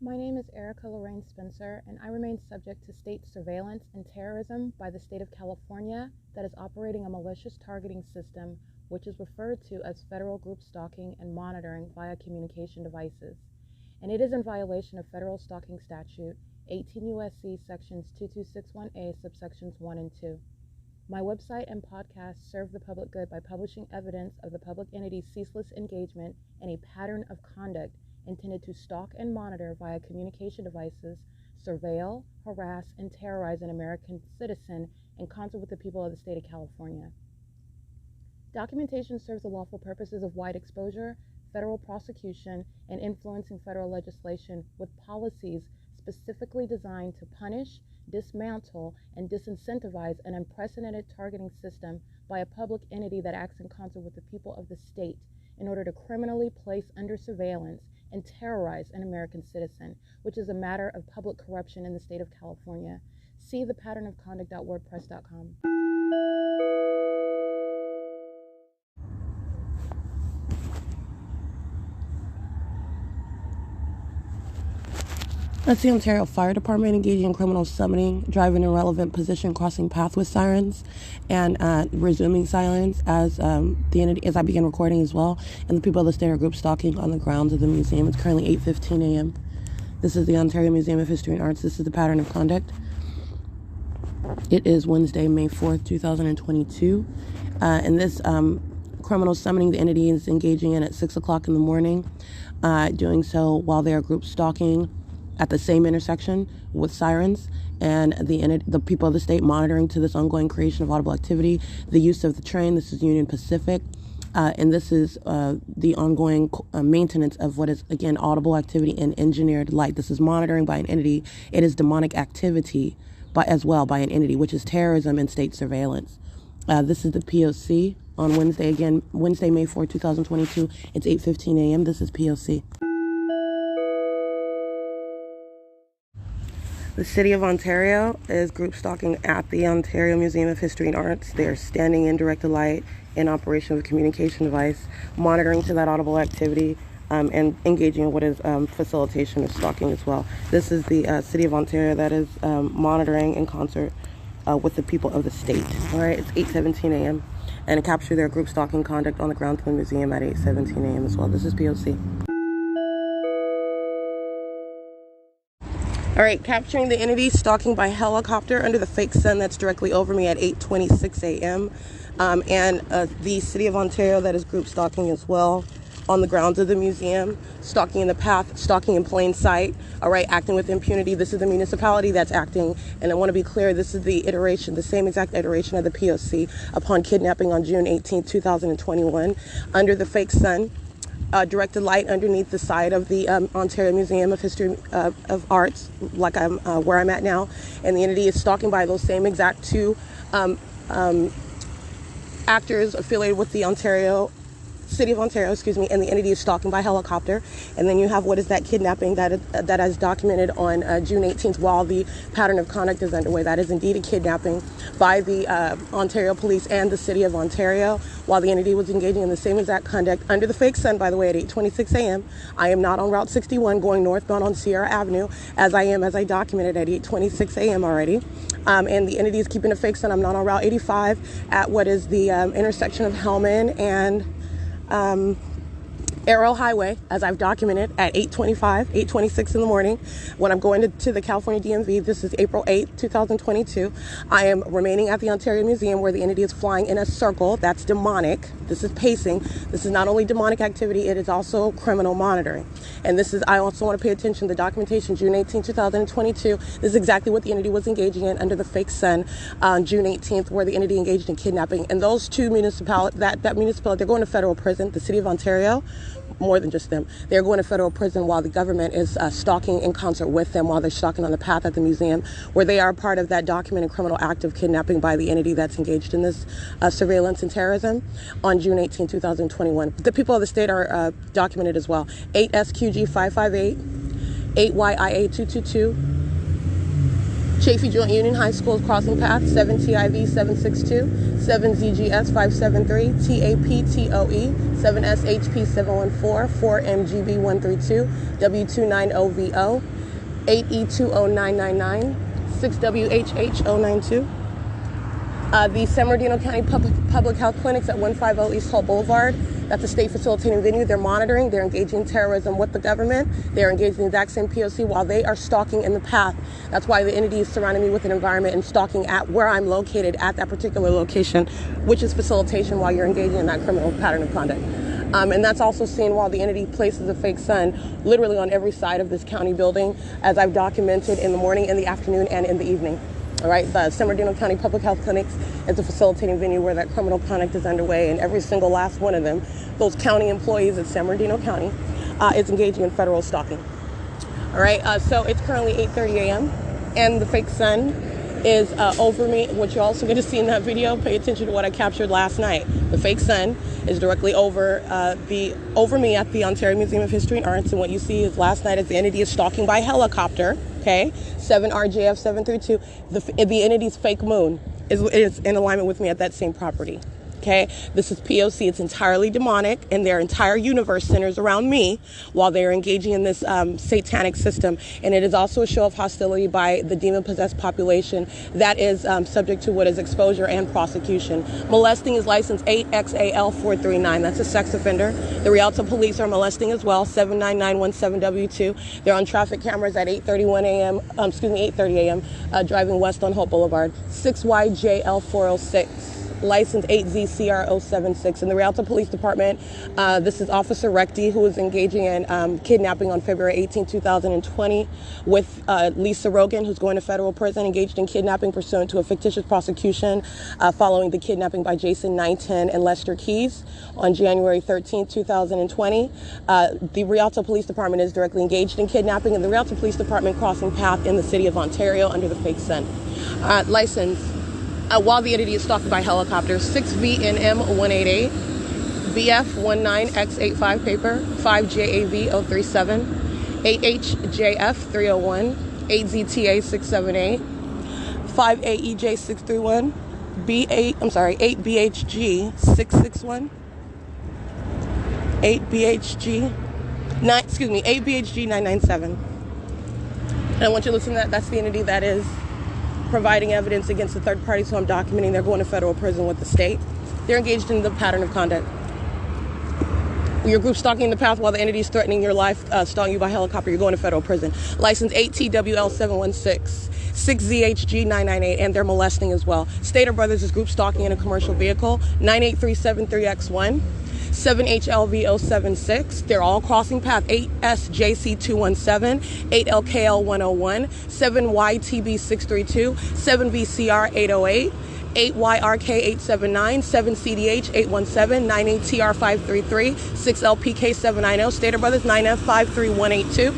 My name is Erica Lorraine Spencer, and I remain subject to state surveillance and terrorism by the state of California that is operating a malicious targeting system which is referred to as federal group stalking and monitoring via communication devices. And it is in violation of federal stalking statute 18 U.S.C. sections 2261A subsections 1 and 2. My website and podcast serve the public good by publishing evidence of the public entity's ceaseless engagement in a pattern of conduct intended to stalk and monitor via communication devices, surveil, harass, and terrorize an American citizen in concert with the people of the state of California. Documentation serves the lawful purposes of wide exposure, federal prosecution, and influencing federal legislation with policies specifically designed to punish, dismantle, and disincentivize an unprecedented targeting system by a public entity that acts in concert with the people of the state in order to criminally place under surveillance and terrorize an American citizen, which is a matter of public corruption in the state of California. See thepatternofconduct.wordpress.com. That's the Ontario Fire Department engaging in criminal summoning, driving irrelevant position, crossing path with sirens, and resuming silence as I begin recording as well. And the people of the state are group stalking on the grounds of the museum. It's currently 8:15 a.m. This is the Ontario Museum of History and Arts. This is the pattern of conduct. It is Wednesday, May 4th, 2022. And this criminal summoning the entity is engaging in at 6 o'clock in the morning, doing so while they are group stalking at the same intersection with sirens, and the people of the state monitoring to this ongoing creation of audible activity. The use of the train, this is Union Pacific, and this is the ongoing maintenance of what is, again, audible activity and engineered light. This is monitoring by an entity. It is demonic activity as well by an entity, which is terrorism and state surveillance. This is the P.O.C. on Wednesday, May 4, 2022. It's 8:15 a.m. This is P.O.C. The City of Ontario is group stalking at the Ontario Museum of History and Arts. They're standing in directed light in operation of a communication device, monitoring to that audible activity, and engaging in what is facilitation of stalking as well. This is the City of Ontario that is monitoring in concert with the people of the state. All right, it's 8:17 a.m. and capture their group stalking conduct on the grounds of the museum at 8:17 a.m. as well. This is P.O.C. All right, capturing the entity stalking by helicopter under the fake sun that's directly over me at 8:26 a.m. And the City of Ontario that is group stalking as well on the grounds of the museum, stalking in the path, stalking in plain sight, all right, acting with impunity. This is the municipality that's acting, and I want to be clear, this is the same exact iteration of the P.O.C. upon kidnapping on June 18, 2021, under the fake sun. Directed light underneath the side of the Ontario Museum of History of Arts, like where I'm at now, and the entity is stalking by those same exact two actors affiliated with the City of Ontario, and the entity is stalking by helicopter. And then you have what is that kidnapping that is documented on June 18th while the pattern of conduct is underway. That is indeed a kidnapping by the Ontario Police and the City of Ontario while the entity was engaging in the same exact conduct under the fake sun, by the way, at 8:26 a.m. I am not on Route 61 going northbound on Sierra Avenue as I documented at 8:26 a.m. already. And the entity is keeping a fake sun. I'm not on Route 85 at what is the intersection of Hellman and Arrow Highway, as I've documented, at 8:26 in the morning when I'm going to the California DMV. This is April 8th, 2022. I am remaining at the Ontario Museum where the entity is flying in a circle. That's demonic. This is pacing. This is not only demonic activity, it is also criminal monitoring. And I also want to pay attention to the documentation, June 18, 2022. This is exactly what the entity was engaging in under the fake sun on June 18th, where the entity engaged in kidnapping. And those two municipalities, that municipality, they're going to federal prison. The City of Ontario, more than just them, they're going to federal prison while the government is stalking in concert with them while they're stalking on the path at the museum, where they are part of that documented criminal act of kidnapping by the entity that's engaged in this surveillance and terrorism on June 18, 2021. The people of the state are documented as well. 8SQG 558, 8YIA 222, Chaffee Joint Union High School crossing path 7TIV 762, 7ZGS 573, TAPTOE 7SHP 714, 4MGB 132, W290VO, 8E20999, 6WHH 092. The San Bernardino County Public Health Clinics at 150 East Hall Boulevard. That's a state facilitating venue. They're monitoring. They're engaging in terrorism with the government. They're engaged in the exact same P.O.C. while they are stalking in the path. That's why the entity is surrounding me with an environment and stalking at where I'm located at that particular location, which is facilitation while you're engaging in that criminal pattern of conduct. And that's also seen while the entity places a fake sun literally on every side of this county building, as I've documented in the morning, in the afternoon, and in the evening. All right, the San Bernardino County Public Health Clinics is a facilitating venue where that criminal conduct is underway, and every single last one of them, those county employees at San Bernardino County, is engaging in federal stalking. All right, so it's currently 8:30 a.m. and the fake sun is over me. What you're also going to see in that video, pay attention to what I captured last night. The fake sun is directly over me at the Ontario Museum of History and Arts, and what you see is last night as the entity is stalking by helicopter. Okay, 7RJF 732. The entity's fake moon is in alignment with me at that same property. Okay, this is P.O.C. It's entirely demonic, and their entire universe centers around me while they're engaging in this satanic system. And it is also a show of hostility by the demon-possessed population that is subject to what is exposure and prosecution. Molesting is license 8XAL439. That's a sex offender. The Rialto police are molesting as well, 79917W2. They're on traffic cameras at 8:30 a.m., driving west on Hope Boulevard, 6YJL406. License 8ZCR076. In the Rialto Police Department, this is Officer Recti, who was engaging in kidnapping on February 18, 2020 with Lisa Rogan, who's going to federal prison, engaged in kidnapping pursuant to a fictitious prosecution following the kidnapping by Jason 910 and Lester Keys on January 13, 2020. The Rialto Police Department is directly engaged in kidnapping, and the Rialto Police Department crossing path in the city of Ontario under the fake sun. License while the entity is stalked by helicopter, 6VNM188, BF19X85 paper, 5JAV037, 8HJF301, 8ZTA678, 5AEJ631, 8BHG661, 8BHG997. And I want you to listen to that. That's the entity that is providing evidence against the third parties who I'm documenting. They're going to federal prison with the state. They're engaged in the pattern of conduct. Your group stalking the path while the entity is threatening your life, stalking you by helicopter, you're going to federal prison. License 8TWL716, 6ZHG998, and they're molesting as well. Stater Brothers is group stalking in a commercial vehicle, 98373X1. 7HLV076. They're all crossing path 8SJC217, 8LKL101, 7YTB632, 7VCR808, 8YRK879, 7CDH817, 98TR533, 6LPK790, Stater Brothers 9F53182.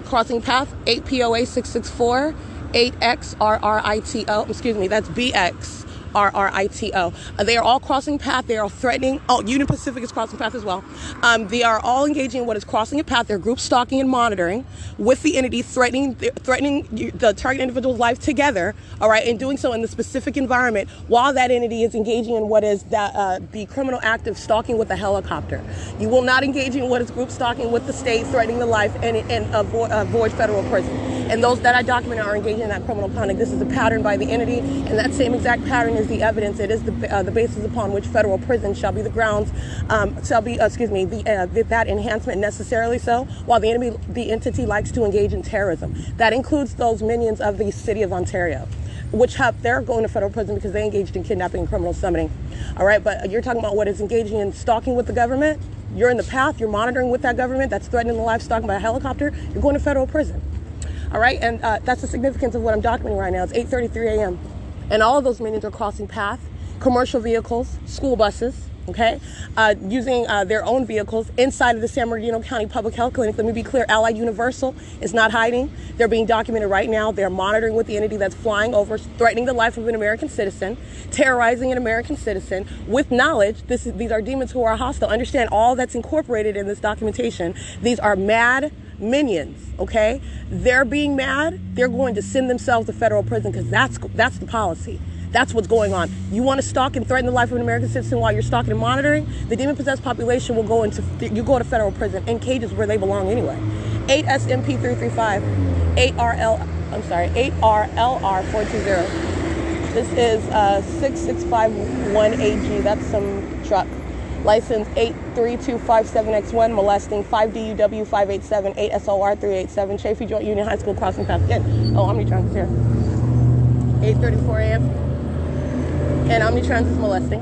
Crossing path 8POA664, 8XRRITO, that's BX. RRITO. They are all crossing path. They are threatening. Oh, Union Pacific is crossing path as well. They are all engaging in what is crossing a path. They're group stalking and monitoring with the entity, threatening the target individual's life together. All right, and doing so in the specific environment while that entity is engaging in what is the criminal act of stalking with a helicopter. You will not engage in what is group stalking with the state, threatening the life and avoid federal prison. And those that I documented are engaging in that criminal conduct. This is a pattern by the entity, and that same exact pattern is the evidence. It is the basis upon which federal prison shall be the grounds, that enhancement necessarily so, while the entity likes to engage in terrorism. That includes those minions of the city of Ontario, which they're going to federal prison because they engaged in kidnapping and criminal summoning. All right, but you're talking about what is engaging in stalking with the government. You're in the path, you're monitoring with that government that's threatening the life, stalking by a helicopter, you're going to federal prison. All right, and that's the significance of what I'm documenting right now. It's 8:33 a.m. and all of those minions are crossing path, commercial vehicles, school buses, okay, using their own vehicles inside of the San Bernardino County Public Health Clinic. Let me be clear, Allied Universal is not hiding. They're being documented right now. They're monitoring with the entity that's flying over, threatening the life of an American citizen, terrorizing an American citizen with knowledge. These are demons who are hostile. Understand all that's incorporated in this documentation. These are mad, minions, okay? They're being mad. They're going to send themselves to federal prison because that's the policy. That's what's going on. You want to stalk and threaten the life of an American citizen while you're stalking and monitoring? The demon-possessed population will go to federal prison in cages where they belong anyway. 8 SMP 335, 8RLR 420. This is 66518G. That's some truck. License 83257X1, molesting 5DUW 587, 8SOR 387, Chaffee Joint Union High School crossing path. Again, Omnitrans is here. 8:34 a.m. And Omnitrans is molesting.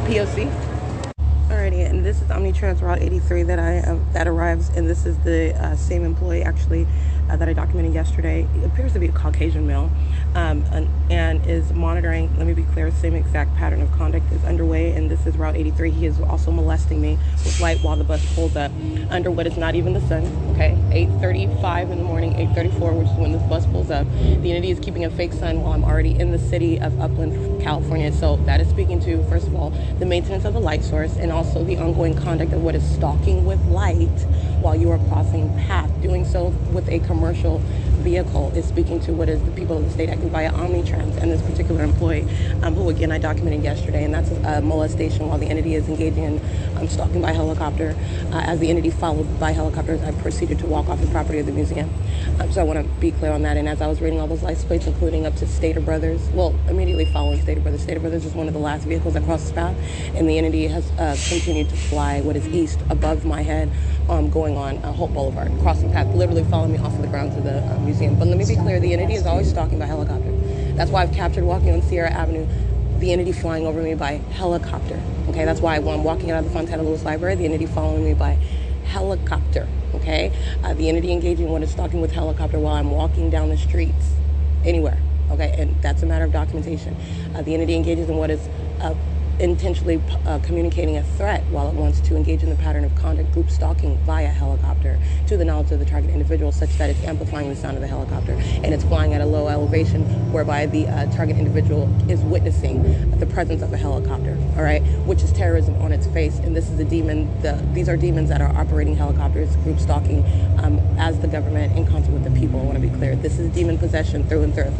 P.O.C. Alrighty, and this is Omnitrans Route 83 that arrives, and this is the same employee actually that I documented yesterday. It appears to be a Caucasian male, and is monitoring. Let me be clear, same exact pattern of conduct is underway, and this is Route 83. He is also molesting me with light while the bus pulls up under what is not even the sun. Okay, 8:35 in the morning, 8:34, which is when this bus pulls up. The entity is keeping a fake sun while I'm already in the city of Upland, California. So that is speaking to, first of all, the maintenance of the light source, and also the ongoing conduct of what is stalking with light while you are crossing path. Doing so with a commercial vehicle is speaking to what is the people of the state acting via Omnitrans and this particular employee, who again I documented yesterday, and that's a molestation while the entity is engaging in stalking by helicopter. As the entity followed by helicopters, I proceeded to walk off the property of the museum. So I want to be clear on that. And as I was reading all those license plates, including up to Stater Brothers, well, immediately following Stater Brothers. Stater Brothers is one of the last vehicles that crosses path, and the entity has continued to fly what is east above my head, going on Hope Boulevard, crossing path, literally following me off of the ground to the museum. But let me be clear, the entity is always stalking by helicopter. That's why I've captured walking on Sierra Avenue, the entity flying over me by helicopter. Okay, that's why when I'm walking out of the Fontana Lewis Library, the entity following me by helicopter. Okay, the entity engaging what is stalking with helicopter while I'm walking down the streets anywhere. Okay, and that's a matter of documentation. The entity engages in what is intentionally communicating a threat while it wants to engage in the pattern of conduct group stalking via helicopter to the knowledge of the target individual, such that it's amplifying the sound of the helicopter, and it's flying at a low elevation whereby the target individual is witnessing the presence of a helicopter, all right, which is terrorism on its face. And this is a demon. These are demons that are operating helicopters, group stalking as the government in concert with the people. I want to be clear. This is demon possession through and through.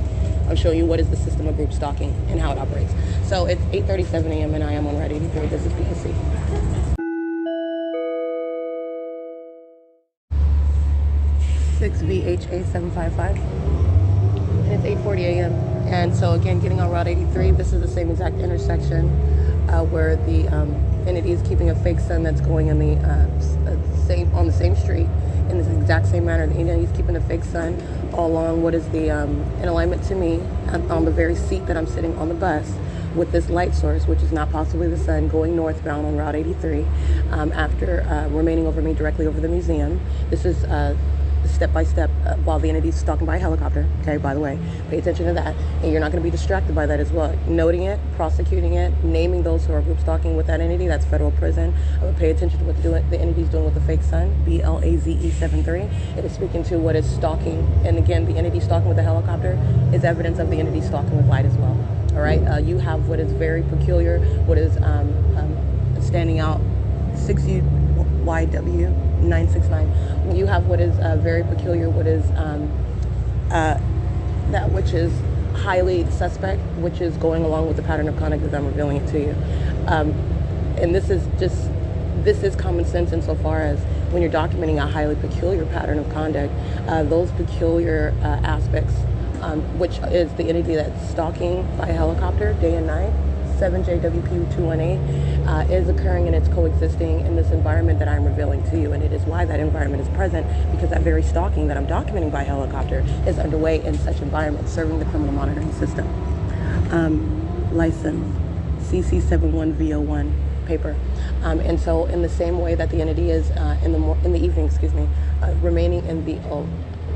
I'll show you what is the system of group stalking and how it operates. So it's 8:37 a.m. and I am on Route 83. This is P.O.C. VHA 755. And it's 8:40 a.m. And so again, getting on Route 83, this is the same exact intersection where the entity is keeping a fake sun that's going in the on the same street in this exact same manner. The entity is keeping a fake sun all along what is the in alignment to me on the very seat that I'm sitting on the bus with this light source, which is not possibly the sun, going northbound on Route 83 after remaining over me directly over the museum. This is step-by-step while the entity is stalking by helicopter. Okay, by the way, pay attention to that, and you're not going to be distracted by that as well. Noting it, prosecuting it, naming those who are group stalking with that entity, that's federal prison. I would pay attention to what the entity is doing with the fake sun, BLAZE73. It is speaking to what is stalking, and again, the entity stalking with the helicopter is evidence of the entity stalking with light as well. All right, you have what is very peculiar, what is standing out, 6UYW 969. You have what is very peculiar, what is that which is highly suspect, which is going along with the pattern of conduct as I'm revealing it to you. And this is common sense insofar as when you're documenting a highly peculiar pattern of conduct, those peculiar aspects, which is the entity that's stalking by helicopter day and night, 7JWP218, is occurring and it's coexisting in this environment that I'm revealing to you. And it is why that environment is present, because that very stalking that I'm documenting by helicopter is underway in such environments, serving the criminal monitoring system. License CC71V01 paper. And so in the same way that the entity is in the evening, remaining in the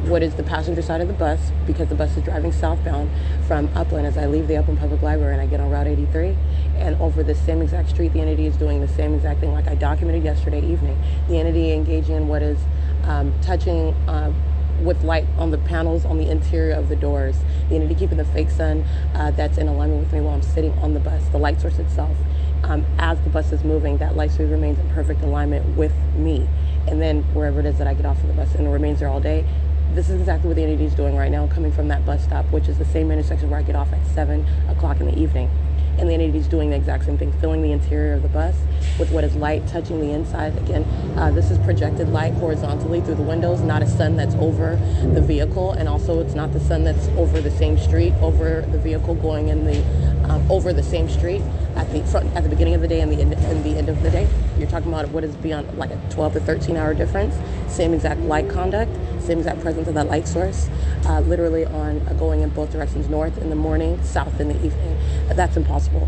what is the passenger side of the bus, because the bus is driving southbound from Upland as I leave the Upland Public Library and I get on Route 83, and over the same exact street the entity is doing the same exact thing like I documented yesterday evening. The entity engaging in what is touching with light on the panels on the interior of the doors. The entity keeping the fake sun that's in alignment with me while I'm sitting on the bus. The light source itself, as the bus is moving, that light source remains in perfect alignment with me. and then wherever it is that I get off of the bus, and it remains there all day. This is exactly what the entity is doing right now, coming from that bus stop, which is the same intersection where I get off at 7 o'clock in the evening. And the entity is doing the exact same thing, filling the interior of the bus with what is light touching the inside. Again, this is projected light horizontally through the windows, not a sun that's over the vehicle, and also it's not the sun that's over the same street, over the vehicle going in the over the same street at the beginning of the day and the end of the day. You're talking about what is beyond like a 12 to 13 hour difference. Same exact light conduct, same exact presence of that light source, literally on going in both directions, north in the morning, south in the evening. That's impossible.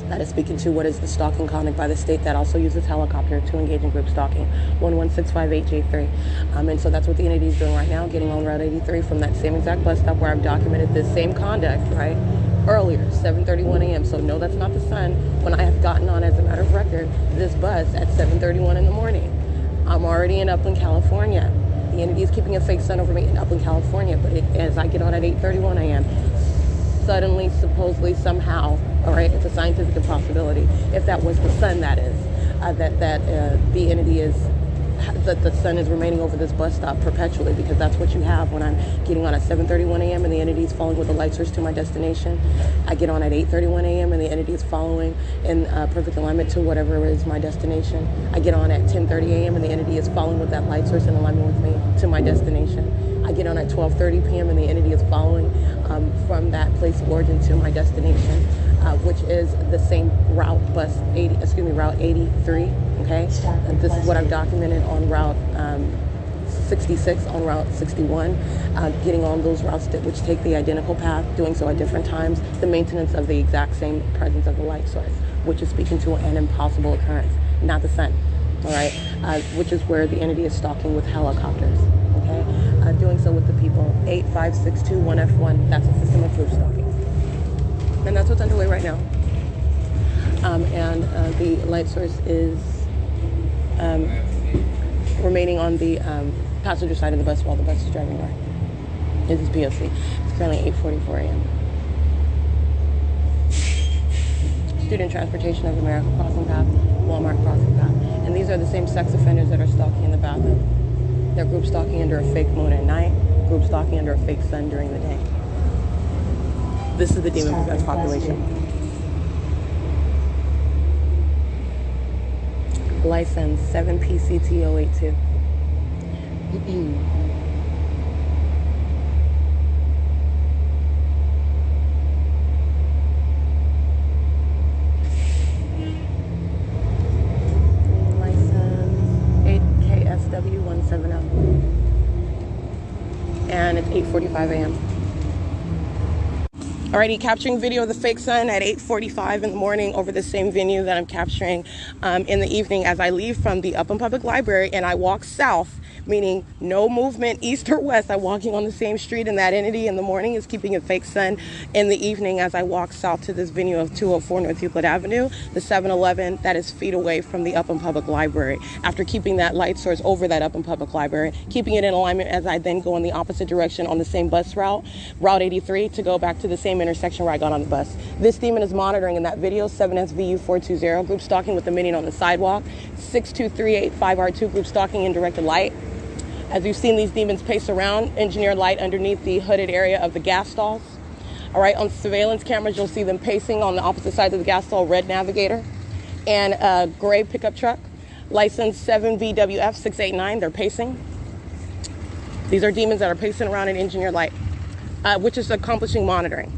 That is speaking to what is the stalking conduct by the state that also uses helicopter to engage in group stalking, 11658J3. And so that's what the entity is doing right now, getting on Route 83 from that same exact bus stop where I've documented this same conduct, right? Earlier, 7:31 a.m. So no, that's not the sun. When I have gotten on, as a matter of record, this bus at 7:31 in the morning, I'm already in Upland, California. The entity is keeping a fake sun over me in Upland, California. But as I get on at 8:31 a.m., suddenly, supposedly, somehow, all right, it's a scientific impossibility. If that was the sun, that is, the entity is, that the sun is remaining over this bus stop perpetually, because that's what you have when I'm getting on at 7:31 a.m. and the entity is following with the light source to my destination. I get on at 8:31 a.m. and the entity is following in perfect alignment to whatever is my destination. I get on at 10:30 a.m. and the entity is following with that light source in alignment with me to my destination. I get on at 12:30 p.m. and the entity is following from that place of origin to my destination, which is the same route, Route 83. Okay, and this is what I've documented on Route 66, on Route 61, getting on those routes which take the identical path, doing so at different times, the maintenance of the exact same presence of the light source, which is speaking to an impossible occurrence, not the sun, all right, which is where the entity is stalking with helicopters, okay, doing so with the people. 85621F1, that's a system of group stalking, and that's what's underway right now. And the light source is remaining on the passenger side of the bus while the bus is driving north. This is P.O.C. It's currently 8:44 a.m. Student Transportation of America crossing path, Walmart crossing path. And these are the same sex offenders that are stalking in the bathroom. They're group stalking under a fake moon at night, group stalking under a fake sun during the day. This is the demon-possessed population. License 7PCT082. License 8KSW170. And it's 8:45 a.m. Alrighty, capturing video of the fake sun at 8:45 in the morning over the same venue that I'm capturing in the evening as I leave from the Upland Public Library and I walk south, meaning no movement east or west. I'm walking on the same street, and that entity in the morning is keeping a fake sun in the evening as I walk south to this venue of 204 North Euclid Avenue, the 7-Eleven that is feet away from the Upland Public Library. After keeping that light source over that Upland Public Library, keeping it in alignment as I then go in the opposite direction on the same bus route, Route 83, to go back to the same intersection where I got on the bus. This demon is monitoring in that video, 7SVU420, group stalking with the minion on the sidewalk, 62385R2, group stalking in directed light. As you've seen these demons pace around, engineered light underneath the hooded area of the gas stalls. All right, on surveillance cameras, you'll see them pacing on the opposite side of the gas stall, red Navigator, and a gray pickup truck, license 7VWF689, they're pacing. These are demons that are pacing around in engineered light, which is accomplishing monitoring.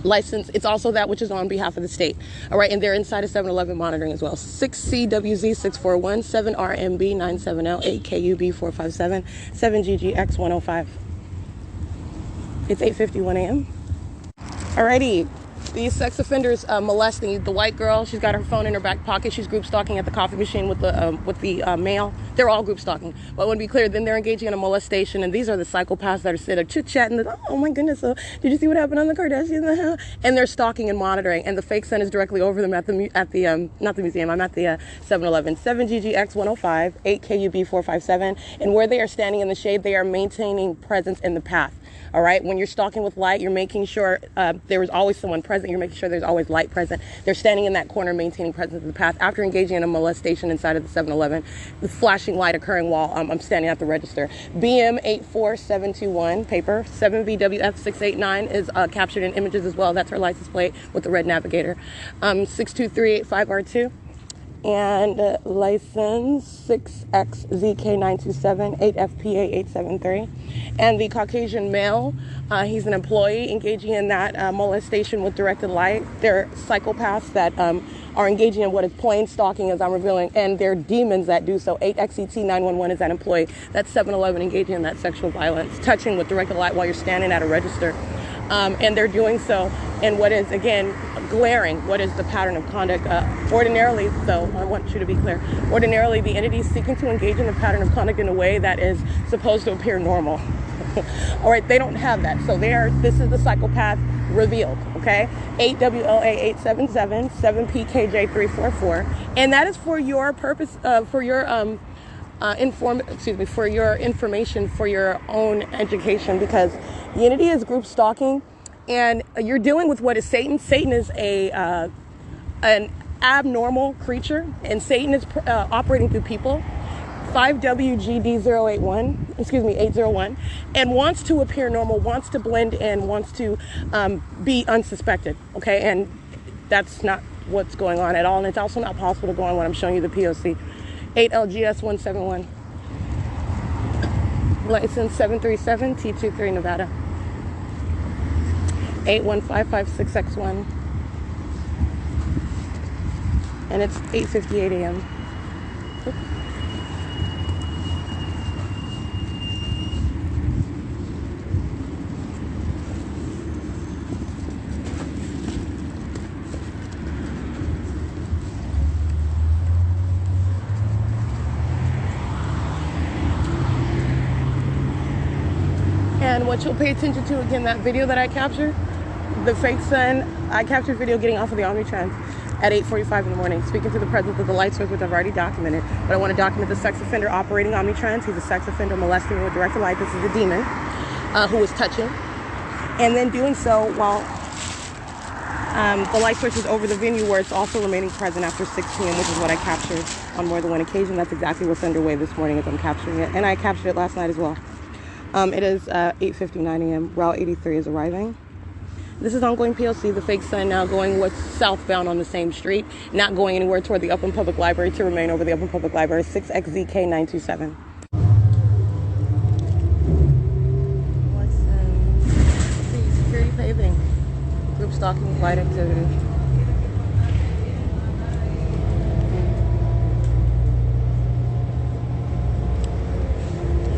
License, it's also that which is on behalf of the state. All right, and they're inside of 7-Eleven monitoring as well. 6CWZ641, 7RMB970, 8KUB457, 7GGX105. It's 8:51 a.m. Alrighty, these sex offenders molesting the white girl. She's got her phone in her back pocket. She's group stalking at the coffee machine with the male. They're all group stalking. But I want to be clear, then they're engaging in a molestation, and these are the psychopaths that are sitting chit-chatting. Oh my goodness, so did you see what happened on the Kardashians? And they're stalking and monitoring, and the fake sun is directly over them at the not the museum. I'm at the 7-Eleven. 7GGX105, 8KUB457, and where they are standing in the shade, they are maintaining presence in the path. All right. When you're stalking with light, you're making sure there is always someone present. You're making sure there's always light present. They're standing in that corner, maintaining presence of the path. After engaging in a molestation inside of the 7-Eleven, the flashing light occurring while I'm standing at the register. BM 84721 paper 7VWF 689 is captured in images as well. That's her license plate with the red navigator. 62385R2. And license 6XZK927 8FPA873. And the Caucasian male, he's an employee engaging in that molestation with directed light. They're psychopaths that are engaging in what is plain stalking, as I'm revealing, and they're demons that do so. 8XET911 is that employee. That's 7-Eleven engaging in that sexual violence, touching with directed light while you're standing at a register. And they're doing so in what is, again, glaring, what is the pattern of conduct. Ordinarily, though, I want you to be clear, ordinarily the entity is seeking to engage in a pattern of conduct in a way that is supposed to appear normal. All right, they don't have that. So this is the psychopath revealed, okay? 8WLA877, 7PKJ344. And that is for your purpose, for your for your information, for your own education, because unity is group stalking, and you're dealing with what is Satan. Satan is an abnormal creature, and Satan is operating through people. 801, and wants to appear normal, wants to blend in, wants to be unsuspected, okay? And that's not what's going on at all, and it's also not possible to go on what I'm showing you, the P.O.C. 8LGS171. License 737 T23 Nevada. 81556X1. And it's 8:58 a.m. And what you'll pay attention to, again, that video that I captured, the fake son, I captured video getting off of the Omnitrans at 8:45 in the morning, speaking to the presence of the light source, which I've already documented. But I want to document the sex offender operating Omnitrans. He's a sex offender molesting with directed light. This is a demon who was touching. And then doing so while the light source is over the venue, where it's also remaining present after 6 p.m., which is what I captured on more than one occasion. That's exactly what's underway this morning as I'm capturing it. And I captured it last night as well. It is 8:59 a.m. Route 83 is arriving. This is ongoing P.O.C. The fake son now going what's southbound on the same street, not going anywhere toward the Upland Public Library to remain over the Upland Public Library. 6XZK927. Security paving. Group stalking, flight activity.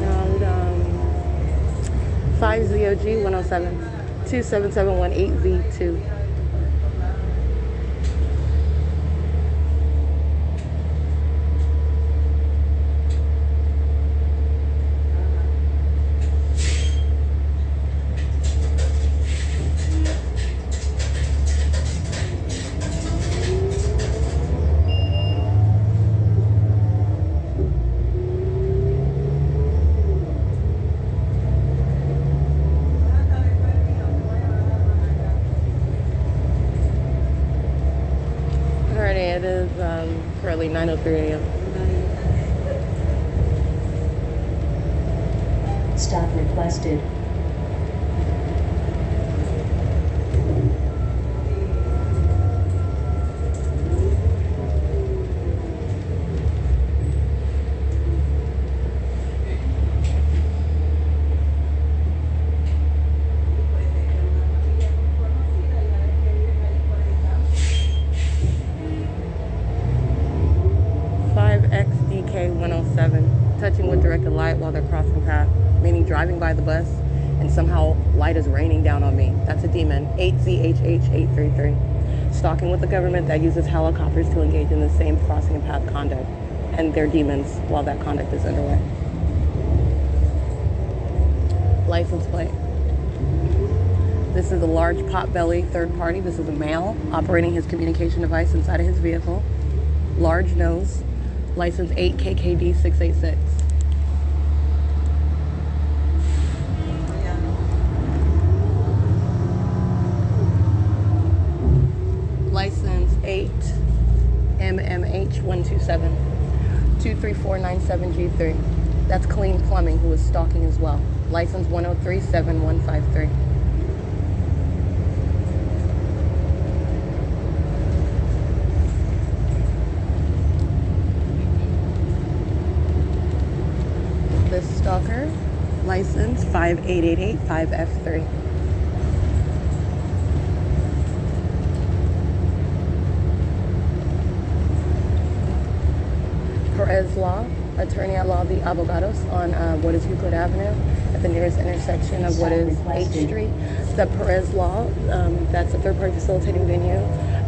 And 5ZOG 107. 27718V2. It is currently 9:03 a.m. Stop requested. Touching with directed light while they're crossing path, meaning driving by the bus and somehow light is raining down on me. That's a demon. 8ZHH833. Stalking with the government that uses helicopters to engage in the same crossing and path conduct, and they're demons while that conduct is underway. License plate. This is a large pot-belly third party. This is a male operating his communication device inside of his vehicle. Large nose. License 8KKD686. Clean Plumbing, who is stalking as well. License 1037153. This stalker, license 58885F3. Perez Law, attorney at law, the Abogados, on what is Euclid Avenue at the nearest intersection of what is H Street. The Perez Law, that's a third-party facilitating venue,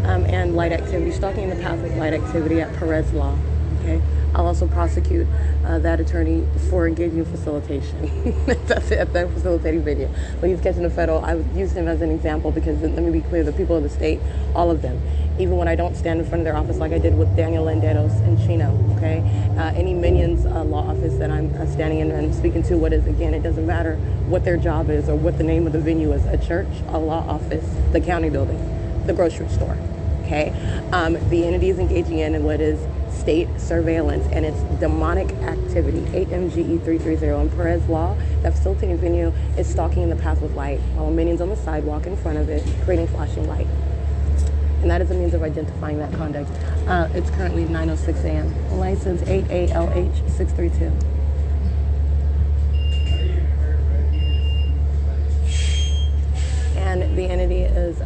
and light activity, stalking in the path with light activity at Perez Law. Okay, I'll also prosecute that attorney for engaging in facilitation. That's it, at that facilitating venue. When he's catching a federal, I would use him as an example because, let me be clear, the people of the state, all of them, even when I don't stand in front of their office like I did with Daniel Landeros and Chino, okay? Any Minions law office that I'm standing in and speaking to, what is, again, it doesn't matter what their job is or what the name of the venue is, a church, a law office, the county building, the grocery store, okay? The entity is engaging in what is state surveillance, and it's demonic activity, 8MGE330. And Perez Law, that facilitating venue, is stalking in the path with light while Minions on the sidewalk in front of it, creating flashing light. And that is a means of identifying that conduct. It's currently 9:06 a.m. License 8ALH632. And the entity is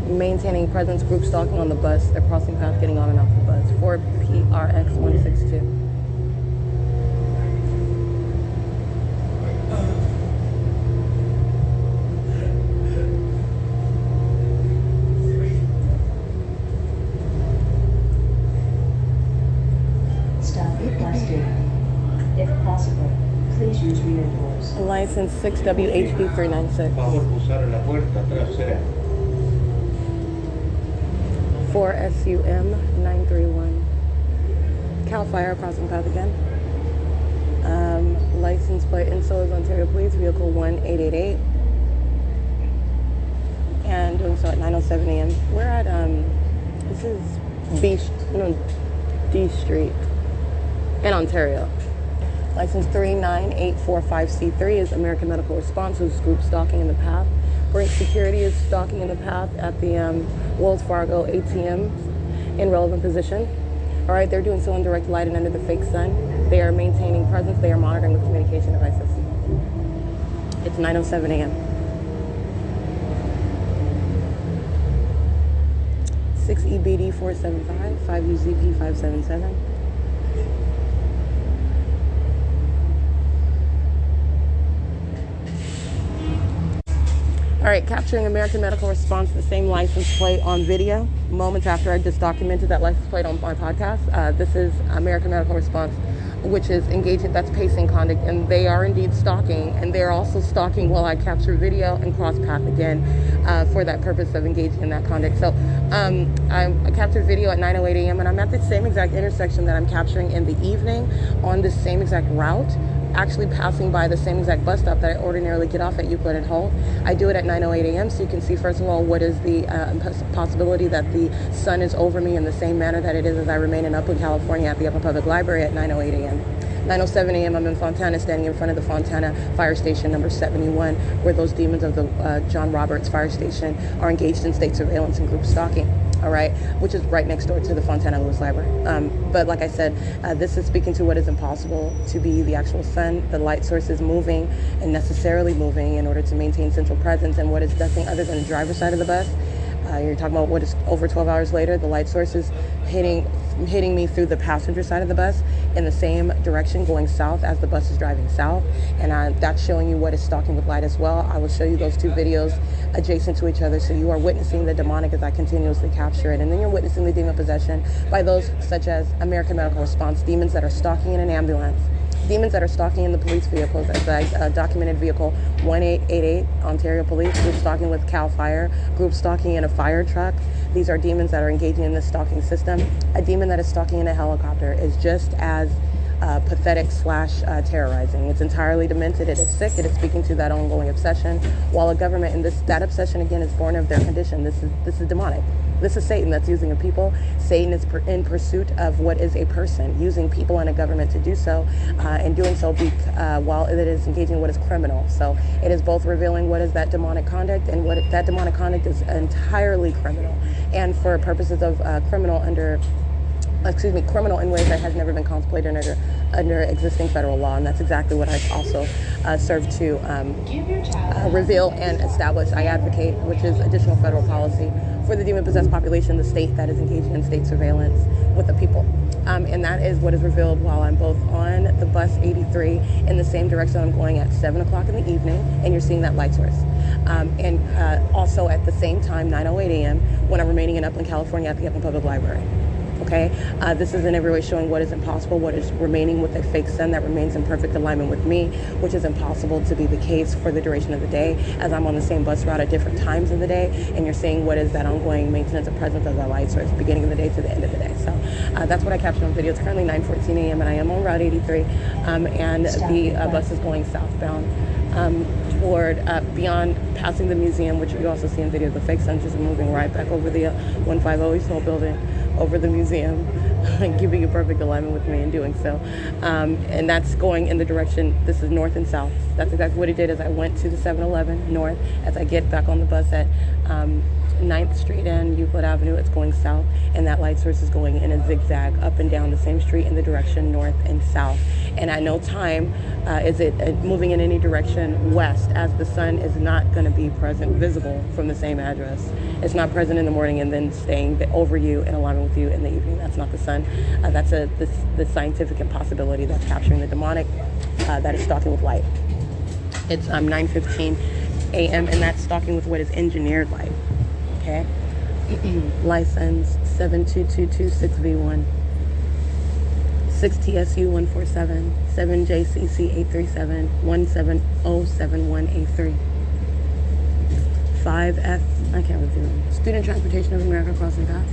maintaining presence, group stalking on the bus. They're crossing paths, getting on and off the bus. 4PRX162. Stop requested. If possible, please use rear doors. License 6WHD396. 4SUM931. Cal Fire crossing path again. License plate INSO is Ontario Police, vehicle 1888. And doing so at 9:07 a.m. We're at this is D Street in Ontario. License 39845C3 is American Medical Response, who's group stalking in the path. Brink Security is stalking in the path at the Wells Fargo ATM in relevant position. All right, they're doing so in direct light and under the fake sun. They are maintaining presence. They are monitoring with communication devices. It's 9:07 a.m. 6EBD475, 5UZP577. All right, capturing American Medical Response, the same license plate on video. Moments after I just documented that license plate on my podcast. This is American Medical Response, which is engaging, that's pacing conduct, and they are indeed stalking, and they're also stalking while I capture video and cross path again for that purpose of engaging in that conduct. So I captured video at 9:08 a.m. and I'm at the same exact intersection that I'm capturing in the evening on the same exact route, actually passing by the same exact bus stop that I ordinarily get off at Euclid and Holt. I do it at 9:08 a.m. so you can see, first of all, what is the possibility that the sun is over me in the same manner that it is as I remain in Upland, California at the Upland Public Library at 9:08 a.m. 9:07 a.m. I'm in Fontana, standing in front of the Fontana Fire Station number 71, where those demons of the John Roberts Fire Station are engaged in state surveillance and group stalking. All right, which is right next door to the Fontana Lewis Library. But like I said, this is speaking to what is impossible to be the actual sun. The light source is moving and necessarily moving in order to maintain central presence, and what is nothing other than the driver's side of the bus. You're talking about what is over 12 hours later, the light source is hitting me through the passenger side of the bus in the same direction going south as the bus is driving south, and that's showing you what is stalking with light as well. I will show you those two videos adjacent to each other, so you are witnessing the demonic as I continuously capture it, and then you're witnessing the demon possession by those such as American Medical Response, demons that are stalking in an ambulance, demons that are stalking in the police vehicles, as I documented vehicle 1888, Ontario Police, group stalking with CAL FIRE, group stalking in a fire truck. These are demons that are engaging in this stalking system. A demon that is stalking in a helicopter is just as pathetic / terrorizing. It's entirely demented. It is sick. It is speaking to that ongoing obsession. While a government, and that obsession again is born of their condition. This is demonic. This is Satan that's using a people. Satan is in pursuit of what is a person, using people and a government to do so, and doing so while it is engaging in what is criminal. So it is both revealing what is that demonic conduct, and that demonic conduct is entirely criminal, and for purposes of criminal in ways that has never been contemplated under existing federal law. And that's exactly what I also serve to reveal and establish. I advocate, which is additional federal policy for the demon-possessed population, the state that is engaging in state surveillance with the people. And that is what is revealed while I'm both on the bus 83 in the same direction I'm going at 7 o'clock in the evening, and you're seeing that light source. And also at the same time, 9:08 a.m., when I'm remaining in Upland, California at the Upland Public Library. Okay, this is in every way showing what is impossible, what is remaining with a fake sun that remains in perfect alignment with me, which is impossible to be the case for the duration of the day, as I'm on the same bus route at different times of the day, and you're seeing what is that ongoing maintenance and presence of that light source, beginning of the day to the end of the day. So that's what I captured on video. It's currently 9:14 a.m. and I am on Route 83, and the bus is going southbound toward beyond passing the museum, which you also see in video. The fake sun just moving right back over the 150 East Hall building, over the museum, giving you perfect alignment with me in doing so. And that's going in the direction, this is north and south. That's exactly what it did. As I went to the 7-Eleven north, as I get back on the bus at 9th Street and Euclid Avenue, it's going south, and that light source is going in a zigzag up and down the same street in the direction north and south. And at no time is it moving in any direction west, as the sun is not going to be visible from the same address. It's not present in the morning and then staying over you in alignment with you in the evening. That's not the sun. That's the scientific impossibility that's capturing the demonic that is stalking with light. It's 9:15 a.m. and that's stalking with what is engineered light. Okay. License 72226V1, 6TSU147, 7JCC837, 17071A3, 5F, I can't read them. Student Transportation of America Crossing Path,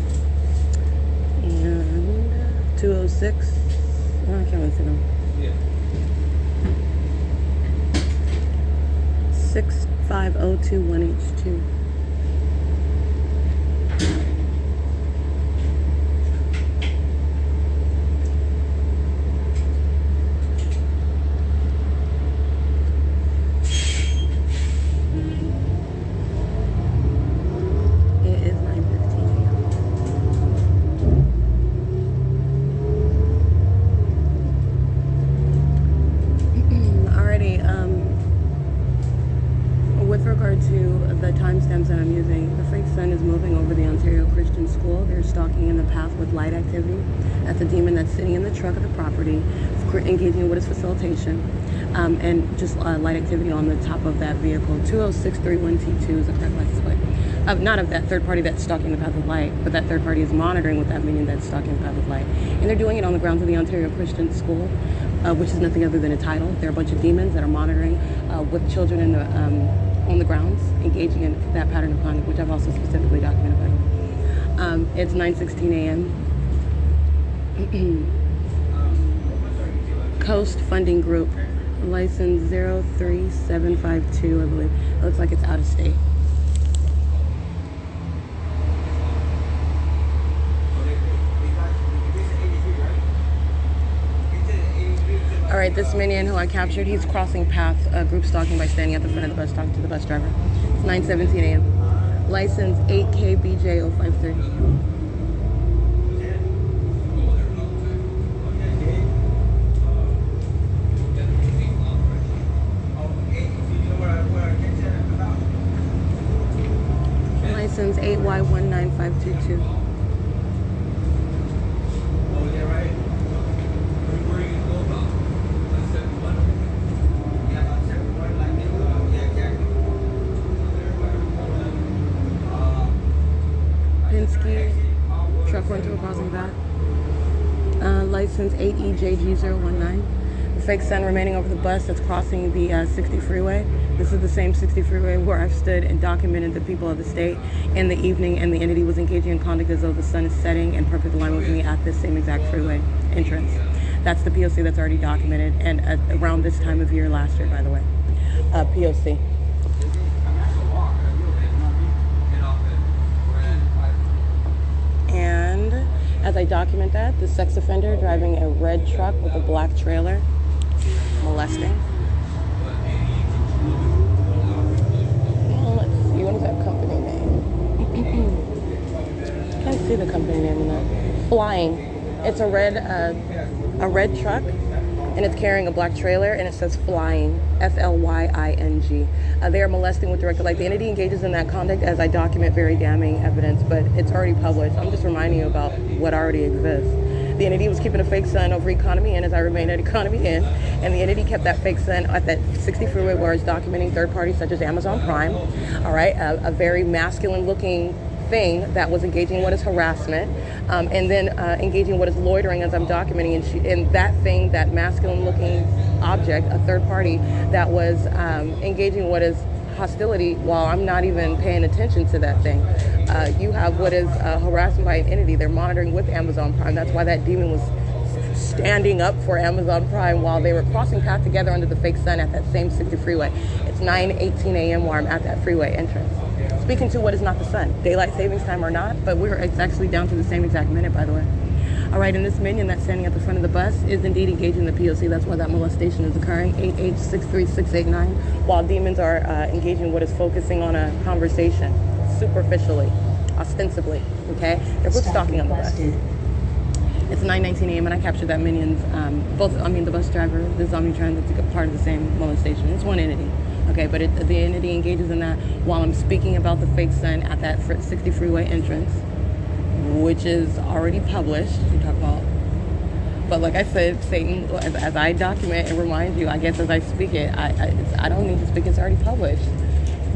and 206, I can't really see them. 65021H2. That I'm using, the fake sun is moving over the Ontario Christian School. They're stalking in the path with light activity. That's a demon that's sitting in the truck of the property, engaging in what is facilitation, and just light activity on the top of that vehicle. 20631T2 is a correct license plate. Not of that third party that's stalking the path of light, but that third party is monitoring with that minion that's stalking the path of light. And they're doing it on the grounds of the Ontario Christian School, which is nothing other than a title. They're a bunch of demons that are monitoring with children in the on the grounds, engaging in that pattern of conduct, which I've also specifically documented. It's 9:16 a.m. Coast Funding Group, license 03752, I believe. It looks like it's out of state. All right, this minion who I captured, he's crossing path, group stalking by standing at the front of the bus talking to the bus driver. It's 9:17 a.m. License 8KBJ0530. License 8Y19522. Truck went to a crossing path. License 8EJG019. The fake sun remaining over the bus that's crossing the 60 freeway. This is the same 60 freeway where I've stood and documented the people of the state in the evening, and the entity was engaging in conduct as though the sun is setting in perfect alignment with me at this same exact freeway entrance. That's the P.O.C. that's already documented, and around this time of year last year, by the way. P.O.C. As I document that, the sex offender driving a red truck with a black trailer, molesting. Well, let's see, what is that company name? Can't see the company name in that. Flying. It's a red truck, and it's carrying a black trailer, and it says Flying, F-L-Y-I-N-G. They are molesting with directed light. The entity engages in that conduct as I document very damning evidence, but it's already published. I'm just reminding you about what already exists. The entity was keeping a fake sun over economy in as I remain at economy in, and the entity kept that fake sun at that 60 freeway where it's documenting third parties such as Amazon Prime, all right, a very masculine looking thing that was engaging in what is harassment, and then engaging in what is loitering as I'm documenting, and that thing, that masculine looking object, a third party that was engaging in what is hostility while I'm not even paying attention to that thing. You have what is harassment by an entity. They're monitoring with Amazon Prime. That's why that demon was standing up for Amazon Prime while they were crossing paths together under the fake sun at that same 60 freeway. It's 9:18 a.m. where I'm at that freeway entrance. Speaking to what is not the sun, daylight savings time or not, but it's actually down to the same exact minute, by the way. All right, and this minion that's standing at the front of the bus is indeed engaging the P.O.C. That's why that molestation is occurring, 8863689, while demons are engaging in what is focusing on a conversation, superficially, ostensibly, okay? They're group stalking on the bus. It's 9:19 a.m. and I captured that minion's, the bus driver, the Omnitron, that's a part of the same molestation. It's one entity. Okay, but the entity engages in that while I'm speaking about the fake sun at that 60 freeway entrance, which is already published. We talk about, but like I said, Satan, as I document and remind you, I guess as I speak it, I don't need to speak. It's already published.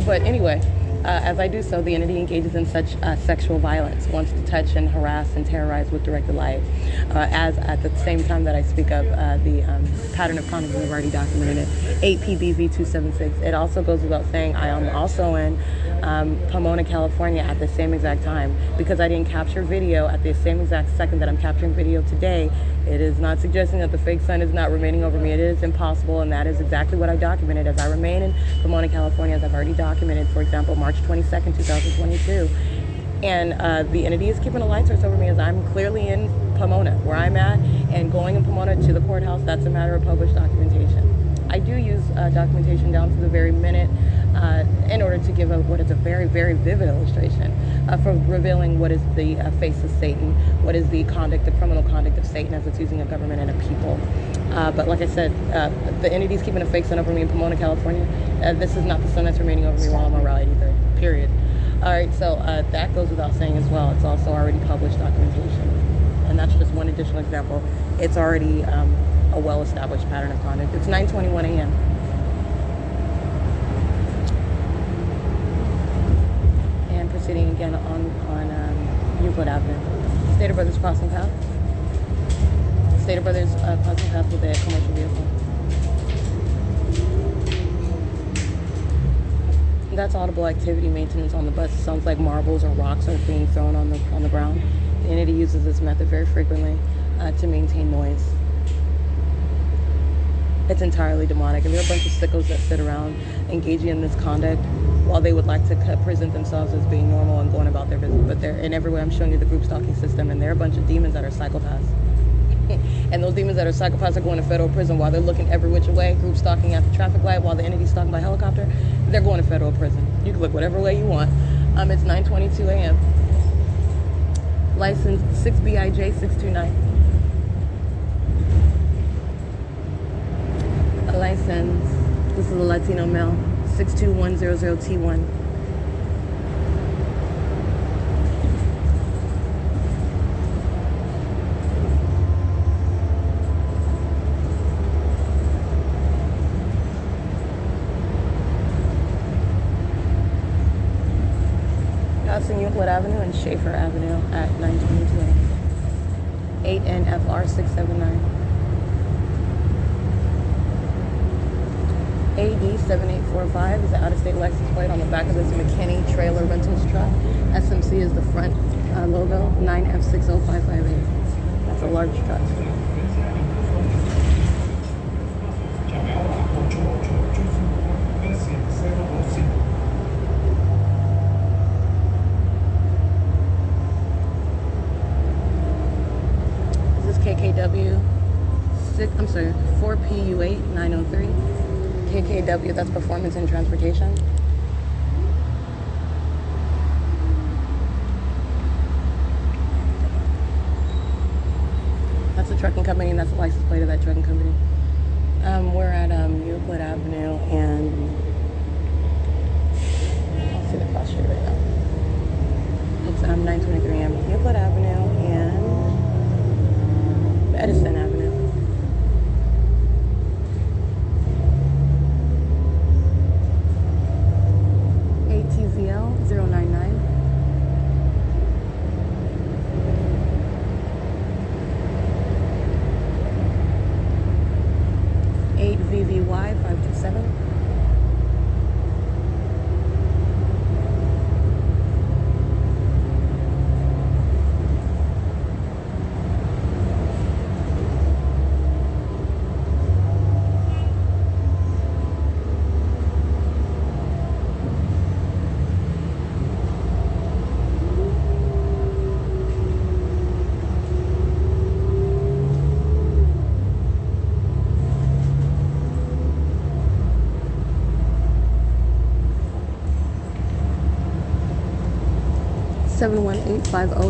But anyway, as I do so, the entity engages in such sexual violence, wants to touch and harass and terrorize with directed light. As at the same time that I speak of the pattern of conduct, we've already documented it, 8PBV276. It also goes without saying I am also in Pomona, California at the same exact time. Because I didn't capture video at the same exact second that I'm capturing video today, it is not suggesting that the fake sun is not remaining over me. It is impossible, and that is exactly what I documented as I remain in Pomona, California, as I've already documented, for example, March 22nd, 2022. And the entity is keeping a light source over me as I'm clearly in Pomona, where I'm at, and going in Pomona to the courthouse. That's a matter of published documentation. I do use documentation down to the very minute in order to give what is a very, very vivid illustration for revealing what is the face of Satan, what is the conduct, the criminal conduct of Satan as it's using a government and a people. But like I said, the entity's keeping a fake sun over me in Pomona, California. This is not the sun that's remaining over me while I'm on Route 83, period. All right, so that goes without saying as well. It's also already published documentation. And that's just one additional example. It's already a well-established pattern of conduct. It's 9:21 a.m. And proceeding again on Euclid Avenue. Stater Brothers crossing path. Stater Brothers crossing path with a commercial vehicle. That's audible activity maintenance on the bus. It sounds like marbles or rocks are being thrown on the ground. The entity uses this method very frequently to maintain noise. It's entirely demonic, and there are a bunch of sickos that sit around engaging in this conduct while they would like to present themselves as being normal and going about their business. But they're in every way. I'm showing you the group stalking system, and there are a bunch of demons that are psychopaths. And those demons that are psychopaths are going to federal prison while they're looking every which way, group stalking at the traffic light while the entity's stalking by helicopter. They're going to federal prison. You can look whatever way you want. It's 9:22 a.m. License 6BIJ629. A license. This is a Latino male. 62100T1. Passing Euclid Avenue and Schaefer Avenue at 9:22. 8NFR679. AD7845 is the out-of-state license plate on the back of this McKinney trailer rentals truck. SMC is the front logo. 9F60558. That's a large truck. 903. KKW, that's performance in transportation. That's a trucking company, and that's the license plate of that trucking company. We're at Euclid Avenue, and I'll see the cross street right now. It's 923 AM. Euclid Avenue and Edison Avenue. ATZL 099. 8VVY 527.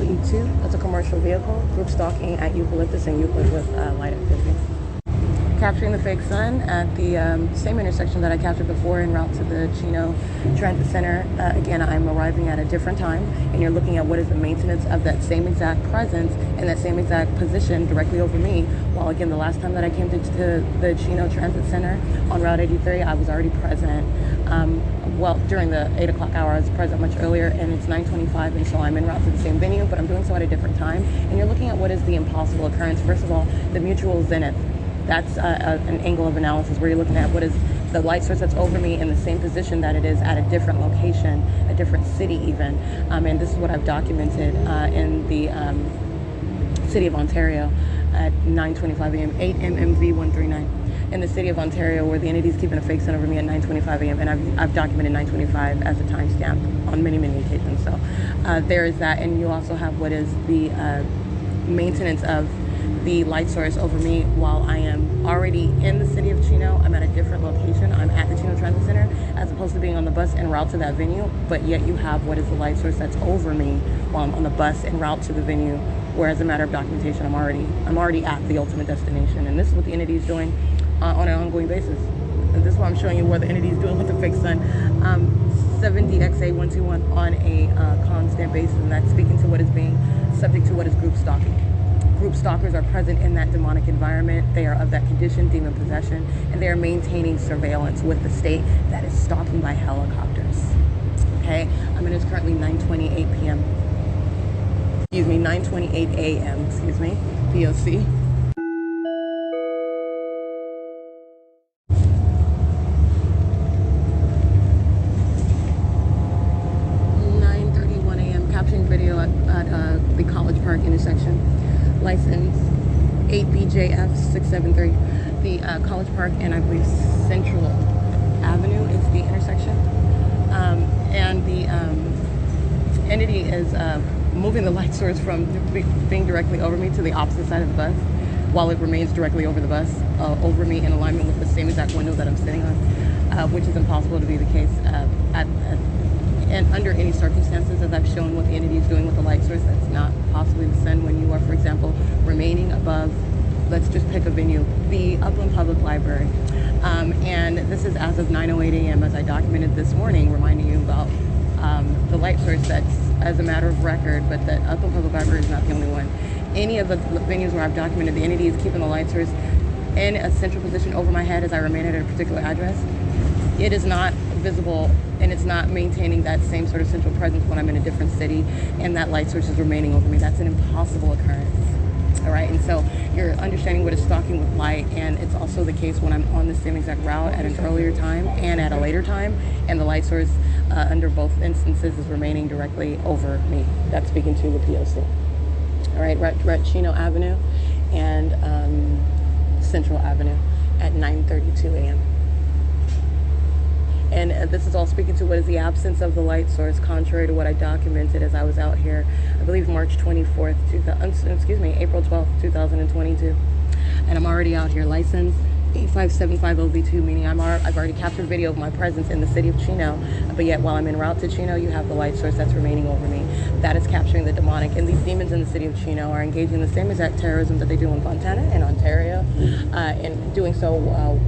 E2. That's a commercial vehicle. Group stalking at Eucalyptus and Euclid with light activity. Capturing the fake sun at the same intersection that I captured before en route to the Chino Transit Center. Again, I'm arriving at a different time, and you're looking at what is the maintenance of that same exact presence and that same exact position directly over me. While again, the last time that I came to the Chino Transit Center on Route 83, I was already present. Well, during the 8 o'clock hour, I was present much earlier, and it's 9:25, and so I'm en route to the same venue, but I'm doing so at a different time. And you're looking at what is the impossible occurrence. First of all, the mutual zenith. That's an angle of analysis where you're looking at what is the light source that's over me in the same position that it is at a different location, a different city even. And this is what I've documented in the city of Ontario at 9:25 a.m., 8 MMV139. In the city of Ontario, where the entity is keeping a fake sun over me at 9:25 a.m. And I've documented 9:25 as a timestamp on many, many occasions. So there is that. And you also have what is the maintenance of the light source over me while I am already in the city of Chino. I'm at a different location. I'm at the Chino Transit Center as opposed to being on the bus en route to that venue. But yet you have what is the light source that's over me while I'm on the bus en route to the venue. Where as a matter of documentation, I'm already at the ultimate destination. And this is what the entity is doing on an ongoing basis. And this is why I'm showing you what the entity is doing with the fake sun. 7DXA121 on a constant basis, and that's speaking to what is being subject to what is group stalking. Group stalkers are present in that demonic environment. They are of that condition, demon possession, and they are maintaining surveillance with the state that is stalking by helicopters. Okay, I mean, it's currently 9:28 p.m. Excuse me, 9:28 a.m. Excuse me, P.O.C. Video at the College Park intersection. License 8BJF673. The College Park and I believe Central Avenue is the intersection. And the entity is moving the light source from being directly over me to the opposite side of the bus while it remains directly over the bus, over me in alignment with the same exact window that I'm sitting on, which is impossible to be the case and under any circumstances, as I've shown what the entity is doing with the light source. That's not possibly the sun when you are, for example, remaining above, let's just pick a venue, the Upland Public Library. And this is as of 9:08 a.m. as I documented this morning, reminding you about the light source that's as a matter of record, but that Upland Public Library is not the only one. Any of the venues where I've documented, the entity is keeping the light source in a central position over my head as I remain at a particular address. It is not visible, and it's not maintaining that same sort of central presence when I'm in a different city and that light source is remaining over me. That's an impossible occurrence. All right, and so you're understanding what is stalking with light, and it's also the case when I'm on the same exact route at an earlier time and at a later time, and the light source under both instances is remaining directly over me. That's speaking to the P.O.C. All right, we're at Chino Avenue and Central Avenue at 9:32 a.m. And this is all speaking to what is the absence of the light source, contrary to what I documented as I was out here, I believe March 24th, April 12th, 2022. And I'm already out here. License 8575LV2, meaning I've already captured video of my presence in the city of Chino, but yet while I'm en route to Chino, you have the light source that's remaining over me. That is capturing the demonic, and these demons in the city of Chino are engaging in the same exact terrorism that they do in Fontana and Ontario, and doing so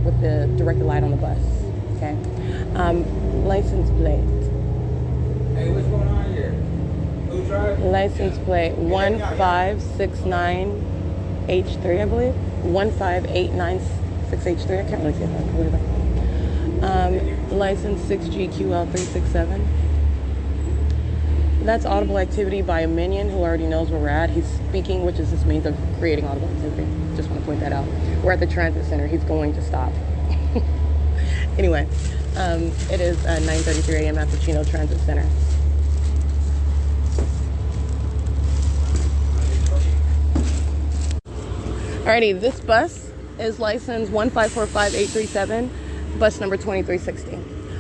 with the directed light on the bus. Okay, license plate. Hey, what's going on here? Who's driving? License plate 1569H3, I believe. 15896H3. I can't really see it. License 6GQL367. That's audible activity by a minion who already knows where we're at. He's speaking, which is this means of creating audible activity. Just want to point that out. We're at the transit center. He's going to stop. Anyway, it is 9:33 a.m. at the Chino Transit Center. Alrighty, this bus is license 1545837, bus number 2360.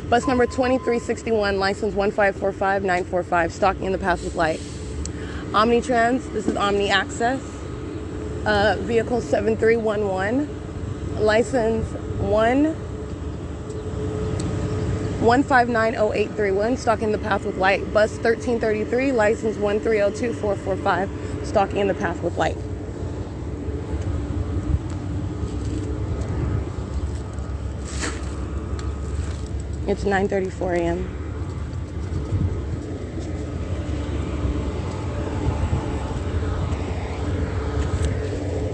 Bus number 2361, license 1545945, stalking in the path with light. Omnitrans, this is Omni Access, vehicle 7311, license 1590831, stalking the path with light. Bus 1333, license 1302445, stalking in the path with light. It's 9:34 a.m.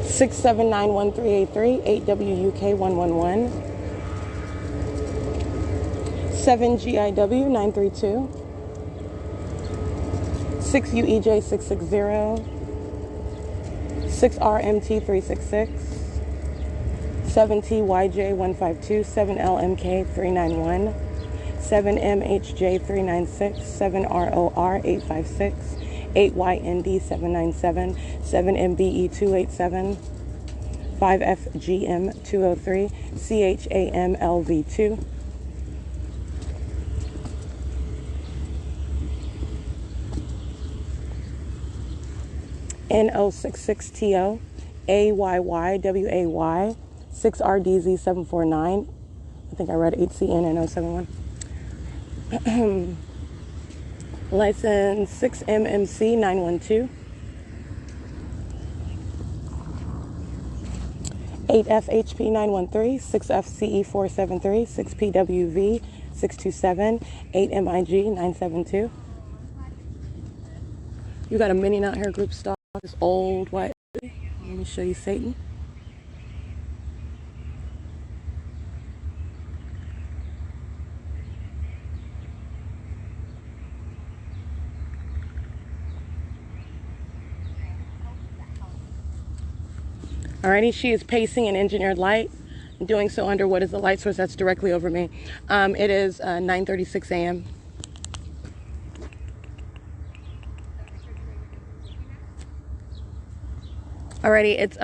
Six 791-383, 8WUK 111, 7GIW 932, 6UEJ 660, 6RMT 366, 7TYJ 152, 7LMK 391, 7MHJ 396, 7ROR 856, 8YND 797, 7MBE 287, 5FGM 203, CHAMLV 2, N066TO, AYYWAY, 6RDZ749. I think I read 8CNN071. License 6MMC 912. 8FHP 913, 6FCE 473, 6PWV 627, 8MIG 972. You got a minion out here, group stock, this old white. Let me show you Satan. Alrighty, she is pacing an engineered light, doing so under what is the light source that's directly over me. It is 9:36 a.m. Alrighty, it's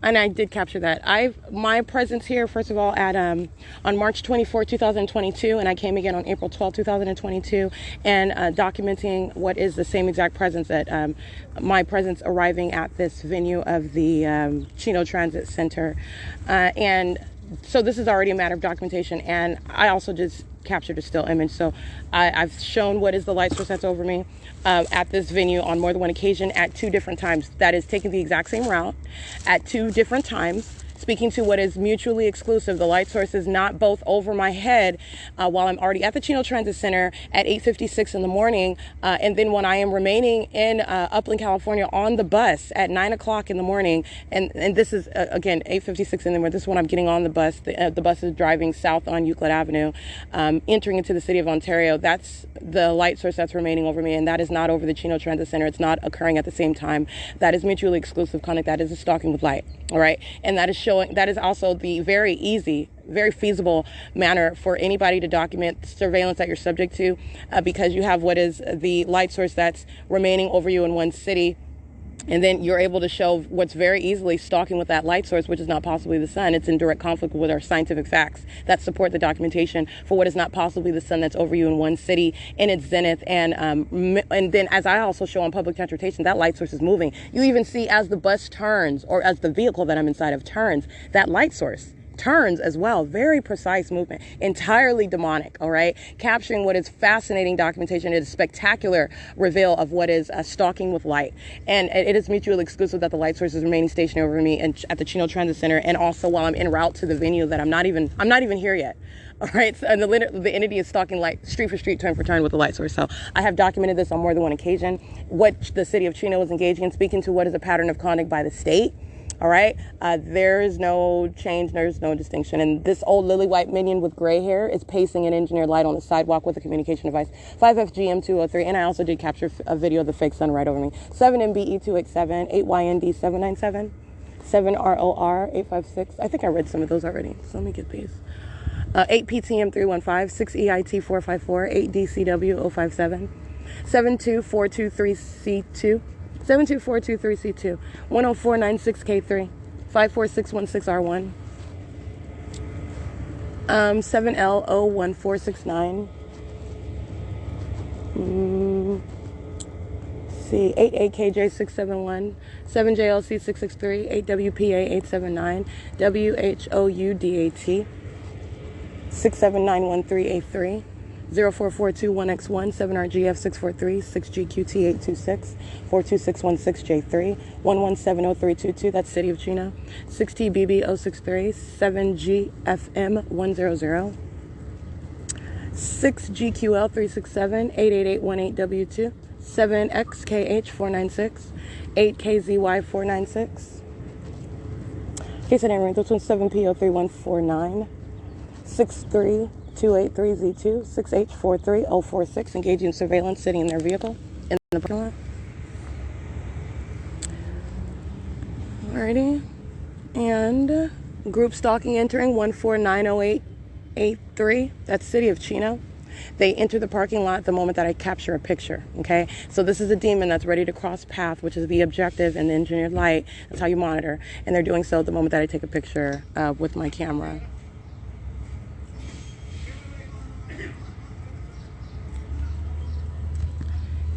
and I did capture that. My presence here, first of all, at on March 24, 2022, and I came again on April 12, 2022, and documenting what is the same exact presence that my presence arriving at this venue of the Chino Transit Center, and so this is already a matter of documentation, and I also just captured a still image. So I've shown what is the light source that's over me at this venue on more than one occasion at 2 different times. That is taking the exact same route at 2 different times, speaking to what is mutually exclusive. The light source is not both over my head while I'm already at the Chino Transit Center at 8:56 in the morning, and then when I am remaining in Upland, California on the bus at 9 o'clock in the morning, and this is, again, 8:56 in the morning. This is when I'm getting on the bus. The bus is driving south on Euclid Avenue, entering into the city of Ontario. That's the light source that's remaining over me, and that is not over the Chino Transit Center. It's not occurring at the same time. That is mutually exclusive conduct. That is a stalking with light, all right? And that is showing, that is also the very easy, very feasible manner for anybody to document surveillance that you're subject to, because you have what is the light source that's remaining over you in one city. And then you're able to show what's very easily stalking with that light source, which is not possibly the sun. It's in direct conflict with our scientific facts that support the documentation for what is not possibly the sun that's over you in one city in its zenith. And then, as I also show on public transportation, that light source is moving. You even see as the bus turns, or as the vehicle that I'm inside of turns, that light source turns as well. Very precise movement, entirely demonic, all right? Capturing what is fascinating documentation. It is spectacular reveal of what is stalking with light. And it is mutually exclusive that the light source is remaining stationary over me and at the Chino Transit Center, and also while I'm en route to the venue that I'm not even here yet. All right, so, and the entity is stalking light street for street, turn for turn with the light source. So I have documented this on more than one occasion. What the city of Chino is engaging in, speaking to what is a pattern of conduct by the state. All right, there is no change, there's no distinction. And this old lily white minion with gray hair is pacing an engineered light on the sidewalk with a communication device. 5FGM203, and I also did capture a video of the fake sun right over me. 7MBE287, 8YND 797, 7ROR 856. I think I read some of those already, so let me get these. 8PTM315, 6EIT 454, 8DCW 057, 72423C2. 72423C2, 10496K3, 54616R1, 7L01469, 8AKJ671, 7JLC663, 8WPA879, WHOUDAT, 67913A3, 04421X1, 7RGF643, 6GQT826, 42616J3, 1170322, that's City of Chino, 6TBB063, 7GFM100, 6GQL367, 88818W2, 7XKH496, 8KZY496. In case I didn't read, this one's 7PO3149, 63283Z2, 6H43046, engaging in surveillance, sitting in their vehicle in the parking lot. Alrighty. And group stalking entering 1490883, that's City of Chino. They enter the parking lot the moment that I capture a picture, okay? So this is a demon that's ready to cross path, which is the objective and the engineered light. That's how you monitor. And they're doing so the moment that I take a picture with my camera.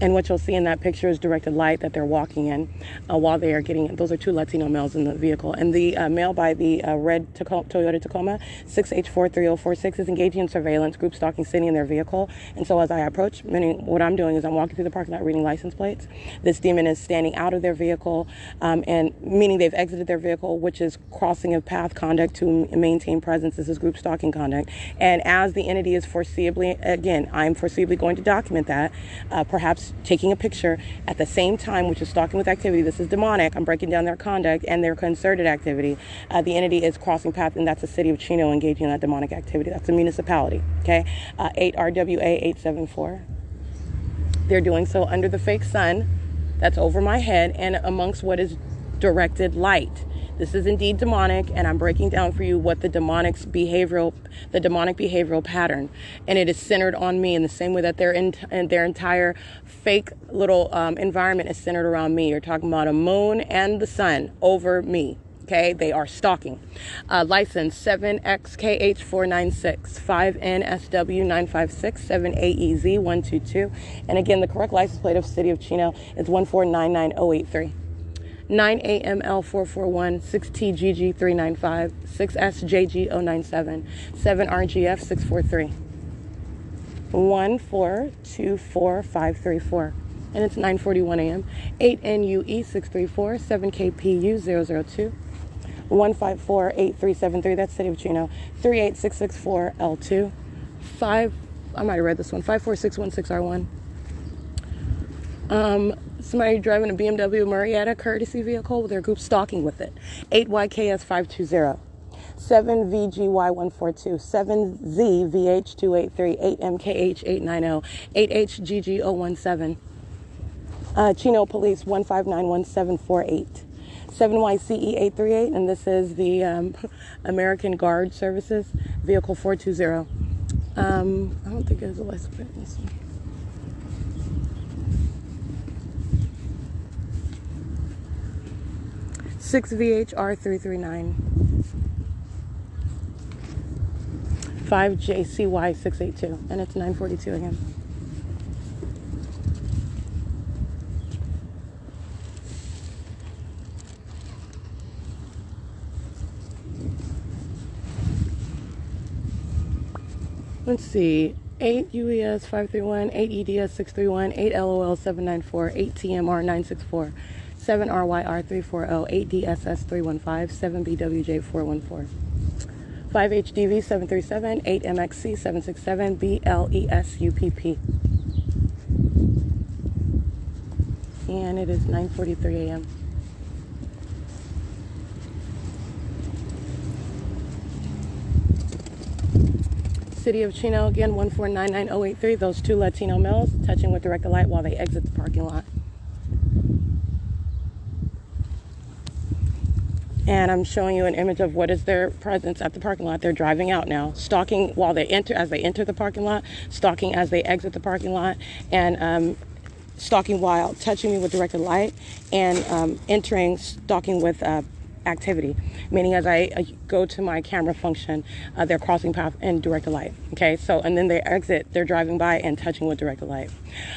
And what you'll see in that picture is directed light that they're walking in while they are getting it. Those are two Latino males in the vehicle. And the male by the red Toyota Tacoma, 6H43046, is engaging in surveillance, group stalking, sitting in their vehicle. And so as I approach, meaning what I'm doing is I'm walking through the parking lot reading license plates. This demon is standing out of their vehicle, and meaning they've exited their vehicle, which is crossing of path conduct to maintain presence. This is group stalking conduct. And as the entity is foreseeably, again, I'm foreseeably going to document that, perhaps taking a picture at the same time, which is stalking with activity. This is demonic. I'm breaking down their conduct and their concerted activity. The entity is crossing path, and that's the City of Chino engaging in that demonic activity. That's a municipality, okay? 8RWA874. They're doing so under the fake sun that's over my head and amongst what is directed light. This is indeed demonic, and I'm breaking down for you what the demonic behavioral pattern, and it is centered on me in the same way that their entire fake little environment is centered around me. You're talking about a moon and the sun over me. Okay, they are stalking. License 7XKH496, 5NSW956, 7AEZ122, and again, the correct license plate of City of Chino is 1499083. 9AML441, 6TGG395, 6SJG097, 7RGF643, 1424534, and it's 9:41 a.m. 8NUE634, 7KPU002, 1548373, that's City of Chino, 38664L2, 5, I might have read this one, 54616R1. Somebody driving a BMW Murrieta courtesy vehicle with their group stalking with it. 8YKS520, 7VGY142, 7ZVH283, 8MKH890, 8HGG017, Chino Police 1591748, 7YCE838, and this is the American Guard Services, Vehicle 420. I don't think there's a license plate in this one. 6VHR339, 5JCY682, and it's 9:42 again. Let's see. 8 UES 531, 8 EDS 631, 8 LOL 794, 8 TMR 964, 7 RYR 340, 8 DSS 315, 7 BWJ 414, 5 HDV 737, 8 MXC 767, BLES UPP. And it is 9:43 a.m. City of Chino, again, 1499083. Those two Latino males touching with direct light while they exit the parking lot. And I'm showing you an image of what is their presence at the parking lot. They're driving out now, stalking while they enter, as they enter the parking lot, stalking as they exit the parking lot, and stalking while touching me with directed light, and entering, stalking with activity, meaning as I go to my camera function, they're crossing path in directed light. Okay, so, and then they exit, they're driving by and touching with directed light.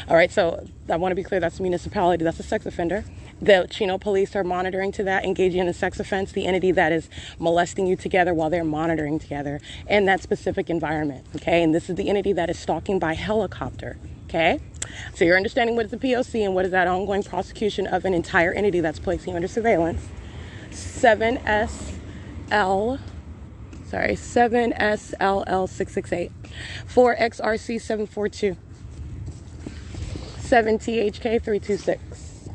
All right, so I want to be clear, that's a municipality, that's a sex offender. The Chino police are monitoring to that, engaging in a sex offense, the entity that is molesting you together while they're monitoring together in that specific environment. Okay, and this is the entity that is stalking by helicopter. Okay, so you're understanding what is the P.O.C. and what is that ongoing prosecution of an entire entity that's placing you under surveillance. 7SLL668, 4XRC 742, 7THK 326,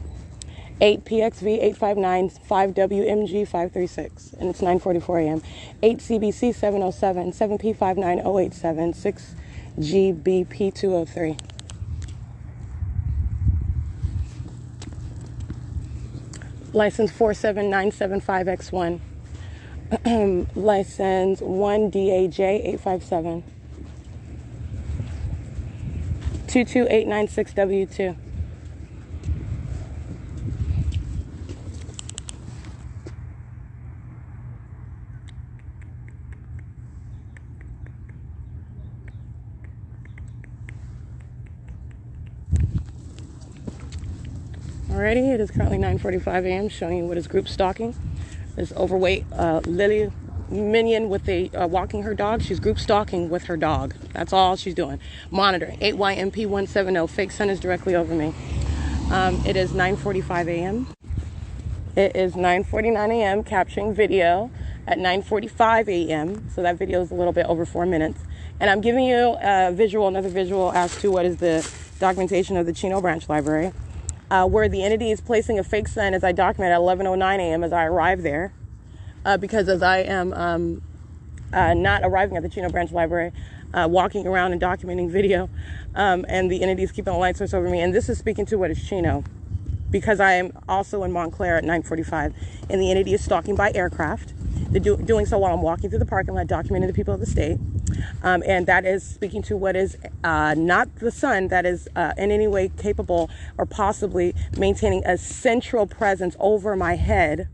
8PXV 859, 5WMG 536, and it's 9:44 a.m. 8CBC 707, 7P59087, 6GBP 203. License 47975X1. License 1DAJ857. 22896W2. Alrighty, it is currently 9:45 a.m. showing you what is group stalking. This overweight Lily minion with a walking her dog. She's group stalking with her dog. That's all she's doing. Monitoring. 8YMP170. Fake sun is directly over me. It is 9:45 a.m. It is 9:49 a.m. capturing video at 9:45 a.m. So that video is a little bit over 4 minutes. And I'm giving you a visual, another visual as to what is the documentation of the Chino Branch Library. Where the entity is placing a fake sun as I document at 11:09 a.m. as I arrive there, because as I am not arriving at the Chino Branch Library, walking around and documenting video, and the entity is keeping a light source over me. And this is speaking to what is Chino, because I am also in Montclair at 9:45, and the entity is stalking by aircraft. They're doing so while I'm walking through the parking lot, documenting the people of the state. And that is speaking to what is not the sun that is in any way capable or possibly maintaining a central presence over my head,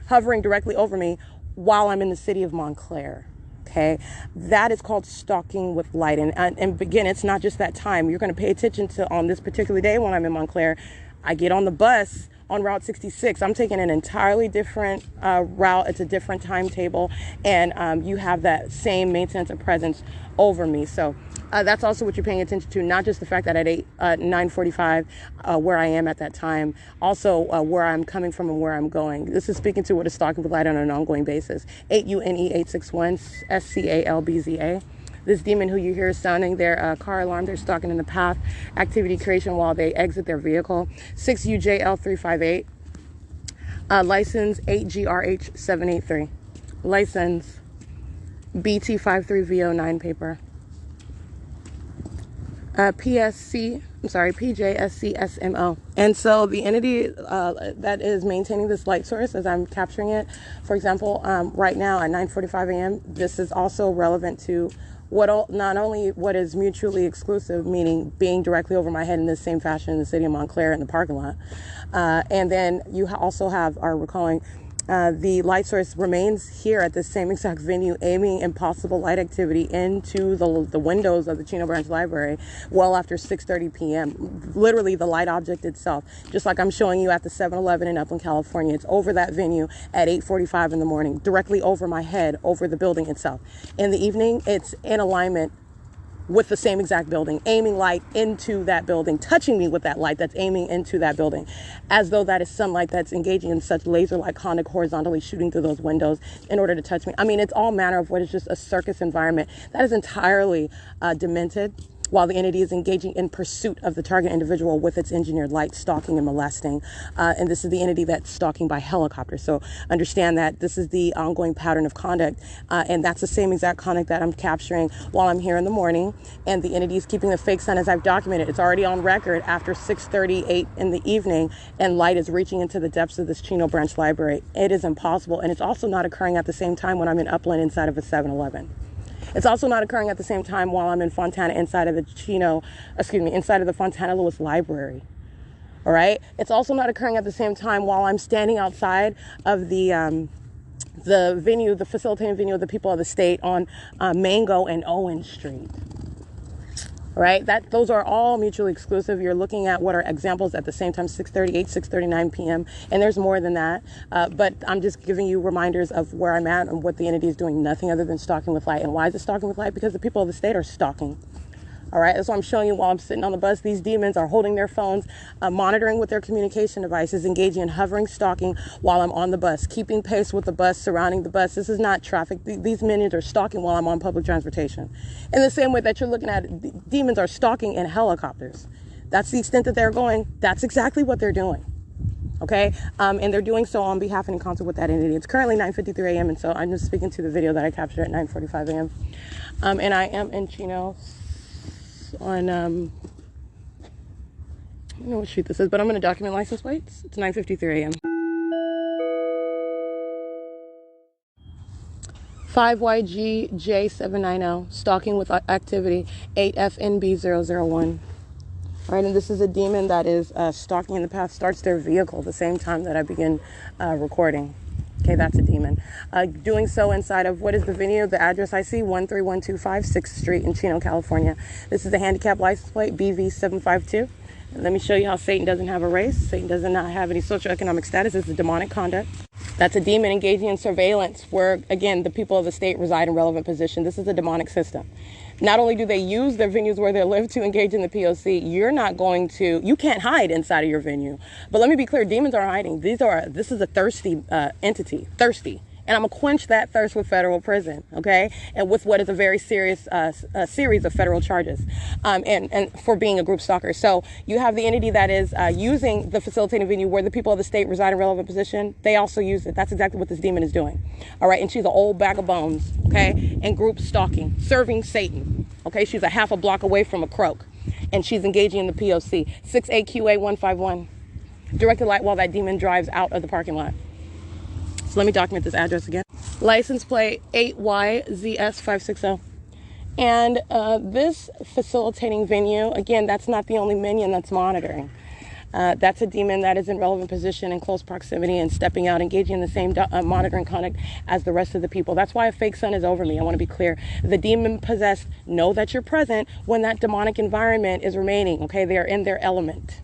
hovering directly over me while I'm in the city of Montclair. Okay, that is called stalking with light. And again, it's not just that time. You're going to pay attention to on this particular day when I'm in Montclair. I get on the bus on Route 66. I'm taking an entirely different route. It's a different timetable, and you have that same maintenance of presence over me. So that's also what you're paying attention to, not just the fact that at 9:45 where I am at that time, also where I'm coming from and where I'm going. This is speaking to what is stalking with light on an ongoing basis. 8UNE861 SCALBZA. This demon who you hear is sounding their car alarm, they're stalking in the path, activity creation while they exit their vehicle. 6UJL358, license 8GRH783, license BT53VO9 paper. PJSCSMO. And so the entity that is maintaining this light source as I'm capturing it, for example, right now at 9:45 a.m., this is also relevant to not only what is mutually exclusive, meaning being directly over my head in the same fashion in the city of Montclair in the parking lot, and then you also are recalling the light source remains here at the same exact venue, aiming impossible light activity into the windows of the Chino Branch Library well after 6:30 p.m. Literally the light object itself, just like I'm showing you at the 7-Eleven in Upland, California. It's over that venue at 8:45 in the morning, directly over my head, over the building itself. In the evening, it's in alignment with the same exact building, aiming light into that building, touching me with that light that's aiming into that building, as though that is sunlight that's engaging in such laser-like conduct horizontally shooting through those windows in order to touch me. I mean, it's all manner of what is just a circus environment that is entirely demented, while the entity is engaging in pursuit of the target individual with its engineered light, stalking and molesting. And this is the entity that's stalking by helicopter. So understand that this is the ongoing pattern of conduct. And that's the same exact conduct that I'm capturing while I'm here in the morning. And the entity is keeping the fake sun, as I've documented. It's already on record after 6:38 in the evening, and light is reaching into the depths of this Chino Branch Library. It is impossible. And it's also not occurring at the same time when I'm in Upland inside of a 7-Eleven. It's also not occurring at the same time while I'm in Fontana inside of inside of the Fontana Lewis Library. All right. It's also not occurring at the same time while I'm standing outside of the venue, the facilitating venue of the people of the state on Mango and Owen Street. All right. Those are all mutually exclusive. You're looking at what are examples at the same time, 6:38, 6:39 p.m. And there's more than that. But I'm just giving you reminders of where I'm at and what the entity is doing, nothing other than stalking with light. And why is it stalking with light? Because the people of the state are stalking. All right, that's what I'm showing you while I'm sitting on the bus. These demons are holding their phones, monitoring with their communication devices, engaging in hovering stalking while I'm on the bus, keeping pace with the bus, surrounding the bus. This is not traffic. These minions are stalking while I'm on public transportation. In the same way that you're looking at, demons are stalking in helicopters. That's the extent that they're going. That's exactly what they're doing. Okay, and they're doing so on behalf and in concert with that entity. It's currently 9:53 a.m. and so I'm just speaking to the video that I captured at 9:45 a.m. And I am in Chino on I don't know what street this is, but I'm going to document license plates. It's 9:53 a.m. 5YGJ790, stalking with activity 8FNB001. All right, and this is a demon that is stalking in the path, starts their vehicle the same time that I begin recording. Okay, that's a demon. Doing so inside of, what is the venue? The address I see, 13125 6th Street in Chino, California. This is the handicap license plate, BV752. And let me show you how Satan doesn't have a race. Satan does not have any socioeconomic status. It's a demonic conduct. That's a demon engaging in surveillance where, again, the people of the state reside in relevant position. This is a demonic system. Not only do they use their venues where they live to engage in the P.O.C, you can't hide inside of your venue. But let me be clear, demons are hiding. This is a thirsty entity, thirsty. And I'm going to quench that thirst with federal prison, okay? And with what is a very serious series of federal charges and for being a group stalker. So you have the entity that is using the facilitating venue where the people of the state reside in relevant position. They also use it. That's exactly what this demon is doing, all right? And she's an old bag of bones, okay? And group stalking, serving Satan, okay? She's a half a block away from a croak, and she's engaging in the P.O.C. 6AQA151. Directed light while that demon drives out of the parking lot. So let me document this address again. License plate 8YZS560. And this facilitating venue, again, that's not the only minion that's monitoring. That's a demon that is in relevant position in close proximity and stepping out, engaging in the same monitoring conduct as the rest of the people. That's why a fake sun is over me. I want to be clear. The demon possessed know that you're present when that demonic environment is remaining. Okay, they are in their element.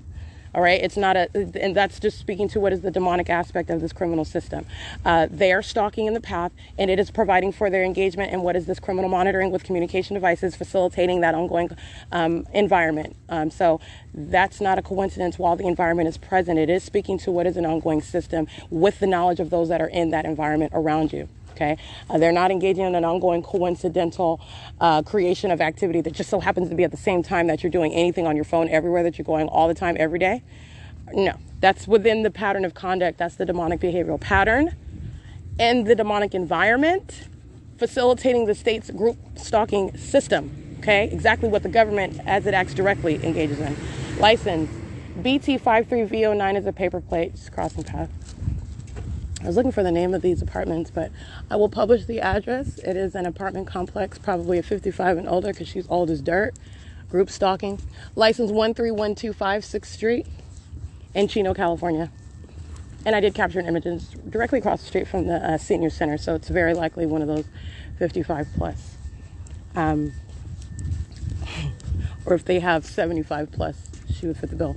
All right, it's not and that's just speaking to what is the demonic aspect of this criminal system. They are stalking in the path, and it is providing for their engagement in what is this criminal monitoring with communication devices, facilitating that ongoing environment. So that's not a coincidence. While the environment is present, it is speaking to what is an ongoing system with the knowledge of those that are in that environment around you. Okay, they're not engaging in an ongoing coincidental creation of activity that just so happens to be at the same time that you're doing anything on your phone everywhere that you're going all the time, every day. No, that's within the pattern of conduct. That's the demonic behavioral pattern and the demonic environment facilitating the state's group stalking system. Okay, exactly what the government, as it acts directly, engages in. License BT53V09 is a paper plate, just crossing path. I was looking for the name of these apartments, but I will publish the address. It is an apartment complex, probably a 55 and older because she's old as dirt. Group stalking. License 13125 6th Street in Chino, California. And I did capture an image directly across the street from the senior center, so it's very likely one of those 55 plus. Or if they have 75 plus, she would fit the bill.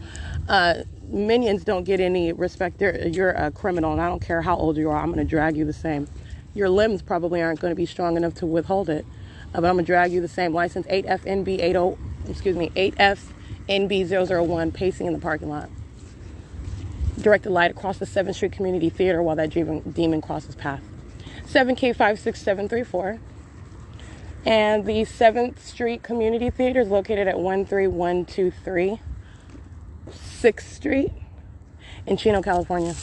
Minions don't get any respect. You're a criminal, and I don't care how old you are. I'm going to drag you the same. Your limbs probably aren't going to be strong enough to withhold it. but I'm gonna drag you the same license, 8FNB001, pacing in the parking lot. Direct the light across the 7th Street Community Theater while that demon crosses path. 7K56734. And the 7th Street Community Theater is located at 13123 6th Street in Chino, California.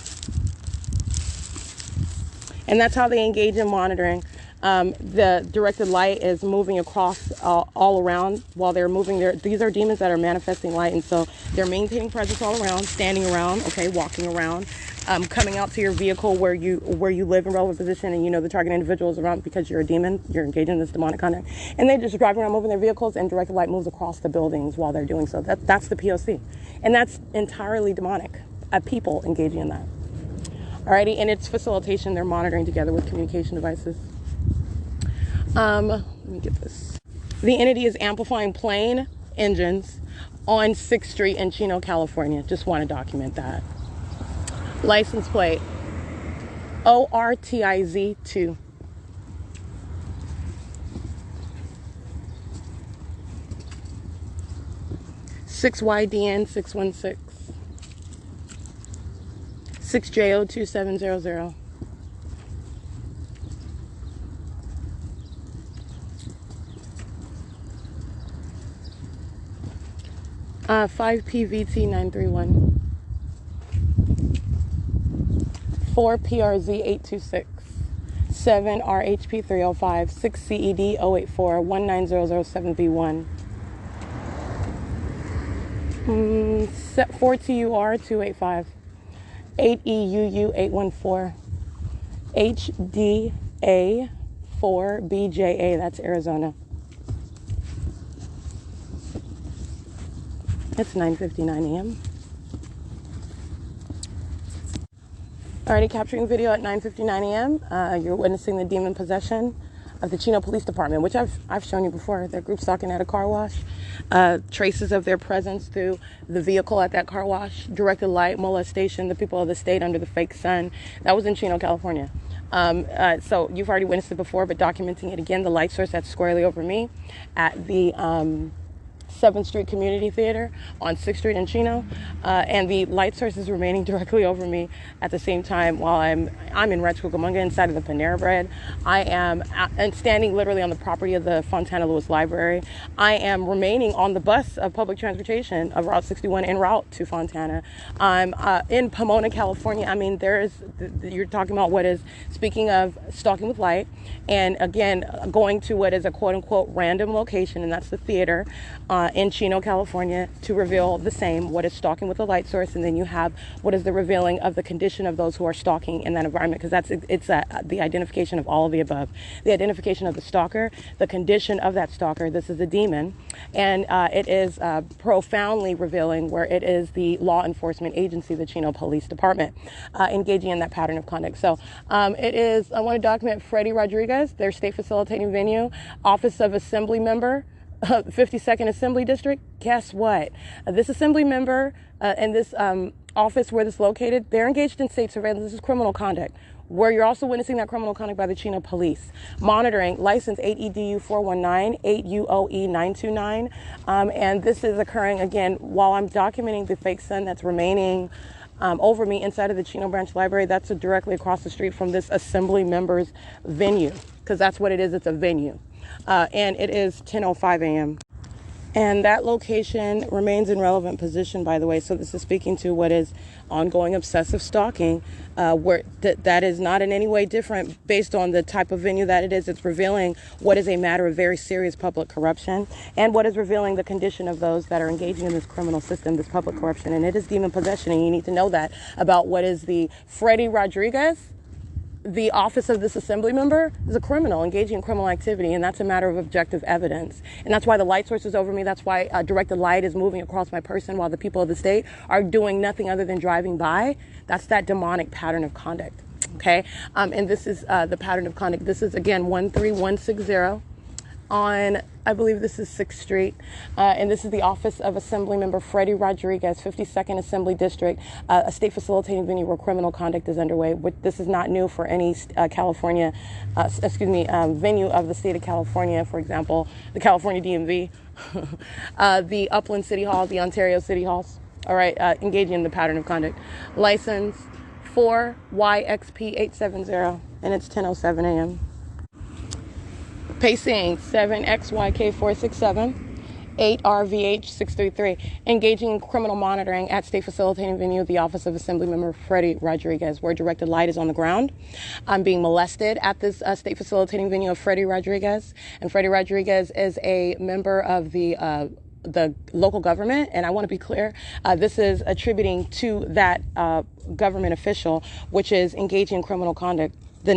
And that's how they engage in monitoring. The directed light is moving across all around while they're moving. These are demons that are manifesting light, and so they're maintaining presence all around, standing around, okay, walking around, coming out to your vehicle where you live in relevant position, and you know the target individual is around because you're a demon, you're engaging in this demonic conduct, and they just drive around moving their vehicles, and directed light moves across the buildings while they're doing so. That's the P.O.C, and that's entirely demonic. People engaging in that. Alrighty, and it's facilitation. They're monitoring together with communication devices. Let me get this. The entity is amplifying plane engines on 6th Street in Chino, California. Just want to document that. License plate ORTIZ2. (6YDN 616) 6JO 2700. 5PVT 931. 4PRZ 826. 7RHP 305. 6CED 084. 19007B1. 4TUR 285. 8EUU 814. HDA 4BJA, that's Arizona. It's 9:59 a.m. Alrighty, capturing video at 9:59 a.m. You're witnessing the demon possession of the Chino Police Department, which I've shown you before. They're group stalking at a car wash. Traces of their presence through the vehicle at that car wash. Directed light molestation. The people of the state under the fake sun. That was in Chino, California. So you've already witnessed it before, but documenting it again. The light source that's squarely over me at the 7th Street Community Theater on 6th Street in Chino, and the light source is remaining directly over me at the same time while I'm in Red Cucamonga inside of the Panera Bread. I am standing literally on the property of the Fontana Lewis Library. I am remaining on the bus of public transportation of Route 61 en route to Fontana. I'm in Pomona, California. I mean, you're talking about what is, speaking of stalking with light, and again, going to what is a quote-unquote random location, and that's the theater in Chino, California, to reveal the same, what is stalking with a light source, and then you have what is the revealing of the condition of those who are stalking in that environment, because it's the identification of all of the above. The identification of the stalker, the condition of that stalker, this is a demon, and it is profoundly revealing where it is the law enforcement agency, the Chino Police Department, engaging in that pattern of conduct. So it is, I want to document Freddie Rodriguez, their state facilitating venue, Office of Assembly Member, 52nd Assembly District. Guess what? This assembly member and this office where this is located, they're engaged in state surveillance. This is criminal conduct, where you're also witnessing that criminal conduct by the Chino Police. Monitoring, license 8EDU 419, 8UOE 929. And this is occurring, again, while I'm documenting the fake sun that's remaining over me inside of the Chino Branch Library. That's directly across the street from this assembly member's venue, because that's what it is. It's a venue. And it is 10:05 a.m. And that location remains in relevant position, by the way. So this is speaking to what is ongoing obsessive stalking, where that is not in any way different based on the type of venue that it is. It's revealing what is a matter of very serious public corruption, and what is revealing the condition of those that are engaging in this criminal system, this public corruption. And it is demon possession, and you need to know that about what is the Freddie Rodriguez. The office of this assembly member is a criminal engaging in criminal activity, and that's a matter of objective evidence. And that's why the light source is over me. That's why directed light is moving across my person while the people of the state are doing nothing other than driving by. That's that demonic pattern of conduct. Okay, and this is the pattern of conduct. This is, again, 13160. on, I believe this is 6th Street, and this is the office of Assemblymember Freddie Rodriguez, 52nd Assembly District, a state facilitating venue where criminal conduct is underway. This is not new for any California, venue of the state of California, for example, the California DMV, the Upland City Hall, the Ontario City Halls, all right, engaging in the pattern of conduct. License 4YXP870, and it's 10:07 a.m. Pacing 7XYK467, 8RVH633, engaging in criminal monitoring at state facilitating venue of the office of Assemblymember Freddie Rodriguez, where directed light is on the ground. I'm being molested at this state facilitating venue of Freddie Rodriguez, and Freddie Rodriguez is a member of the local government, and I want to be clear, this is attributing to that government official, which is engaging in criminal conduct.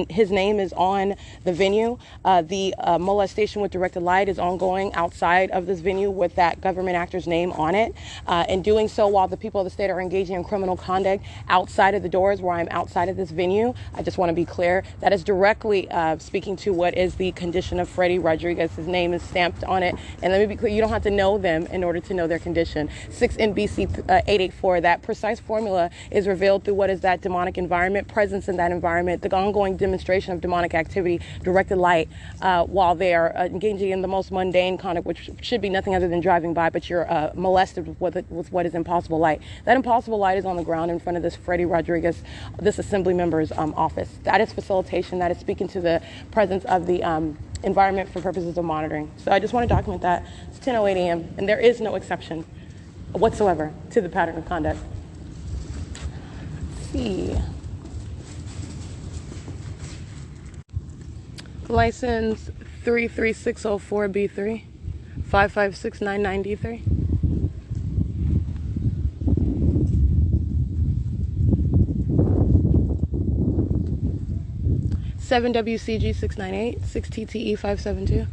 His name is on the venue. The molestation with directed light is ongoing outside of this venue with that government actor's name on it. And doing so while the people of the state are engaging in criminal conduct outside of the doors where I'm outside of this venue. I just want to be clear. That is directly speaking to what is the condition of Freddie Rodriguez. His name is stamped on it. And let me be clear, you don't have to know them in order to know their condition. 6 NBC 884, that precise formula is revealed through what is that demonic environment, presence in that environment, the ongoing demonstration of demonic activity, directed light, while they are engaging in the most mundane conduct, which should be nothing other than driving by, but you're molested with what is impossible light. That impossible light is on the ground in front of this Freddie Rodriguez, this assembly member's office. That is facilitation. That is speaking to the presence of the environment for purposes of monitoring. So I just want to document that. It's 10:08 a.m. and there is no exception whatsoever to the pattern of conduct. Let's see. License 33604B3, 55699D3. Seven WCG 698, 6 TTE 572,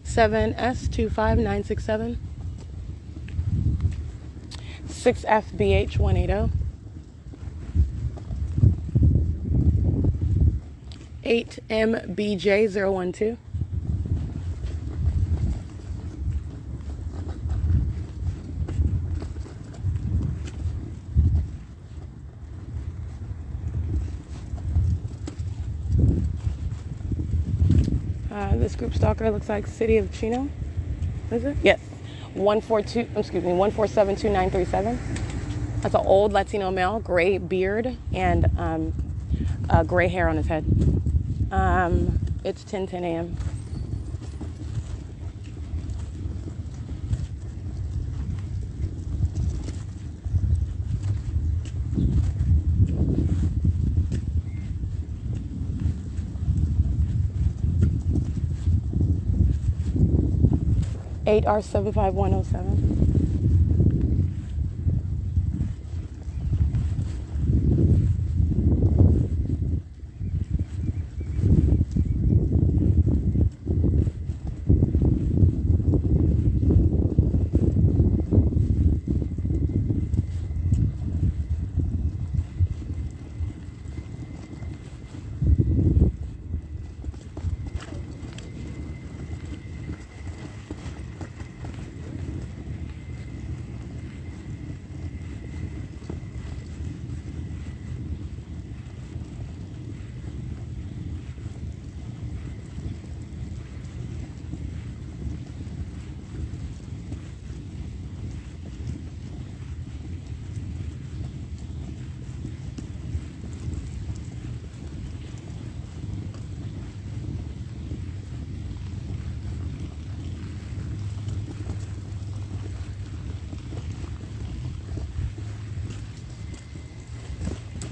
7S 25967, 6 FBH 180. 8MBJ012, 'This group stalker looks like City of Chino. Is it? Yes. 1472937. That's an old Latino male, gray beard and gray hair on his head. It's 10:10 a.m. Eight R75107.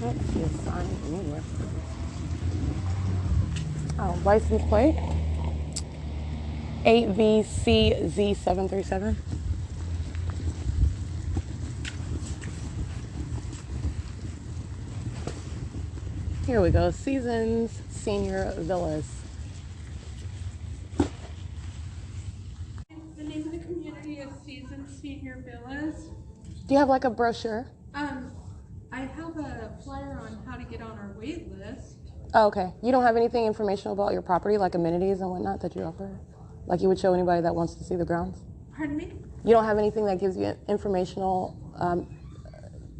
Let's see a sign anywhere. Oh, license plate 8VCZ737. Here we go. Seasons Senior Villas. The name of the community is Seasons Senior Villas. Do you have like a brochure? I have a flyer on how to get on our wait list. Oh, okay. You don't have anything informational about your property, like amenities and whatnot that you offer? Like you would show anybody that wants to see the grounds? Pardon me? You don't have anything that gives you informational,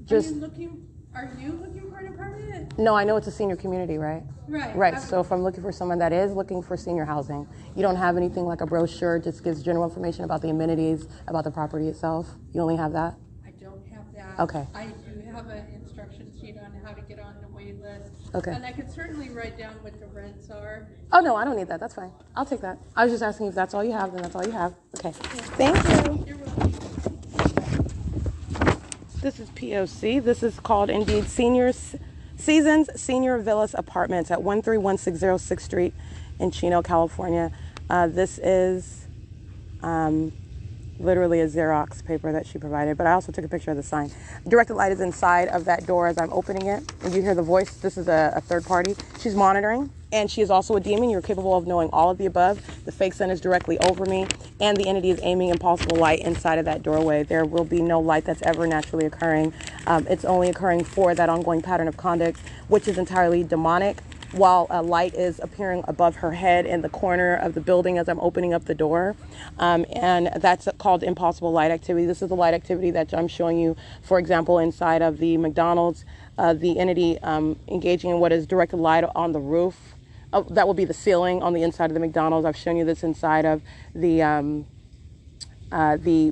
just... Are you looking for an apartment? No, I know it's a senior community, right? Right. Right, so if I'm looking for someone that is looking for senior housing, you don't have anything like a brochure, just gives general information about the amenities, about the property itself? You only have that? I don't have that. Okay. I do have an instruction sheet on how to get on the wait list. Okay. And I could certainly write down what the rents are. Oh, no, I don't need that. That's fine. I'll take that. I was just asking if that's all you have, then that's all you have. Okay. Thank you. You're welcome. This is P.O.C. This is called, indeed, Seasons Senior Villas Apartments at 13160 6th Street in Chino, California. This is literally a Xerox paper that she provided, but I also took a picture of the sign. Directed light is inside of that door as I'm opening it, and you hear the voice. This is a third party. She's monitoring, and she is also a demon. You're capable of knowing all of the above. The fake sun is directly over me, and the entity is aiming impossible light inside of that doorway. There will be no light that's ever naturally occurring. It's only occurring for that ongoing pattern of conduct, which is entirely demonic, while a light is appearing above her head in the corner of the building as I'm opening up the door. And that's called impossible light activity. This is the light activity that I'm showing you, for example, inside of the McDonald's, the entity engaging in what is directed light on the roof. That will be the ceiling on the inside of the McDonald's. I've shown you this inside of the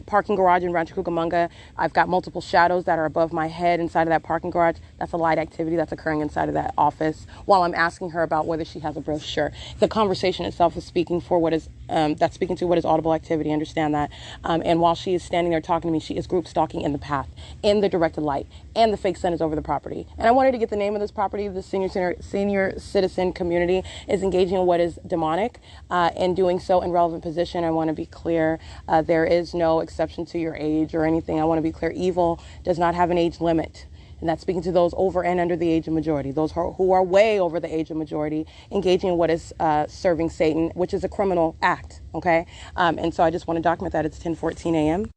parking garage in Rancho Cucamonga. I've got multiple shadows that are above my head inside of that parking garage. That's a light activity that's occurring inside of that office while I'm asking her about whether she has a brochure. The conversation itself is speaking for what is, that's speaking to what is audible activity, understand that. And while she is standing there talking to me, she is group stalking in the path, in the directed light, and the fake sun is over the property. And I wanted to get the name of this property. The senior citizen community is engaging in what is demonic, and doing so in relevant position. I want to be clear, there is no exception to your age or anything. I want to be clear, evil does not have an age limit. And that's speaking to those over and under the age of majority, those who are way over the age of majority, engaging in what is serving Satan, which is a criminal act, okay? And so I just want to document that. It's 10:14 a.m.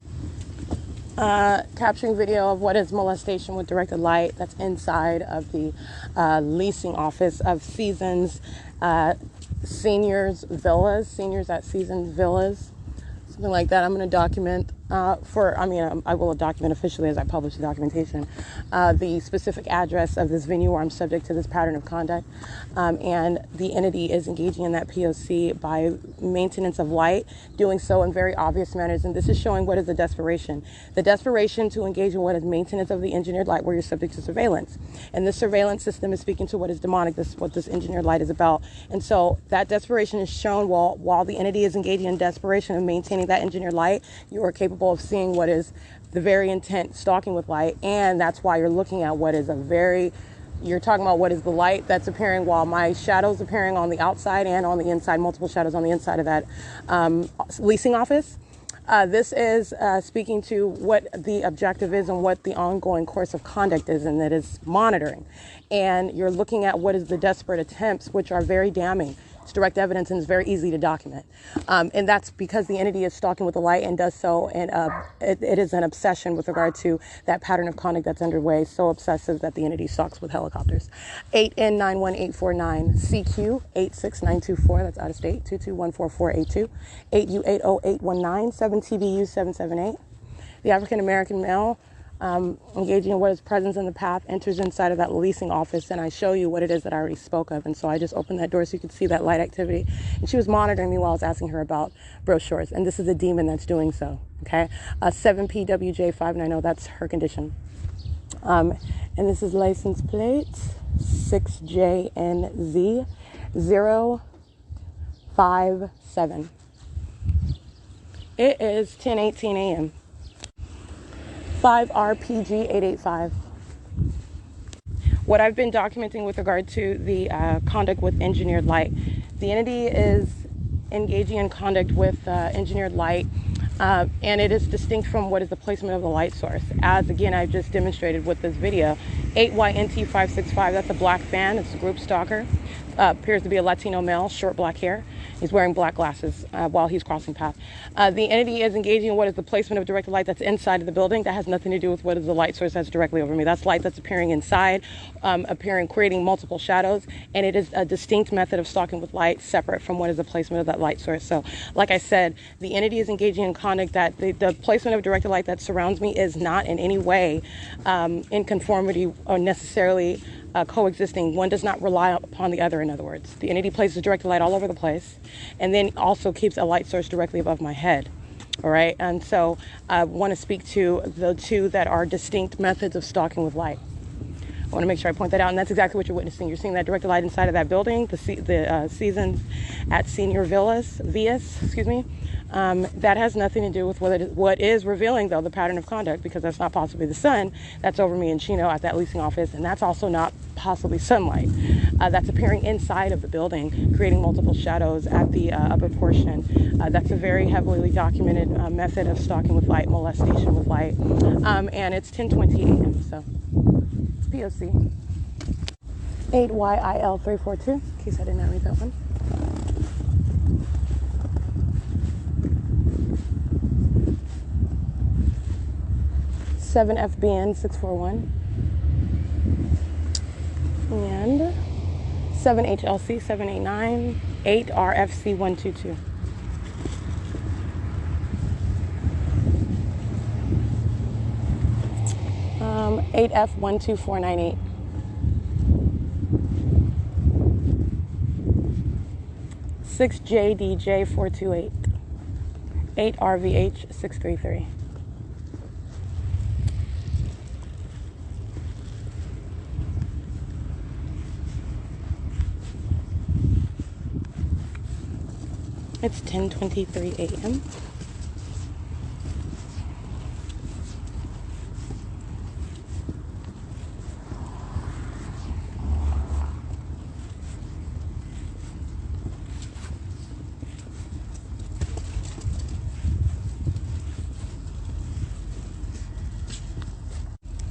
Capturing video of what is molestation with directed light. That's inside of the leasing office of Seasons Seniors Villas, Seniors at Seasons Villas. Something like that. I'm going to document I will document officially as I publish the documentation, the specific address of this venue where I'm subject to this pattern of conduct. And the entity is engaging in that P.O.C. by maintenance of light, doing so in very obvious manners. And this is showing what is the desperation. The desperation to engage in what is maintenance of the engineered light where you're subject to surveillance. And this surveillance system is speaking to what is demonic. This is what this engineered light is about. And so that desperation is shown while the entity is engaging in desperation of maintaining that engineered light. You are capable of seeing what is the very intent stalking with light, and that's why you're looking at what is you're talking about what is the light that's appearing while my shadow's appearing on the outside and on the inside, multiple shadows on the inside of that leasing office. This is speaking to what the objective is and what the ongoing course of conduct is, and that is monitoring. And you're looking at what is the desperate attempts, which are very damning. It's direct evidence and it's very easy to document. And that's because the entity is stalking with the light and does so, and it is an obsession with regard to that pattern of conduct that's underway, so obsessive that the entity stalks with helicopters. 8N91849, CQ 86924, that's out of state, 2214482, 8U80819, 7TBU 778. The African American male engaging in what is presence in the path enters inside of that leasing office, and I show you what it is that I already spoke of. And so I just opened that door so you could see that light activity. And she was monitoring me while I was asking her about brochures, and this is a demon that's doing so, okay? 7PWJ590, that's her condition. And this is license plate 6JNZ057. It is 10:18 a.m. 5RPG885. What I've been documenting with regard to the conduct with engineered light. The entity is engaging in conduct with engineered light, and it is distinct from what is the placement of the light source. As again, I've just demonstrated with this video. 8YNT565, that's a black fan, it's a group stalker. appears to be a Latino male, short black hair. He's wearing black glasses while he's crossing path. The entity is engaging in what is the placement of directed light that's inside of the building. That has nothing to do with what is the light source that's directly over me. That's light that's appearing inside, creating multiple shadows, and it is a distinct method of stalking with light separate from what is the placement of that light source. So, like I said, the entity is engaging in conduct that the placement of directed light that surrounds me is not in any way in conformity or necessarily coexisting. One does not rely upon the other, in other words. The entity places directed light all over the place and then also keeps a light source directly above my head. All right. And so I want to speak to the two that are distinct methods of stalking with light. I want to make sure I point that out, and that's exactly what you're witnessing. You're seeing that directed light inside of that building, the Seasons at Senior Villas, excuse me. That has nothing to do with what is revealing, though, the pattern of conduct, because that's not possibly the sun that's over me in Chino at that leasing office, and that's also not possibly sunlight. That's appearing inside of the building, creating multiple shadows at the upper portion. That's a very heavily documented method of stalking with light, molestation with light, and it's 10:20 a.m., so it's P.O.C. 8YIL342, in case I did not read that one. (7FBN 641) and 7HLC 789 8RFC 122. Um, 8F12498. 6JDJ428. 8RVH633. It's 10:23 a.m.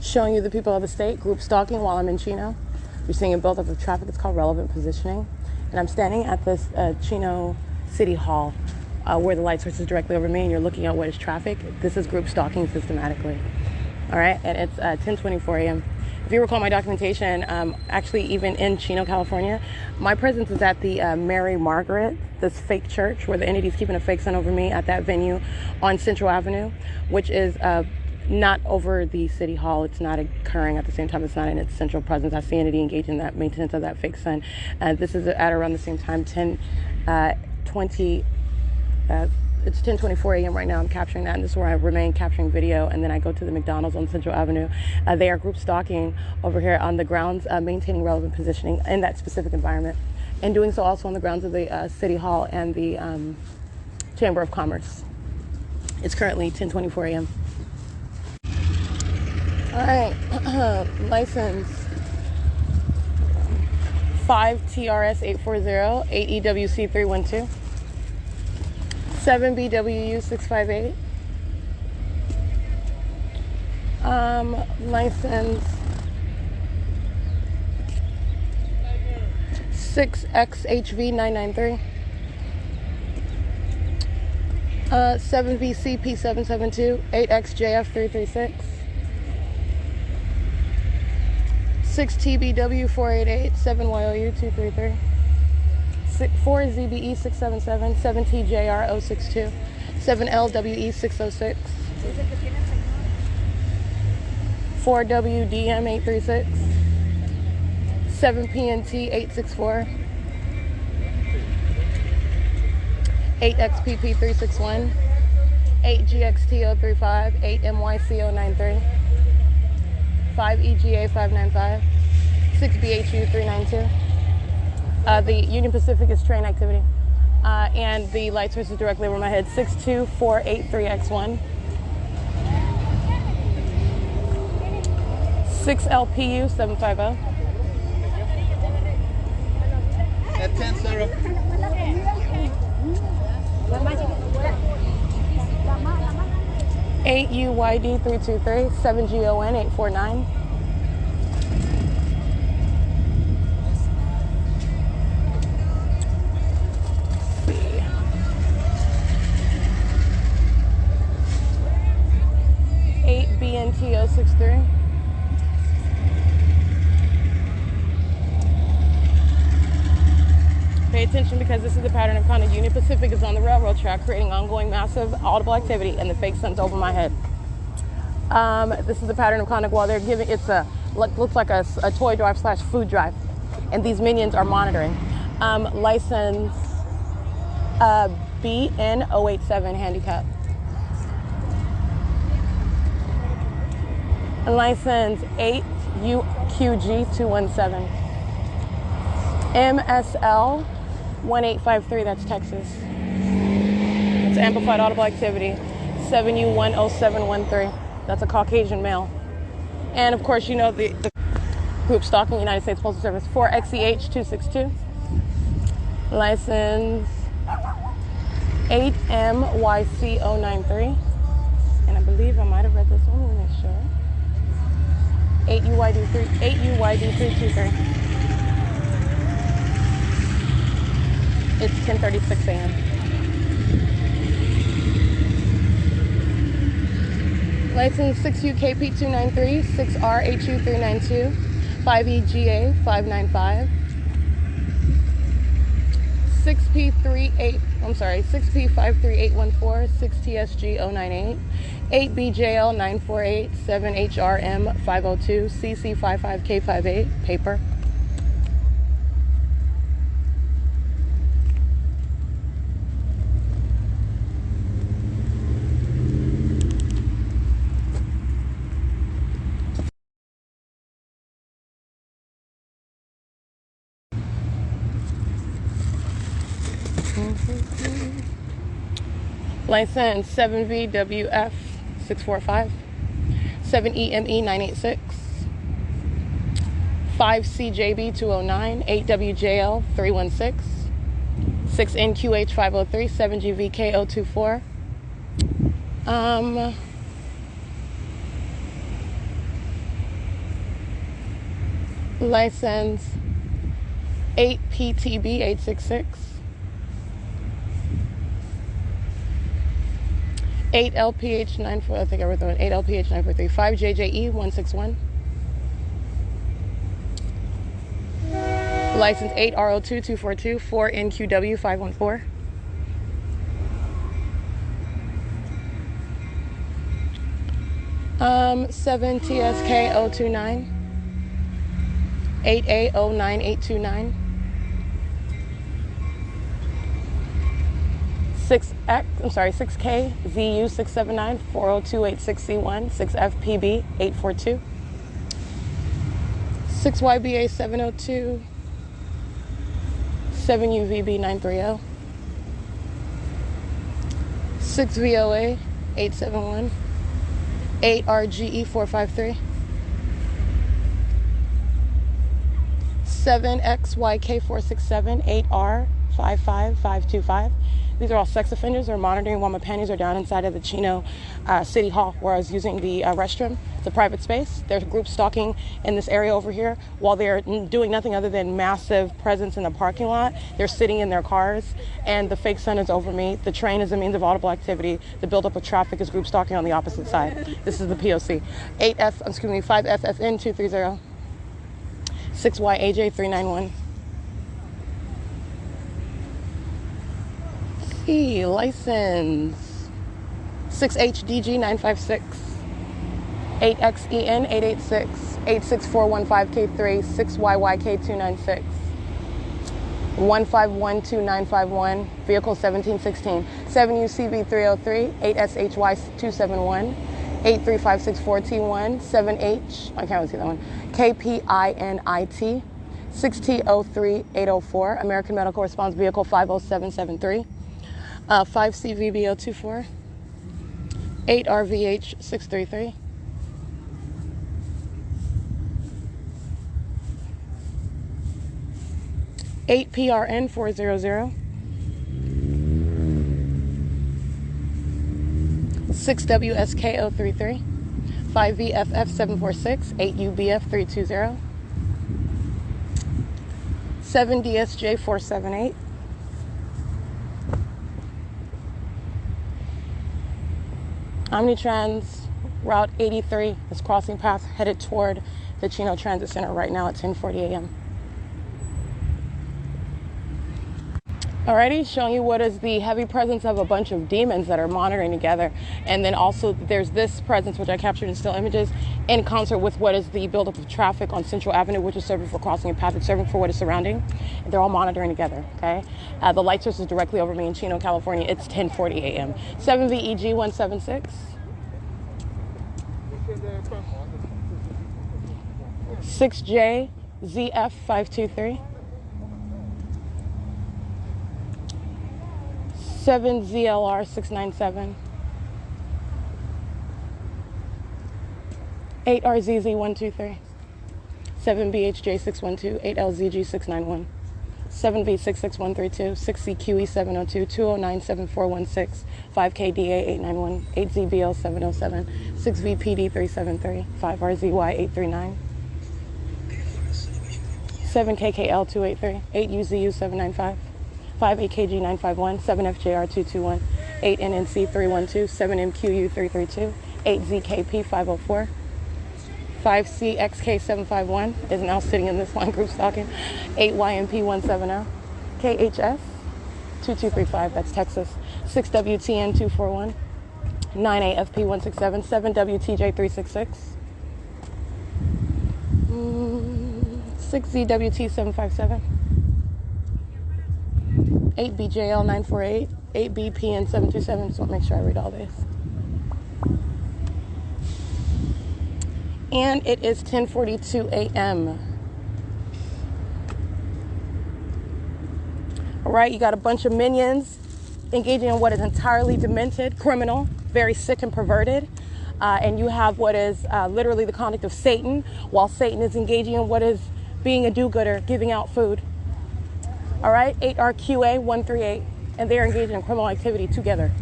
Showing you the people of the state group stalking while I'm in Chino. You're seeing a buildup of traffic. It's called relevant positioning. And I'm standing at this Chino City Hall where the light source is directly over me, and you're looking at what is traffic. This is group stalking systematically. All right, and it's 10:24 a.m. If you recall my documentation, actually even in Chino, California, my presence is at the Mary Margaret, this fake church where the entity's keeping a fake sun over me at that venue on Central Avenue, which is not over the city hall. It's not occurring at the same time. It's not in its central presence. I see entity engaged in that maintenance of that fake sun. And this is at around the same time, 10:20. It's 10:24 a.m. right now. I'm capturing that, and this is where I remain capturing video. And then I go to the McDonald's on Central Avenue. They are group stalking over here on the grounds, maintaining relevant positioning in that specific environment, and doing so also on the grounds of the City Hall and the Chamber of Commerce. It's currently 10:24 a.m. All right, license 5TRS840, 8EWC312, 7BWU658, license 6XHV993, 7VCP772, 8XJF336, 6TBW488, 7YOU233, 4ZBE677, 7TJR062, 7LWE606, 4WDM836, 7PNT864, 8XPP361, 8GXT035, 8MYCO93, 5EGA595, 6BHU392. The Union Pacific is train activity. And the light source is directly over my head, 62483X1. 6LPU750. At 10, Sarah. 8UYD323, 7GON849. 263. Pay attention because this is the pattern of conduct. Union Pacific is on the railroad track, creating ongoing massive audible activity, and the fake sun's over my head. This is the pattern of conduct while they're giving, looks like a toy drive / food drive, and these minions are monitoring. License BN087 handicap. License 8UQG217. MSL 1853, that's Texas. It's amplified audible activity. 7U10713. That's a Caucasian male. And of course, you know the group stalking United States Postal Service. 4XEH262. License 8MYC093. And I believe I might have read this one. Let me make sure. 8UYD323. It's 10:36 a.m. License 6UKP293, 6RHU392, 5EGA595, 6P53814, 6TSG098, 8BJL948, 7HRM502, CC55K58, paper. License 7VWF645, 7EME986, 5CJB209, 8WJL316, 6NQH503, 7GVK024. License 8PTB866. 8LPH94, I think I wrote that one. 8LPH943, 5JJE161. License 8RO2242, 4NQW514. Um, 7TSK029, 8A09829. 6KZU679, 40286C1, 6FPB842, 6YBA702, 7UVB930, 6VOA871, 8RGE453, 7XYK467, 8R55525. These are all sex offenders. They're monitoring while my panties are down inside of the Chino City Hall where I was using the restroom. It's a private space. There's group stalking in this area over here while they're doing nothing other than massive presence in the parking lot. They're sitting in their cars and the fake sun is over me. The train is a means of audible activity. The buildup of traffic is group stalking on the opposite side. This is the P.O.C. 5FFN230, 6YAJ391. License 6HDG956, 8XEN886, 86415K3, 6YYK296, 1512951, vehicle 1716, 7UCB303, 8SHY271, 83564T1, 7H, I can't really see that one, KPINIT, 6T03804, American Medical Response Vehicle 50773. 5CVB024, 8RVH633, 8PRN400, 6WSK033, 5VFF746, 8UBF320, 7DSJ478, Omnitrans Route 83 is crossing path headed toward the Chino Transit Center right now at 10:40 a.m. Alrighty, showing you what is the heavy presence of a bunch of demons that are monitoring together. And then also there's this presence, which I captured in still images, in concert with what is the buildup of traffic on Central Avenue, which is serving for crossing a path, it's serving for what is surrounding. And they're all monitoring together, okay? The light source is directly over me in Chino, California. It's 10:40 a.m. 7VEG 176. 6JZF 523. 7ZLR 697, 8RZZ 123, 7BHJ 612, 8LZG 691, 7V66132, 6CQE 702, 2097416, 5KDA 891, 8ZBL 707, 6VPD 373, 5RZY 839, 7KKL 283, 8UZU 795, 5AKG 951, 7FJR 221, 8NNC 312, 7MQU 332, 8ZKP 504, 5CXK 751 is now sitting in this line group stalking, 8YMP 170, KHS 2235, that's Texas, 6WTN 241, 9AFP 167, 7WTJ 366, 6ZWT 757, 8BJL 948, 8BPN 727. Just want to make sure I read all this. And it is 10:42 a.m. All right, you got a bunch of minions engaging in what is entirely demented, criminal, very sick and perverted. And you have what is literally the conduct of Satan, while Satan is engaging in what is being a do-gooder, giving out food. All right, 8RQA 138, and they are engaging in criminal activity together.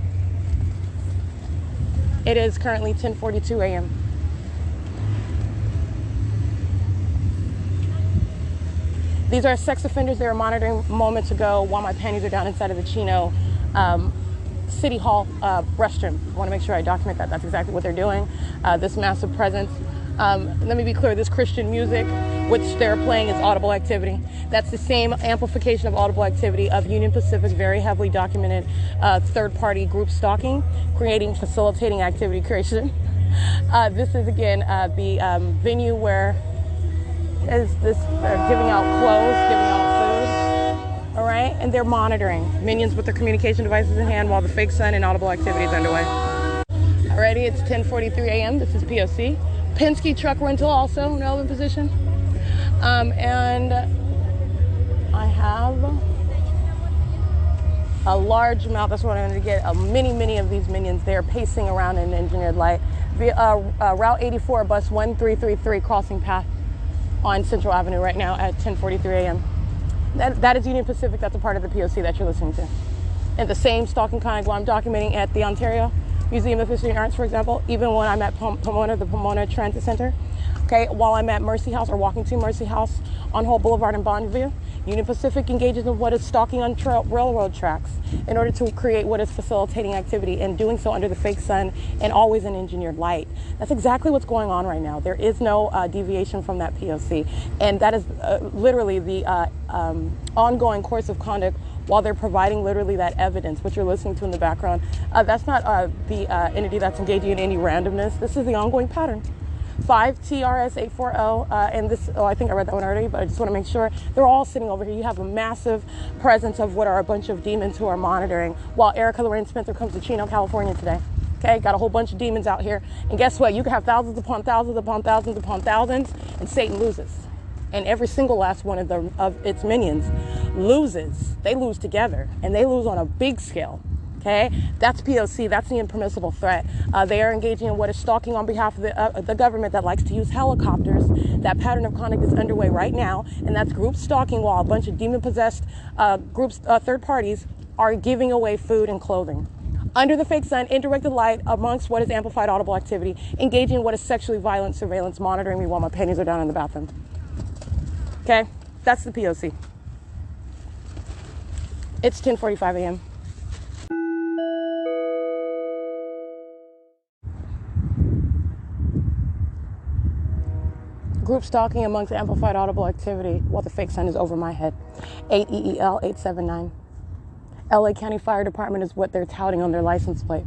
It is currently 10:42 a.m. These are sex offenders they were monitoring moments ago while my panties are down inside of the Chino City Hall restroom. I want to make sure I document that. That's exactly what they're doing. This massive presence. Let me be clear, this Christian music, which they're playing, is audible activity. That's the same amplification of audible activity of Union Pacific's very heavily documented third-party group stalking, facilitating activity creation. This is, again, the venue where they're giving out clothes, giving out food, all right? And they're monitoring minions with their communication devices in hand while the fake sun and audible activity is underway. Alrighty, it's 10:43 a.m. This is P.O.C. Penske truck rental also in relevant position. And I have a large amount, that's what I'm going to get, many of these minions. They are pacing around in engineered light. Route 84, bus 1333, crossing path on Central Avenue right now at 10:43 a.m. That is Union Pacific. That's a part of the P.O.C. that you're listening to. And the same stalking kind while I'm documenting at the Ontario Museum of History and Arts, for example, even when I'm at Pomona, the Pomona Transit Center, okay, while I'm at Mercy House or walking to Mercy House on Holt Boulevard in Bonneville, Union Pacific engages in what is stalking on railroad tracks in order to create what is facilitating activity, and doing so under the fake sun and always in engineered light. That's exactly what's going on right now. There is no deviation from that POC, and that is literally the ongoing course of conduct while they're providing literally that evidence, which you're listening to in the background. That's not the entity that's engaging in any randomness. This is the ongoing pattern. 5TRS840, and this, I think I read that one already, but I just want to make sure. They're all sitting over here. You have a massive presence of what are a bunch of demons who are monitoring while Erica Lorraine Spencer comes to Chino, California today. Okay, got a whole bunch of demons out here. And guess what? You can have thousands upon thousands upon thousands upon thousands, and Satan loses. And every single last one of its minions loses. They lose together, and they lose on a big scale. Okay, that's POC. That's the impermissible threat. They are engaging in what is stalking on behalf of the government that likes to use helicopters. That pattern of conduct is underway right now, and that's group stalking while a bunch of demon-possessed groups, third parties, are giving away food and clothing. Under the fake sun, in directed light, amongst what is amplified audible activity, engaging in what is sexually violent surveillance, monitoring me while my panties are down in the bathroom. Okay, that's the POC. It's 10:45 a.m. Group stalking amongst amplified audible activity while the fake sun is over my head. 8 EEL 879. LA County Fire Department is what they're touting on their license plate.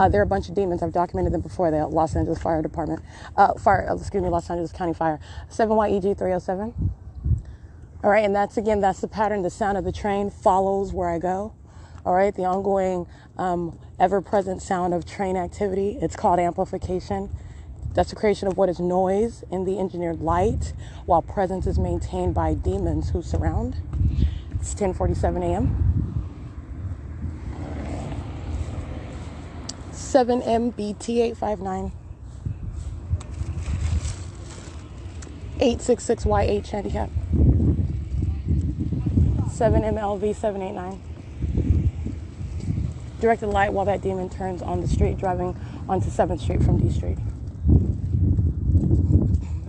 They're a bunch of demons. I've documented them before. The Los Angeles Fire Department. Los Angeles County Fire. 7YEG 307. All right, and that's the pattern. The sound of the train follows where I go. All right, the ongoing, ever-present sound of train activity. It's called amplification. That's the creation of what is noise in the engineered light, while presence is maintained by demons who surround. It's 10:47 a.m. 7MBT859. 866YH handicap. 7MLV789. Directed light while that demon turns on the street, driving onto 7th Street from D Street.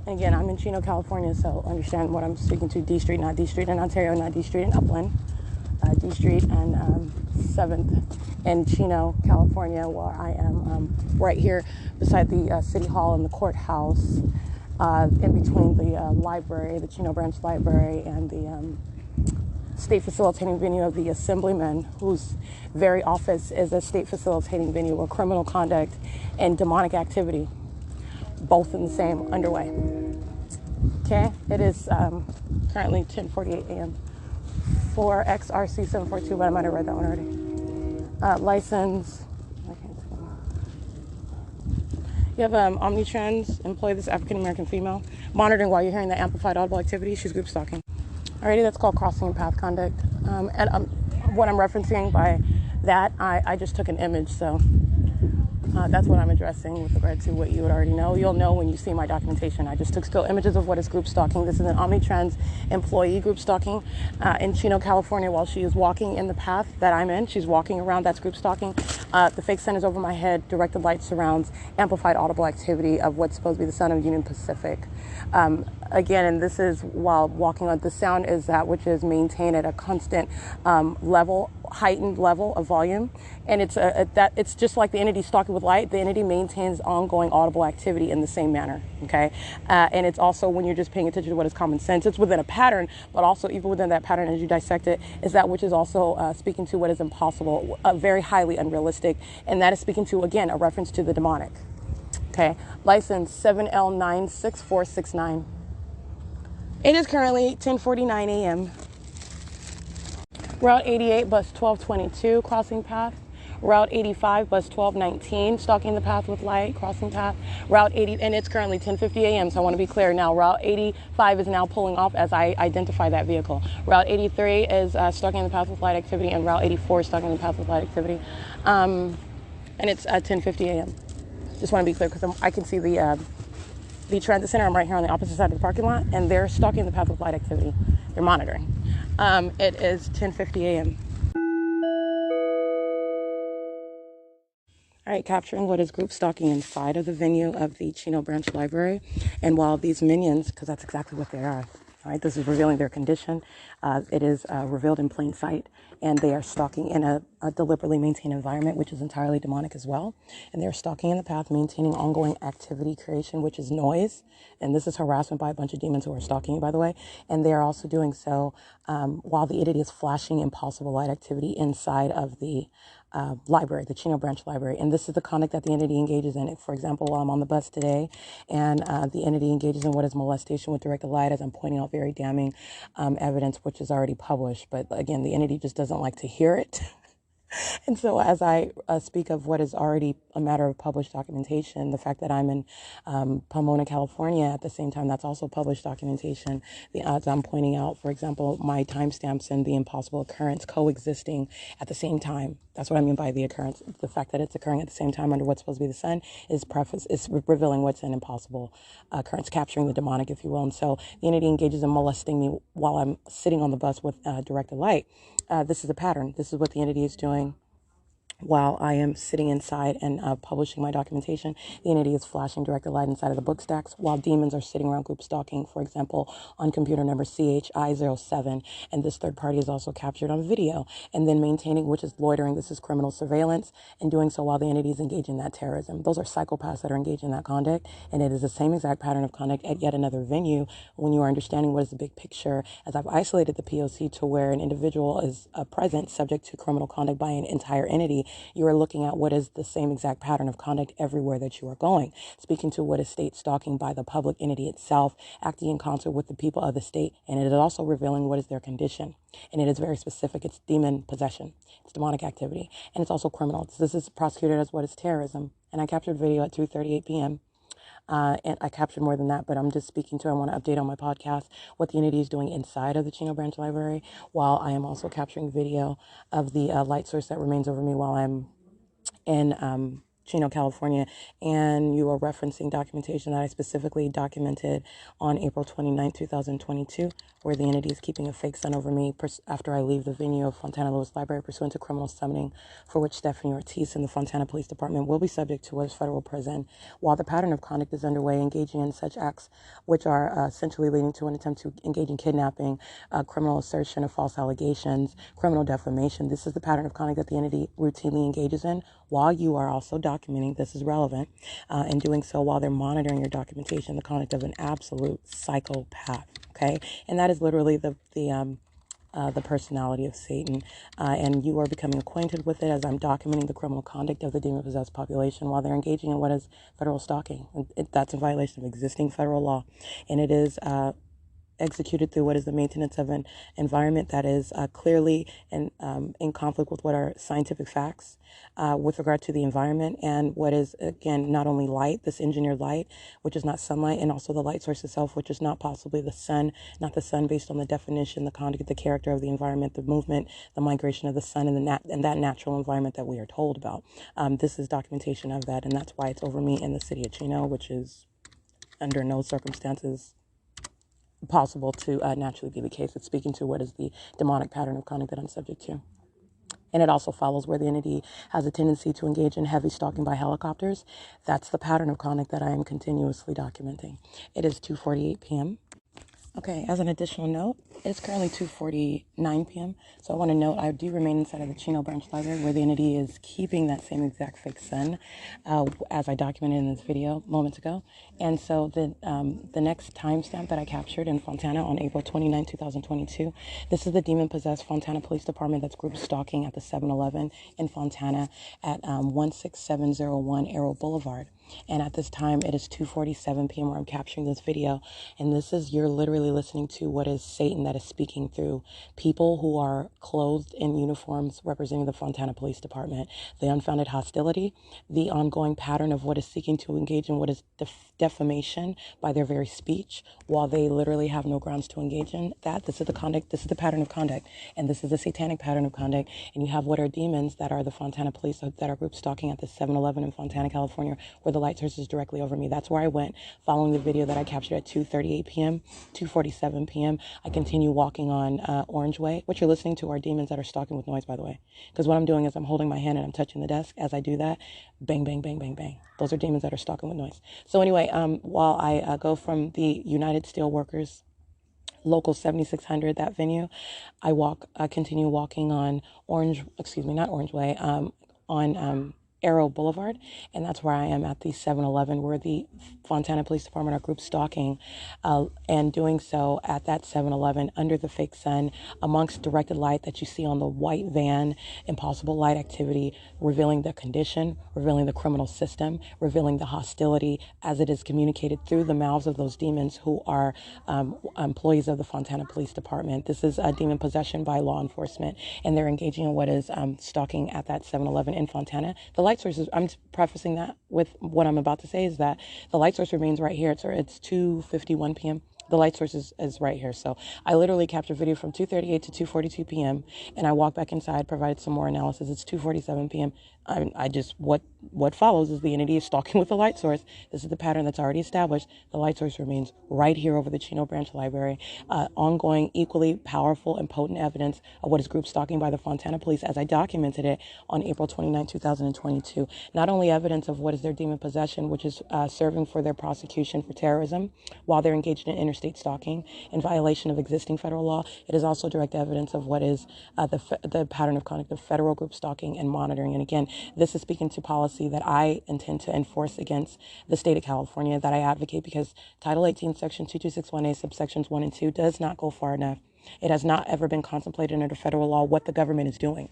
And again, I'm in Chino, California, so understand what I'm speaking to. D Street, not D Street in Ontario, not D Street in Upland. D Street and 7th in Chino, California, where I am right here beside the City Hall and the courthouse, in between the library, the Chino Branch Library, and the state facilitating venue of the Assemblyman, whose very office is a state facilitating venue where criminal conduct and demonic activity, both in the same underway. Okay, it is currently 10:48 a.m. for XRC 742, but I might have read that one already. License. You have Omnitrans employee, this African-American female, monitoring while you're hearing the amplified audible activity. She's group stalking. Alrighty, that's called crossing path conduct. And what I'm referencing by that, I just took an image, so that's what I'm addressing with regard to what you would already know. You'll know when you see my documentation. I just took still images of what is group stalking. This is an Omnitrans employee group stalking in Chino, California, while she is walking in the path that I'm in. She's walking around. That's group stalking. The fake sun is over my head. Directed light surrounds amplified audible activity of what's supposed to be the sound of Union Pacific. Again, and this is while walking on. The sound is that which is maintained at a constant level, heightened level of volume, and it's just like the entity stalking with light. The entity maintains ongoing audible activity in the same manner. Okay, and it's also when you're just paying attention to what is common sense. It's within a pattern, but also even within that pattern, as you dissect it, is that which is also speaking to what is impossible, very highly unrealistic, and that is speaking to, again, a reference to the demonic. Okay, license 7L96469. It is currently 10:49 a.m. Route 88, bus 1222, crossing path. Route 85, bus 1219, stalking the path with light, crossing path. Route 80, and it's currently 10:50 a.m., so I want to be clear now. Route 85 is now pulling off as I identify that vehicle. Route 83 is stalking the path with light activity, and Route 84 is stalking the path with light activity. And it's 10:50 a.m. Just want to be clear because I can see the transit center. I'm right here on the opposite side of the parking lot, and they're stalking the path with light activity. They're monitoring. It is 10:50 a.m. All right, capturing what is group stalking inside of the venue of the Chino Branch Library. And while these minions, because that's exactly what they are, all right, this is revealing their condition. It is revealed in plain sight, and they are stalking in a deliberately maintained environment, which is entirely demonic as well. And they're stalking in the path, maintaining ongoing activity creation, which is noise. And this is harassment by a bunch of demons who are stalking you, by the way. And they are also doing so while the entity is flashing impossible light activity inside of the library, the Chino Branch Library. And this is the conduct that the entity engages in. For example, I'm on the bus today, and the entity engages in what is molestation with directed light, as I'm pointing out very damning evidence, which is already published. But again, the entity just doesn't like to hear it. And so as I speak of what is already a matter of published documentation, the fact that I'm in Pomona, California at the same time, that's also published documentation. The odds I'm pointing out, for example, my timestamps and the impossible occurrence coexisting at the same time. That's what I mean by the occurrence. The fact that it's occurring at the same time under what's supposed to be the sun is revealing what's an impossible occurrence, capturing the demonic, if you will. And so the entity engages in molesting me while I'm sitting on the bus with directed light. This is a pattern. This is what the entity is doing while I am sitting inside and publishing my documentation, the entity is flashing directed light inside of the book stacks while demons are sitting around group stalking, for example, on computer number CEASELESS. And this third party is also captured on video. And then maintaining, which is loitering, this is criminal surveillance, and doing so while the entity is engaged in that terrorism. Those are psychopaths that are engaged in that conduct. And it is the same exact pattern of conduct at yet another venue when you are understanding what is the big picture, as I've isolated the P.O.C. to where an individual is present subject to criminal conduct by an entire entity. You are looking at what is the same exact pattern of conduct everywhere that you are going, speaking to what is state stalking by the public entity itself, acting in concert with the people of the state, and it is also revealing what is their condition. And it is very specific. It's demon possession. It's demonic activity. And it's also criminal. This is prosecuted as what is terrorism. And I captured video at 2:38 p.m. And I captured more than that, but I'm just speaking to, I want to update on my podcast what the entity is doing inside of the Chino Branch Library, while I am also capturing video of the light source that remains over me while I'm in Chino, California. And you are referencing documentation that I specifically documented on April 29, 2022, where the entity is keeping a fake sun over me after I leave the venue of Fontana Lewis Library pursuant to criminal summoning, for which Stephanie Ortiz and the Fontana Police Department will be subject to a federal prison. While the pattern of conduct is underway, engaging in such acts which are essentially leading to an attempt to engage in kidnapping, criminal assertion of false allegations, criminal defamation. This is the pattern of conduct that the entity routinely engages in, while you are also documenting, this is relevant, and doing so while they're monitoring your documentation, the conduct of an absolute psychopath, okay? And that is literally the personality of Satan, and you are becoming acquainted with it as I'm documenting the criminal conduct of the demon-possessed population while they're engaging in what is federal stalking. That's a violation of existing federal law, and it is executed through what is the maintenance of an environment that is clearly in conflict with what are scientific facts with regard to the environment, and what is, again, not only light, this engineered light, which is not sunlight, and also the light source itself, which is not possibly the sun, not the sun based on the definition, the conduct, the character of the environment, the movement, the migration of the sun, and that natural environment that we are told about. This is documentation of that, and that's why it's over me in the city of Chino, which is under no circumstances possible to naturally be the case. It's speaking to what is the demonic pattern of conduct that I'm subject to. And it also follows where the entity has a tendency to engage in heavy stalking by helicopters. That's the pattern of conduct that I am continuously documenting. It is 2:48 p.m. Okay, as an additional note, it's currently 2:49 p.m. So I want to note I do remain inside of the Chino Branch Library, where the entity is keeping that same exact fake sun, as I documented in this video moments ago. And so the next timestamp that I captured in Fontana on April 29, 2022, this is the demon-possessed Fontana Police Department that's group stalking at the 7-Eleven in Fontana at 16701 Arrow Boulevard. And at this time, it is 2:47 p.m. where I'm capturing this video. And this is, you're literally listening to what is Satan that is speaking through people who are clothed in uniforms representing the Fontana Police Department. The unfounded hostility, the ongoing pattern of what is seeking to engage in what is defamation by their very speech, while they literally have no grounds to engage in that. This is the conduct, this is the pattern of conduct, and this is the satanic pattern of conduct. And you have what are demons that are the Fontana Police that are group stalking at the 7-Eleven in Fontana, California, where the light source is directly over me. That's where I went following the video that I captured at 2:38 p.m., 2:47 p.m. I continue walking on Orange Way. What you're listening to are demons that are stalking with noise, by the way. Because what I'm doing is I'm holding my hand and I'm touching the desk. As I do that, bang, bang, bang, bang, bang. Those are demons that are stalking with noise. So anyway, while I go from the United Steelworkers Local 7600, that venue, I continue walking on not Orange Way, on Arrow Boulevard, and that's where I am at the 7-Eleven, where the Fontana Police Department are group stalking, and doing so at that 7-Eleven under the fake sun, amongst directed light that you see on the white van, impossible light activity, revealing the condition, revealing the criminal system, revealing the hostility as it is communicated through the mouths of those demons who are employees of the Fontana Police Department. This is a demon possession by law enforcement, and they're engaging in what is stalking at that 7-Eleven in Fontana. The light source is, I'm prefacing that with what I'm about to say, is that the light source remains right here. It's 2:51 p.m. The light source is right here. So I literally captured video from 2:38 to 2:42 p.m. and I walked back inside, provided some more analysis. It's 2:47 p.m. what follows is the entity is stalking with the light source. This is the pattern that's already established. The light source remains right here over the Chino Branch Library. Ongoing, equally powerful and potent evidence of what is group stalking by the Fontana Police, as I documented it on April 29, 2022. Not only evidence of what is their demon possession, which is serving for their prosecution for terrorism while they're engaged in interstate stalking in violation of existing federal law, it is also direct evidence of what is the pattern of conduct of federal group stalking and monitoring. And again, this is speaking to policy that I intend to enforce against the state of California, that I advocate, because Title 18, Section 2261A, subsections 1 and 2 does not go far enough. It has not ever been contemplated under federal law what the government is doing.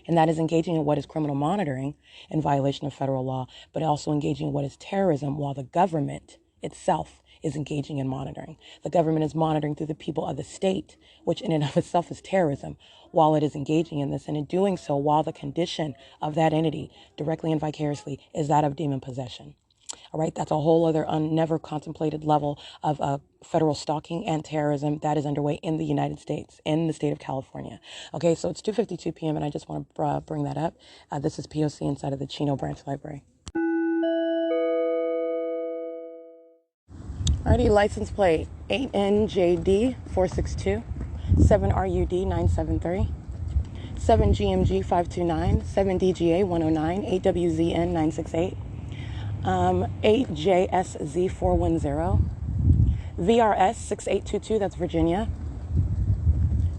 And that is engaging in what is criminal monitoring in violation of federal law, but also engaging in what is terrorism while the government itself is engaging in monitoring. The government is monitoring through the people of the state, which in and of itself is terrorism, while it is engaging in this, and in doing so while the condition of that entity directly and vicariously is that of demon possession. All right, that's a whole other never contemplated level of federal stalking and terrorism that is underway in the United States, in the state of California. Okay, so it's 2:52 p.m. and I just want to bring that up. This is P.O.C. inside of the Chino Branch Library. Alrighty, license plate 8NJD462, 7RUD973, 7GMG529, 7DGA109, 8WZN968, 8JSZ410, VRS6822, that's Virginia,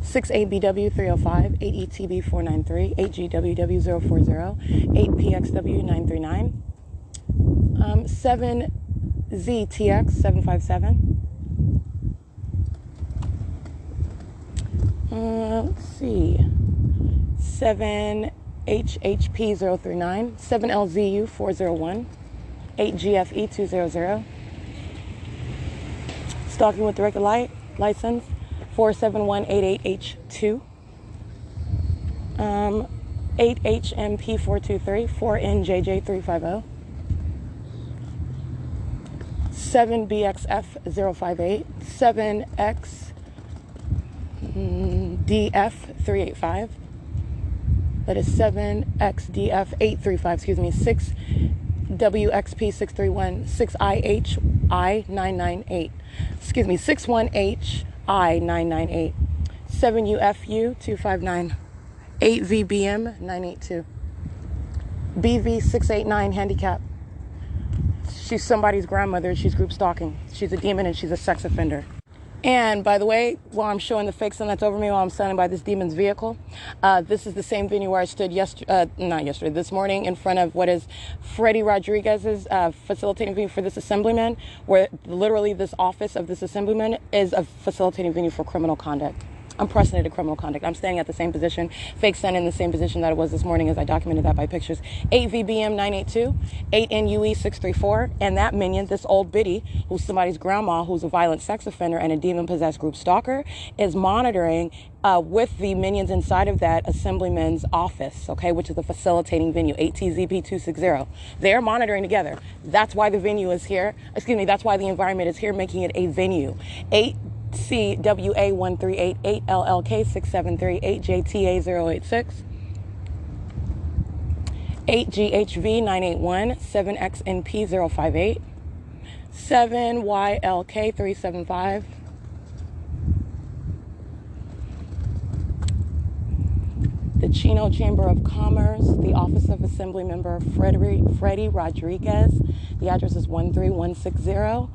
6ABW305, 8ETB493, 8GWW040, 8PXW939, 7ZTX757, let's see, 7HHP039, 7LZU401, 8GFE200, stalking with directed light, license 47188H2, 8HMP423, 4NJJ350, 7BXF058, 7XDF385, that is 7XDF835, 6WXP631, 6IHI998, 61HI998, 7UFU259, 8VBM982, BV689 handicap. She's somebody's grandmother. She's group stalking. She's a demon and she's a sex offender. And by the way, while I'm showing the fake sun that's over me while I'm standing by this demon's vehicle, this is the same venue where I stood this morning in front of what is Freddie Rodriguez's facilitating venue for this assemblyman, where literally this office of this assemblyman is a facilitating venue for criminal conduct. Unprecedented criminal conduct. I'm standing at the same position, fake sun in the same position that it was this morning, as I documented that by pictures. 8VBM982, 8NUE634, and that minion, this old biddy, who's somebody's grandma, who's a violent sex offender and a demon-possessed group stalker, is monitoring with the minions inside of that assemblyman's office, okay, which is the facilitating venue, 8TZP260. They're monitoring together. That's why the venue is here. That's why the environment is here, making it a venue. 8CWA138, 8LLK673, 8JTA086, 8GHV981, 7XNP058, 7YLK375, the Chino Chamber of Commerce, the Office of Assembly Member Freddie Rodriguez. The address is 13160.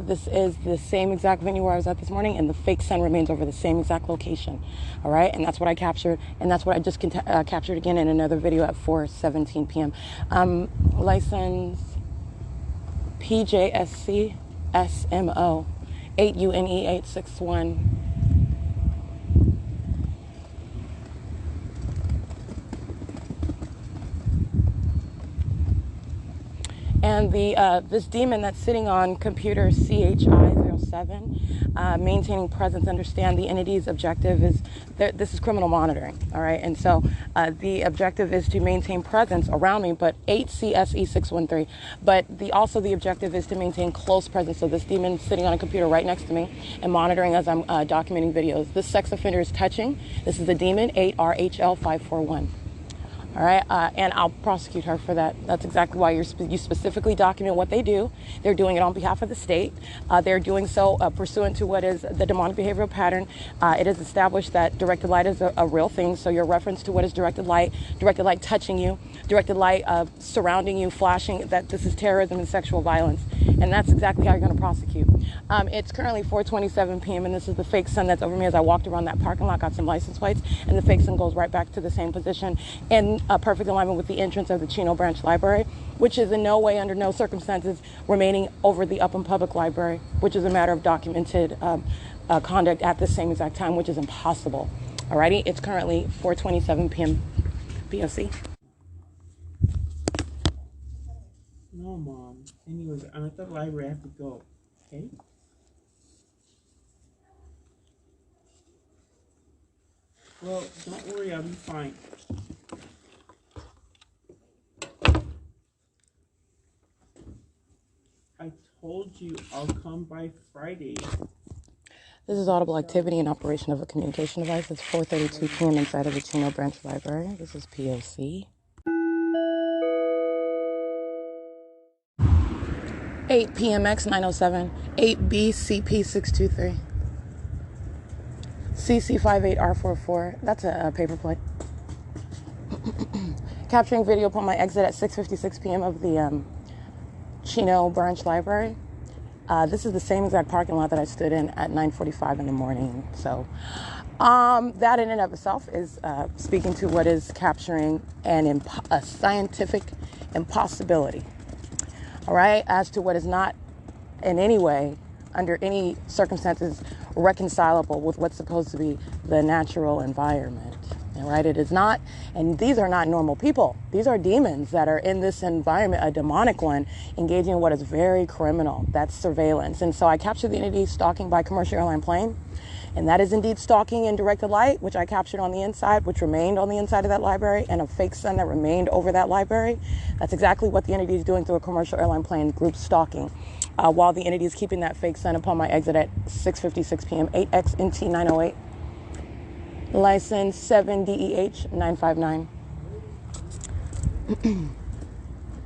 This is the same exact venue where I was at this morning, and the fake sun remains over the same exact location. All right, and that's what I captured, and that's what I just captured again in another video at 4:17 p.m. License PJSC SMO 8UNE861. And this demon that's sitting on computer CHI07, maintaining presence, understand the entity's objective is, this is criminal monitoring, all right? And so the objective is to maintain presence around me, but 8CSE613. But also the objective is to maintain close presence. So this demon sitting on a computer right next to me and monitoring as I'm documenting videos. This sex offender is touching. This is the demon, 8RHL541. All right, and I'll prosecute her for that. That's exactly why you specifically document what they do. They're doing it on behalf of the state. They're doing so pursuant to what is the demonic behavioral pattern. It is established that directed light is a real thing. So your reference to what is directed light touching you, directed light surrounding you, flashing, that this is terrorism and sexual violence. And that's exactly how you're going to prosecute. It's currently 4:27 p.m. and this is the fake sun that's over me as I walked around that parking lot, got some license plates, and the fake sun goes right back to the same position in perfect alignment with the entrance of the Chino Branch Library, which is in no way, under no circumstances, remaining over the Upham Public Library, which is a matter of documented conduct at the same exact time, which is impossible. Alrighty, it's currently 4:27 p.m. P.O.C. No, Mom. Anyways, I'm at the library. I have to go. Okay? Well, don't worry. I'll be fine. I told you I'll come by Friday. This is audible activity and operation of a communication device. It's 4:32 p.m. inside of the Chino Branch Library. This is P.O.C. 8 PMX 907, 8B CP 623, CC 58R44. That's a paper plate. Capturing video upon my exit at 6:56 p.m. of the Chino Branch Library. This is the same exact parking lot that I stood in at 9:45 in the morning. So that in and of itself is speaking to what is capturing a scientific impossibility. All right, as to what is not in any way, under any circumstances, reconcilable with what's supposed to be the natural environment. All right, it is not, and these are not normal people. These are demons that are in this environment, a demonic one, engaging in what is very criminal. That's surveillance. And so I captured the entity stalking by commercial airline plane. And that is indeed stalking in directed light, which I captured on the inside, which remained on the inside of that library, and a fake sun that remained over that library. That's exactly what the entity is doing through a commercial airline plane group stalking, while the entity is keeping that fake sun upon my exit at 6:56 p.m. 8XNT 908. License 7DEH 959.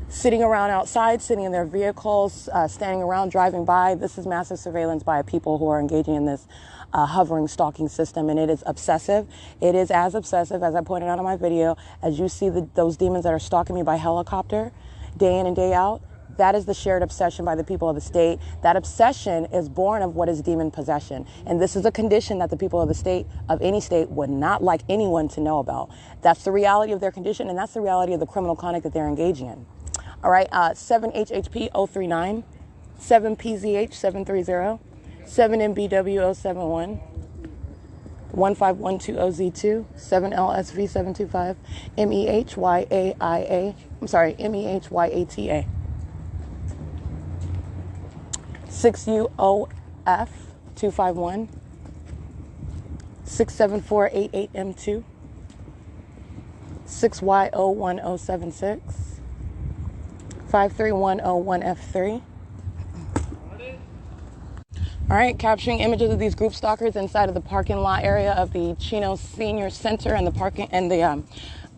Sitting around outside, sitting in their vehicles, standing around, driving by. This is massive surveillance by people who are engaging in this hovering stalking system, and it is obsessive. It is as obsessive, as I pointed out in my video, as you see those demons that are stalking me by helicopter day in and day out. That is the shared obsession by the people of the state. That obsession is born of what is demon possession. And this is a condition that the people of the state, of any state, would not like anyone to know about. That's the reality of their condition, and that's the reality of the criminal conduct that they're engaging in. All right, 7HHP 039, 7PZH 730, 7MBW 071, 15120Z2, 7LSV 725, MEHYATA, 6UOF 251, 67488M2, 6YO1076, 53101F3. All right, capturing images of these group stalkers inside of the parking lot area of the Chino Senior Center and the parking and the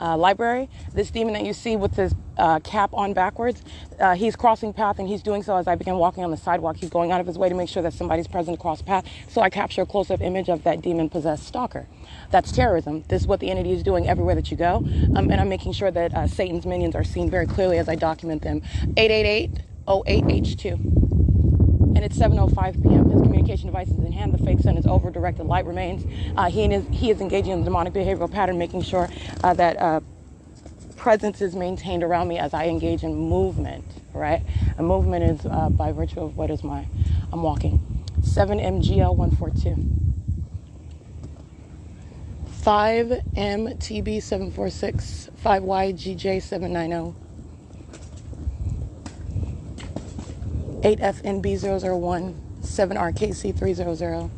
library. This demon that you see with his cap on backwards, he's crossing path, and he's doing so as I begin walking on the sidewalk. He's going out of his way to make sure that somebody's present across path. So I capture a close-up image of that demon-possessed stalker. That's terrorism. This is what the entity is doing everywhere that you go, and I'm making sure that Satan's minions are seen very clearly as I document them. 888-08H2. And it's 7:05 p.m. His communication device is in hand. The fake sun is over. Directed light remains. He is engaging in the demonic behavioral pattern, making sure that presence is maintained around me as I engage in movement. Right? A movement is by virtue of what is I'm walking. 7MGL 142. 5MTB 746. 5YGJ 790. 8FNB001, 7RKC300,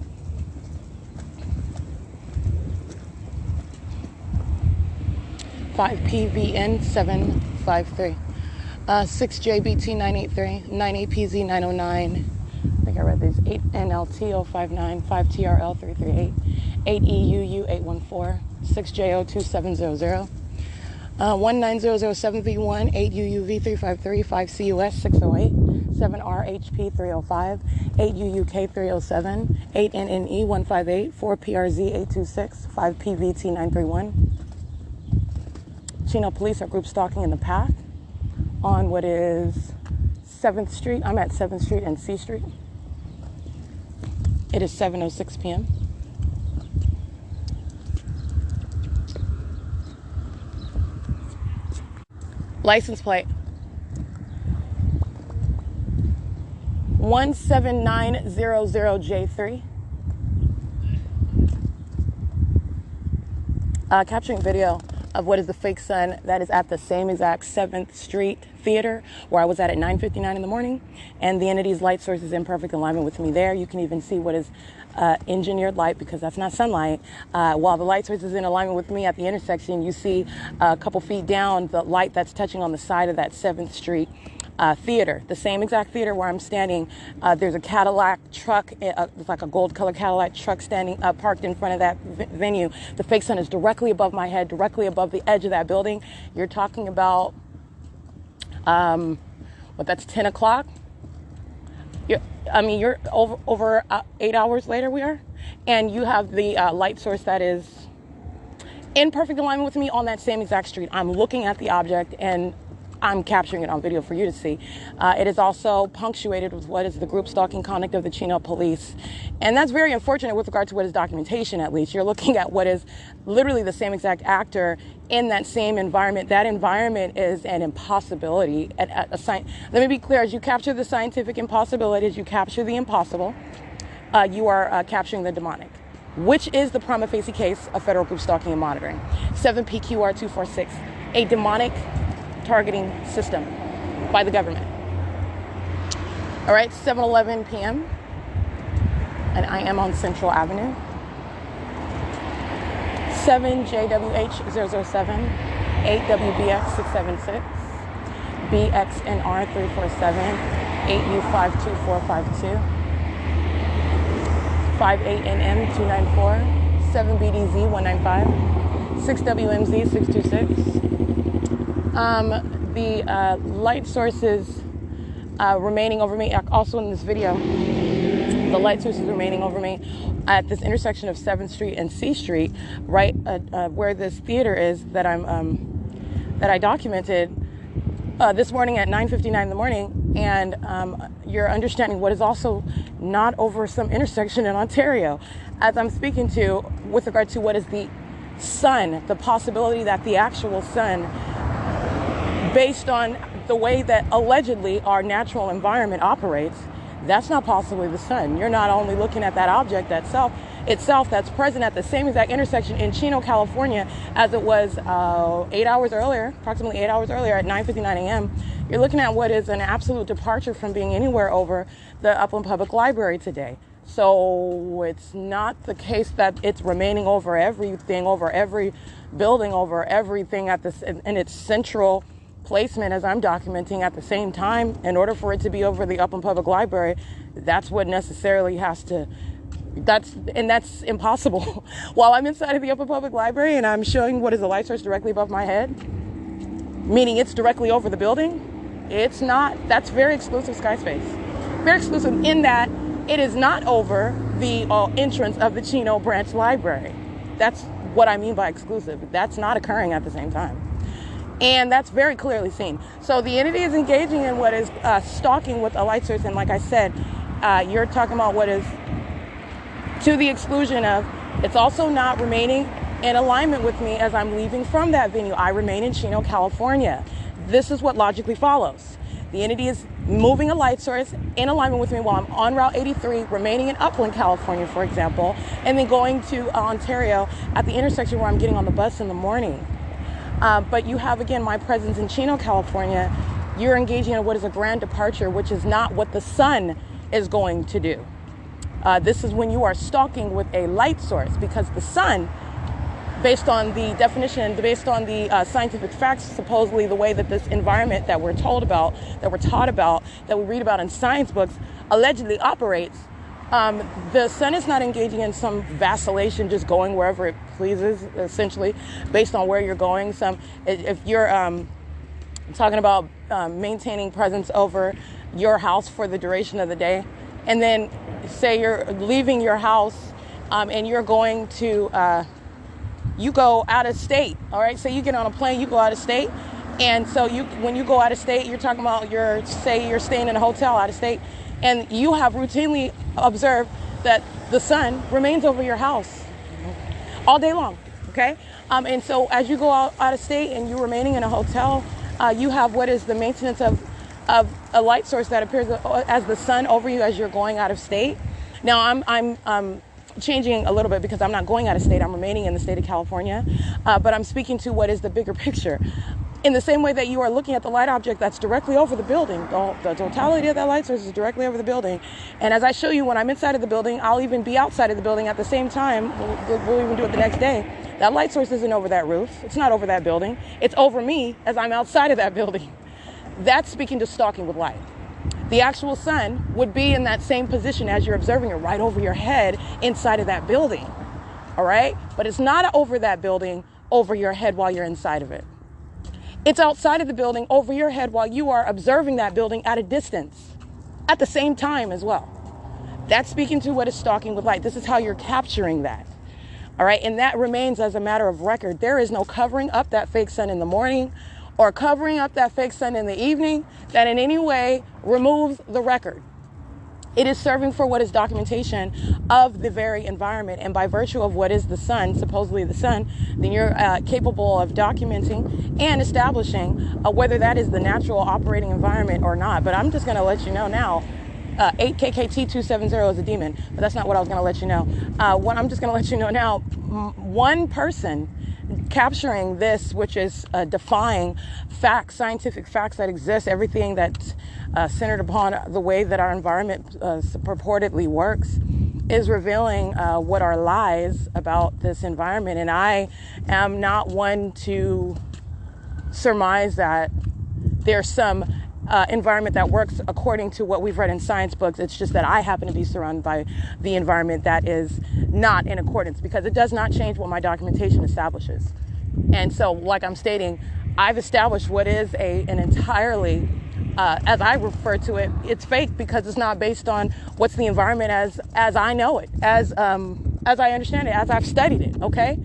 5PVN753, 6JBT983, 9APZ909, I think I read these, 8NLT059, 5TRL338, 8EUU814, 6J02700, 19007V1 8UUV353 5CUS 608 7RHP 305 8UUK 307 8NNE 158 4PRZ 826 5PVT 931. Chino police are group stalking in the path on what is 7th Street. I'm at 7th Street and C Street. It is 7:06 p.m. License plate 17900J3. Capturing video of what is the fake sun that is at the same exact 7th Street theater where I was at 9:59 in the morning, and the entity's light source is in perfect alignment with me there. You can even see what is engineered light, because that's not sunlight. While the light source is in alignment with me at the intersection, you see a couple feet down the light that's touching on the side of that 7th Street theater, the same exact theater where I'm standing. There's a Cadillac truck, it's like a gold color Cadillac truck standing parked in front of that venue. The fake sun is directly above my head, directly above the edge of that building. You're talking about, that's 10 o'clock. You're over 8 hours later we are, and you have the light source that is in perfect alignment with me on that same exact street. I'm looking at the object and I'm capturing it on video for you to see. It is also punctuated with what is the group stalking conduct of the Chino police. And that's very unfortunate with regard to what is documentation, at least. You're looking at what is literally the same exact actor in that same environment. That environment is an impossibility. Let me be clear, as you capture the scientific impossibility, as you capture the impossible, you are capturing the demonic, which is the prima facie case of federal group stalking and monitoring. 7PQR246, a demonic targeting system by the government. All right, 7:11 p.m. and I am on Central Avenue. 7JWH007, 8WBX676, BXNR347, 8U52452, 58NM294, 7BDZ195, 6WMZ626. The light sources remaining over me, also in this video, the light sources remaining over me at this intersection of 7th Street and C Street, right where this theater is that I documented this morning at 9:59 in the morning, and you're understanding what is also not over some intersection in Ontario, as I'm speaking to with regard to what is the sun, the possibility that the actual sun, based on the way that allegedly our natural environment operates, that's not possibly the sun. You're not only looking at that object itself that's present at the same exact intersection in Chino, California, as it was approximately 8 hours earlier at 9:59 a.m. You're looking at what is an absolute departure from being anywhere over the Upland Public Library today. So it's not the case that it's remaining over everything, over every building, over everything at this in its central placement, as I'm documenting at the same time. In order for it to be over the Upland Public Library, that's what necessarily has to, that's impossible. While I'm inside of the Upland Public Library and I'm showing what is the light source directly above my head, meaning it's directly over the building, it's not, that's very exclusive sky space. Very exclusive in that it is not over the entrance of the Chino Branch Library. That's what I mean by exclusive. That's not occurring at the same time. And that's very clearly seen. So the entity is engaging in what is stalking with a light source. And like I said, you're talking about what is to the exclusion of, it's also not remaining in alignment with me as I'm leaving from that venue. I remain in Chino, California. This is what logically follows. The entity is moving a light source in alignment with me while I'm on Route 83, remaining in Upland, California, for example, and then going to Ontario at the intersection where I'm getting on the bus in the morning. But you have, again, my presence in Chino, California. You're engaging in what is a grand departure, which is not what the sun is going to do. This is when you are stalking with a light source, because the sun, based on the definition, based on the scientific facts, supposedly the way that this environment that we're told about, that we're taught about, that we read about in science books, allegedly operates, The sun is not engaging in some vacillation, just going wherever it pleases, essentially, based on where you're going. If you're talking about maintaining presence over your house for the duration of the day, and then say you're leaving your house and you're going to, you go out of state, all right? Say you get on a plane, you go out of state, and so when you go out of state, you're talking about say you're staying in a hotel out of state, and you have routinely observed that the sun remains over your house all day long, okay? And so as you go out of state and you're remaining in a hotel, you have what is the maintenance of a light source that appears as the sun over you as you're going out of state. Now I'm changing a little bit because I'm not going out of state. I'm remaining in the state of California, but I'm speaking to what is the bigger picture. In the same way that you are looking at the light object that's directly over the building, the totality of that light source is directly over the building. And as I show you, when I'm inside of the building, I'll even be outside of the building at the same time. We'll even do it the next day. That light source isn't over that roof. It's not over that building. It's over me as I'm outside of that building. That's speaking to stalking with light. The actual sun would be in that same position as you're observing it, right over your head inside of that building. All right? But it's not over that building, over your head while you're inside of it. It's outside of the building, over your head, while you are observing that building at a distance, at the same time as well. That's speaking to what is stalking with light. This is how you're capturing that. All right, and that remains as a matter of record. There is no covering up that fake sun in the morning or covering up that fake sun in the evening that in any way removes the record. It is serving for what is documentation of the very environment. And by virtue of what is the sun, supposedly the sun, then you're capable of documenting and establishing whether that is the natural operating environment or not. But I'm just going to let you know now, 8KKT270 is a demon, but that's not what I was going to let you know. I'm just going to let you know now, one person capturing this, which is defying facts, scientific facts that exist, everything that's centered upon the way that our environment purportedly works, is revealing what are lies about this environment. And I am not one to surmise that there's some environment that works according to what we've read in science books. It's just that I happen to be surrounded by the environment that is not in accordance, because it does not change what my documentation establishes. And so, like I'm stating, I've established what is an entirely, as I refer to it, it's fake because it's not based on what's the environment as I know it, as I understand it, as I've studied it, okay?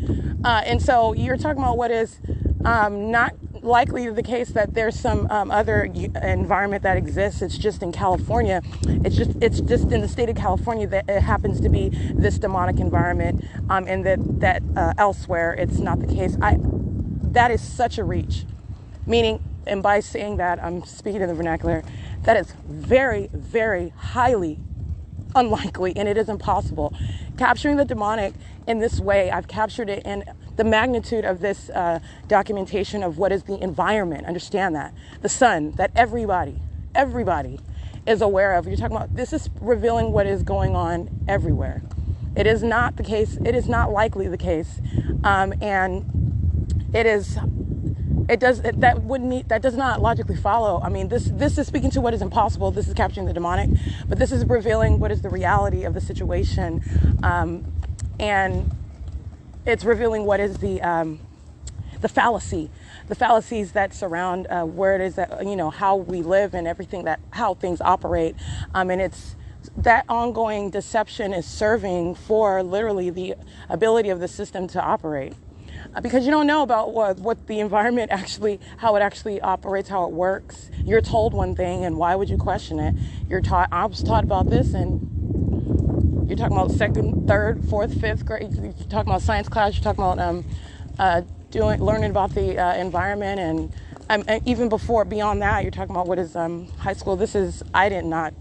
And so you're talking about what is not likely the case, that there's some other environment that exists. It's just in California. It's just in the state of California that it happens to be this demonic environment, and that elsewhere it's not the case. That is such a reach. Meaning, and by saying that, I'm speaking in the vernacular, that is very, very highly unlikely, and it is impossible. Capturing the demonic in this way, I've captured it in the magnitude of this documentation of what is the environment. Understand that. The sun, that everybody is aware of. You're talking about, this is revealing what is going on everywhere. It is not the case. It is not likely the case. And that does not logically follow. I mean, this is speaking to what is impossible. This is capturing the demonic, but this is revealing what is the reality of the situation. And it's revealing what is the fallacies that surround where it is that, how we live and everything, that how things operate. And it's that ongoing deception is serving for literally the ability of the system to operate. Because you don't know about what the environment actually, how it actually operates, how it works. You're told one thing, and why would you question it? I was taught about this, and you're talking about second, third, fourth, fifth grade. You're talking about science class. You're talking about learning about the environment, and even beyond that, you're talking about what is high school. I did not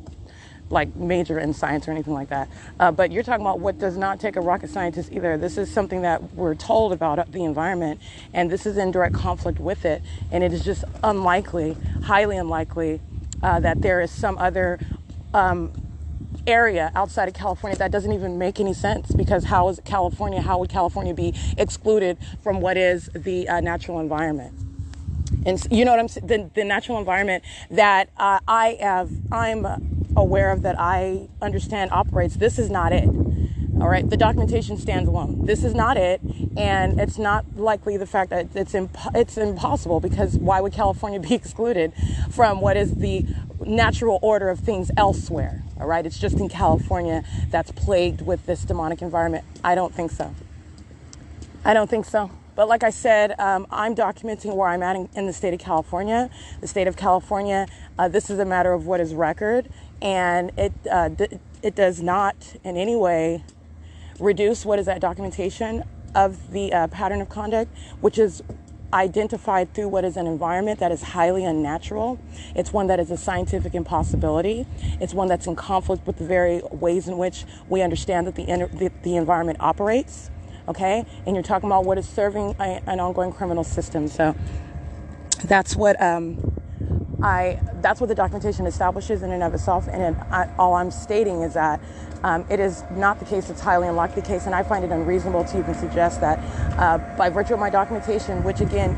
major in science or anything like that. But you're talking about what does not take a rocket scientist either. This is something that we're told about the environment, and this is in direct conflict with it. And it is just unlikely, highly unlikely, that there is some other area outside of California that doesn't even make any sense, because how would California be excluded from what is the natural environment? And you know what I'm saying? The natural environment that I'm aware of, that I understand operates, this is not it. All right, the documentation stands alone. This is not it, and it's not likely the fact that it's impossible, because why would California be excluded from what is the natural order of things elsewhere? All right, it's just in California that's plagued with this demonic environment. I don't think so. But like I said, I'm documenting where I'm at in the state of California. The state of California, this is a matter of what is record, and it does not in any way reduce what is that documentation of the pattern of conduct, which is identified through what is an environment that is highly unnatural. It's one that is a scientific impossibility. It's one that's in conflict with the very ways in which we understand that the environment operates. Okay, and you're talking about what is serving an ongoing criminal system. So that's what that's what the documentation establishes in and of itself. And all I'm stating is that it is not the case. It's highly unlikely the case, and I find it unreasonable to even suggest that by virtue of my documentation, which again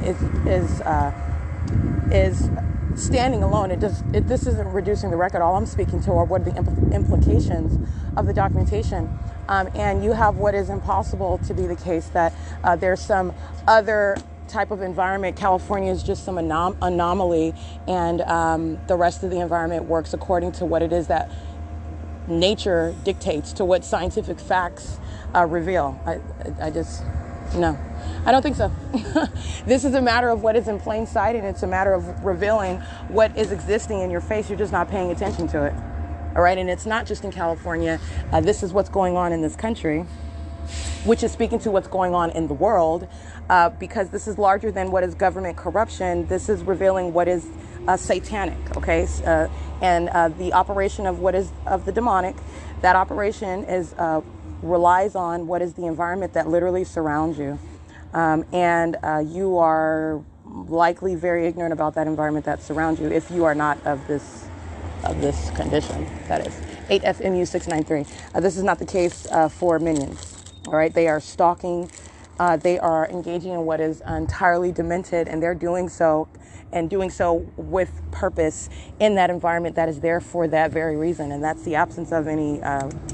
is standing alone. This isn't reducing the record. All I'm speaking to are what are the implications of the documentation. And you have what is impossible to be the case, that there's some other type of environment. California is just some anomaly, and the rest of the environment works according to what it is that nature dictates, to what scientific facts reveal. No, I don't think so. This is a matter of what is in plain sight, and it's a matter of revealing what is existing in your face. You're just not paying attention to it. All right, and it's not just in California. This is what's going on in this country, which is speaking to what's going on in the world, because this is larger than what is government corruption. This is revealing what is satanic, okay? And the operation of what is of the demonic, that operation is relies on what is the environment that literally surrounds you. And you are likely very ignorant about that environment that surrounds you if you are not of this condition. That is 8FMU 693. This is not the case for minions. All right, they are stalking. They are engaging in what is entirely demented, and they're doing so with purpose in that environment that is there for that very reason, and that's the absence of any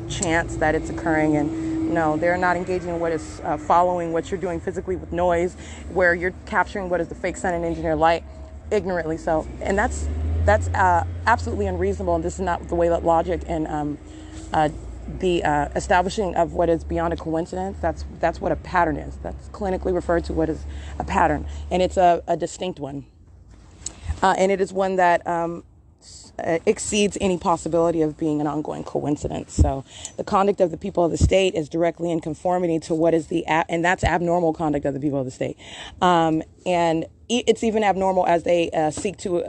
chance that it's occurring. And no, they're not engaging in what is following what you're doing physically with noise, where you're capturing what is the fake sun and engineered light ignorantly. So, and that's absolutely unreasonable, and this is not the way that logic and the establishing of what is beyond a coincidence, that's what a pattern is. That's clinically referred to what is a pattern, and it's a distinct one, and it is one that exceeds any possibility of being an ongoing coincidence. So the conduct of the people of the state is directly in conformity to what is and that's abnormal conduct of the people of the state. And it's even abnormal as they seek to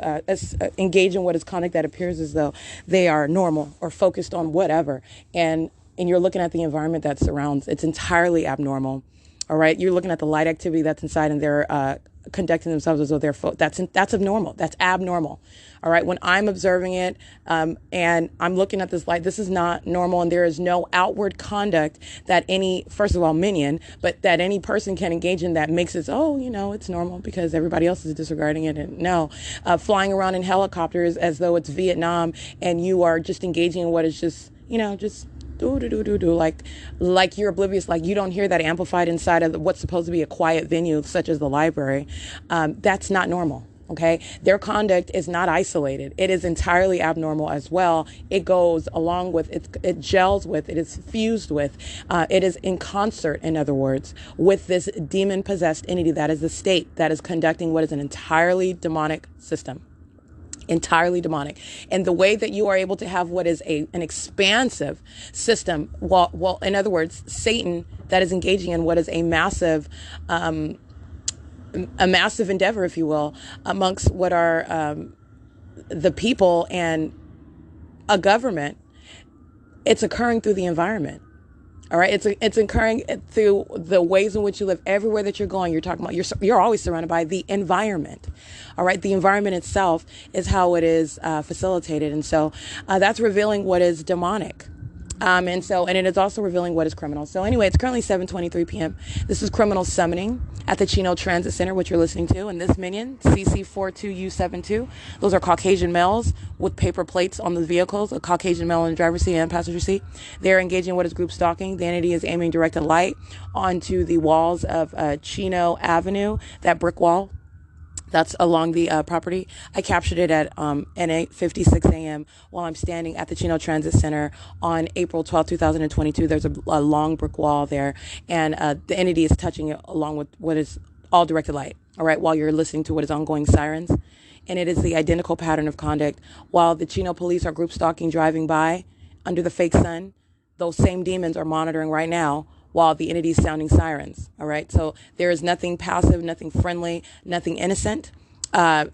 engage in what is conduct that appears as though they are normal or focused on whatever. And you're looking at the environment that surrounds. It's entirely abnormal. All right. You're looking at the light activity that's inside, and they're conducting themselves as though they're that's abnormal. That's abnormal. All right. When I'm observing it and I'm looking at this light, this is not normal, and there is no outward conduct that first of all, minion, but that any person can engage in that makes it, it's normal because everybody else is disregarding it. And no, flying around in helicopters as though it's Vietnam, and you are just engaging in what is just, just like you're oblivious, like you don't hear that amplified inside of what's supposed to be a quiet venue such as the library. That's not normal. Okay, their conduct is not isolated. It is entirely abnormal as well. It goes along with it gels with, it is fused with, it is in concert, in other words, with this demon possessed entity that is the state that is conducting what is an entirely demonic system. Entirely demonic. And the way that you are able to have what is an expansive system, well, in other words, Satan that is engaging in what is a massive endeavor, if you will, amongst what are the people and a government, it's occurring through the environment. All right, it's occurring through the ways in which you live. Everywhere that you're going, you're talking about you're always surrounded by the environment. All right, the environment itself is how it is facilitated, and so that's revealing what is demonic. And it is also revealing what is criminal. So anyway, it's currently 7:23 p.m. This is criminal summoning at the Chino Transit Center, which you're listening to. And this minion, CC42U72, those are Caucasian males with paper plates on the vehicles, a Caucasian male in the driver's seat and passenger seat. They're engaging in what is group stalking. The entity is aiming directed light onto the walls of Chino Avenue, that brick wall that's along the property. I captured it at 8:56 a.m. while I'm standing at the Chino Transit Center on April 12, 2022. There's a long brick wall there, and the entity is touching it along with what is all directed light, all right, while you're listening to what is ongoing sirens. And it is the identical pattern of conduct. While the Chino police are group stalking, driving by under the fake sun, those same demons are monitoring right now while the entity is sounding sirens. All right. So there is nothing passive, nothing friendly, nothing innocent. About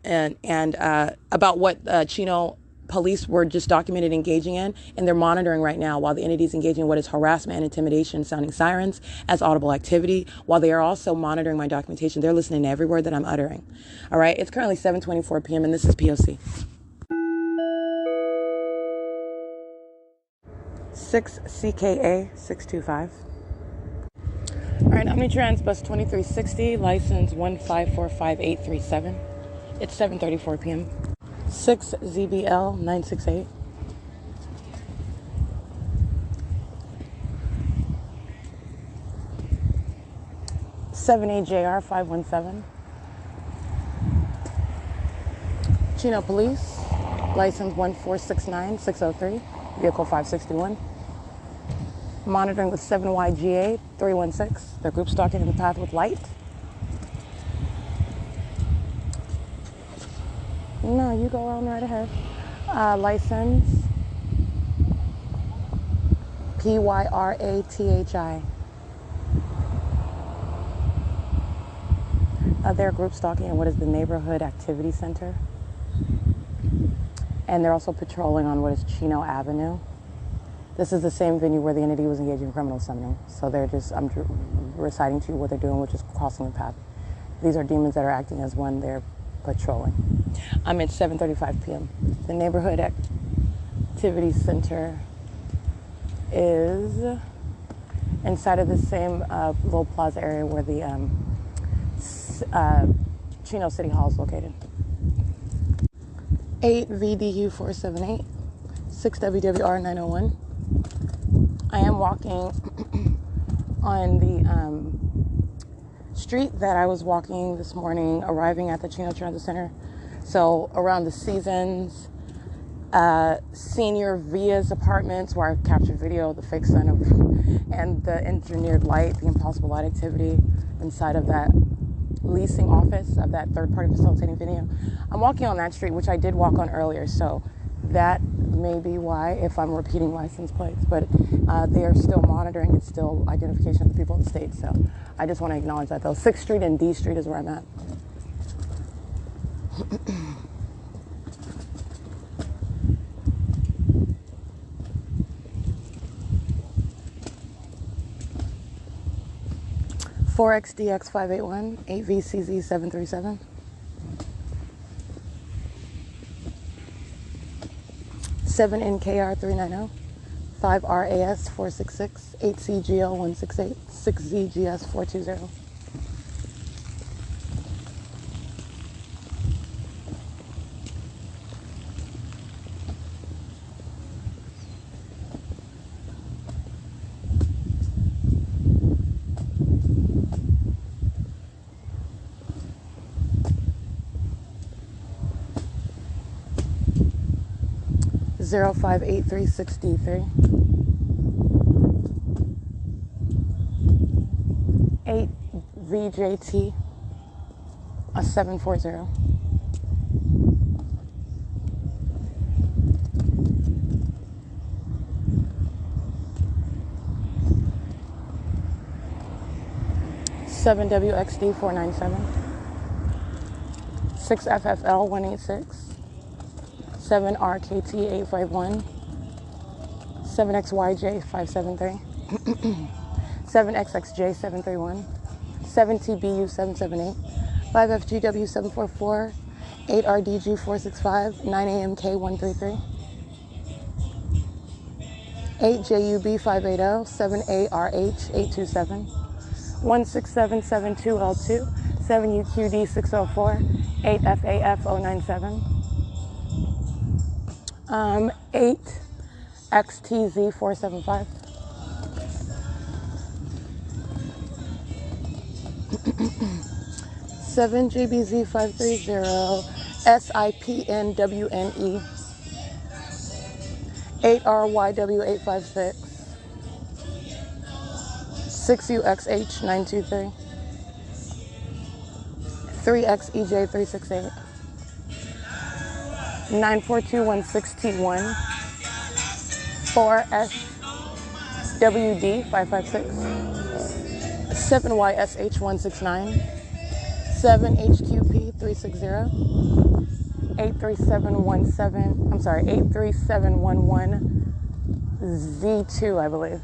what Chino police were just documented engaging in, and they're monitoring right now while the entity is engaging in what is harassment and intimidation, sounding sirens as audible activity, while they are also monitoring my documentation. They're listening to every word that I'm uttering. All right. It's currently 7:24 p.m. and this is P.O.C. 6CKA 625. All right, Omnitrans bus 2360, license 1545837. It's 7:34 p.m. 6ZBL 968. (7AJR 517). Chino Police, license 1469603, vehicle 561. Monitoring with 7YGA 316. They're group stalking in the path with light. No, you go on right ahead. License PYRATHI. They're group stalking in what is the Neighborhood Activity Center. And they're also patrolling on what is Chino Avenue. This is the same venue where the entity was engaging in criminal summoning. So I'm reciting to you what they're doing, which is crossing the path. These are demons that are acting as one. They're patrolling. I'm at 7:35 p.m. The Neighborhood Activity Center is inside of the same little plaza area where the Chino City Hall is located. 8VDU 478, 6WWR 901. I am walking on the street that I was walking this morning, arriving at the Chino Transit Center. So around the Seasons, Senior Via's apartments, where I captured video of the fake sun and the engineered light, the impossible light activity inside of that leasing office of that third-party facilitating video. I'm walking on that street, which I did walk on earlier, so that may be why, if I'm repeating license plates, but they are still monitoring. It's still identification of the people in the state, so I just want to acknowledge that, though. 6th Street and D Street is where I'm at. (4XDX 581, 8VCZ 737). 7NKR 390, 5RAS 466, 8CGL 168, 6ZGS 420. Zero 58363. 8VJT 740. Seven WXD 497. 6FFL 186. 7RKT 851, 7XYJ 573, 7XXJ 731, 7TBU 778, 5FGW 744, 8RDG 465, 9AMK 133. 8JUB580, 7ARH827, 16772L2, 7UQD604, 8FAF097, 8XTZ475, 7JBZ530, SIPNWNE, 8RYW856, 6UXH923, 3XEJ368, 94216T1, 4SWD556, 7YSH169, 7HQP360, 83711Z2, I believe.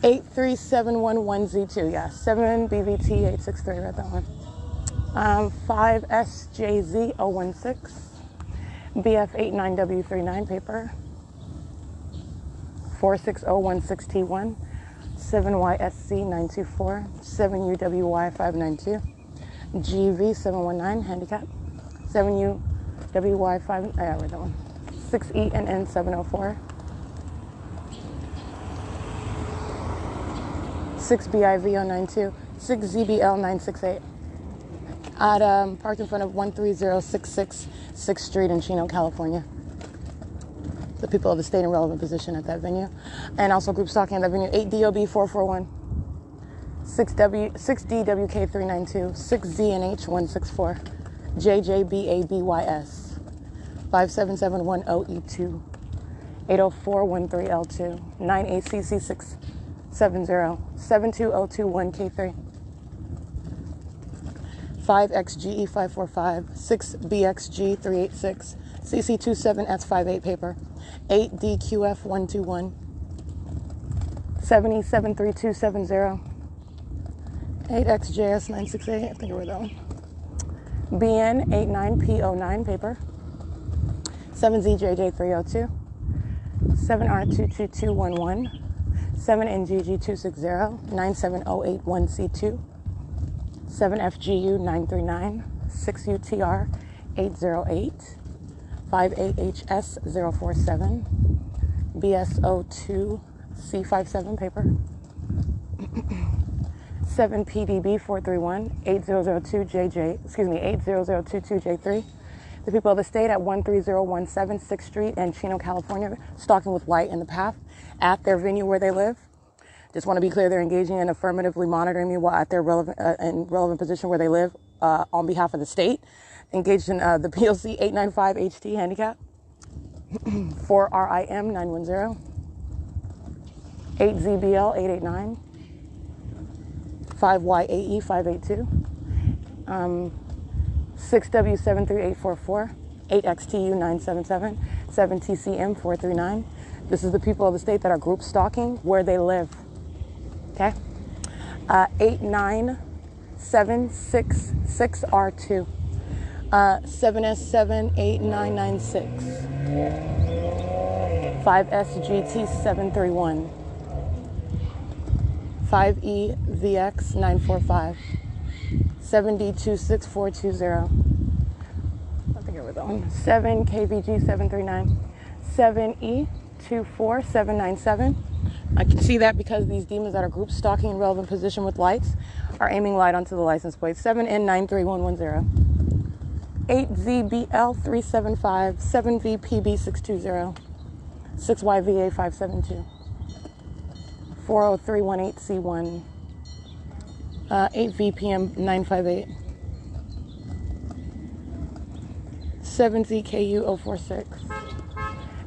83711Z2, yeah. 7BVT863, read that one. 5SJZ016, BF89W39, paper. 46016T1, 7YSC924, 7UWY592, GV719, handicap. 7UWY5, I read that one. 6ENN704. 6BIV092, 6ZBL968. At parked in front of 13066 6th Street in Chino, California. The people of the state in relevant position at that venue. And also group stalking at that venue. 8DOB441, 6DWK392, 6ZNH164, JJBABYS, 57710E2, 80413L2, 9ACC670, 72021K3, 5XGE545, 6BXG386, CC27S58 paper, 8DQF121, 7E73270, 8XJS968, I think I read that one, BN89P09 paper, 7ZJJ302, 7R22211, 7NGG260, 97081C2, 7FGU939, 6UTR808, 5AHS047, BS02C57 paper, 7PDB431, 8022J3. The people of the state at 13017 6th Street in Chino, California, stalking with light in the path at their venue where they live. Just want to be clear, they're engaging in affirmatively monitoring me while at their relevant position where they live on behalf of the state. Engaged in the P.O.C 895 HT handicap, 4RIM 910, 8ZBL 889, 5YAE 582, 6W73844, 8XTU 977, 7TCM 439. This is the people of the state that are group stalking where they live. Okay? 89766R2. 7S78996, 5SGT731, 5EVX945, 7D26420, I think I read that one, 7KVG739, 7E24797. I can see that because these demons that are group stalking in relevant position with lights are aiming light onto the license plate. 7N93110. 8ZBL375, 7VPB620, 6YVA572, 40318C1, 8VPM958, 7ZKU046,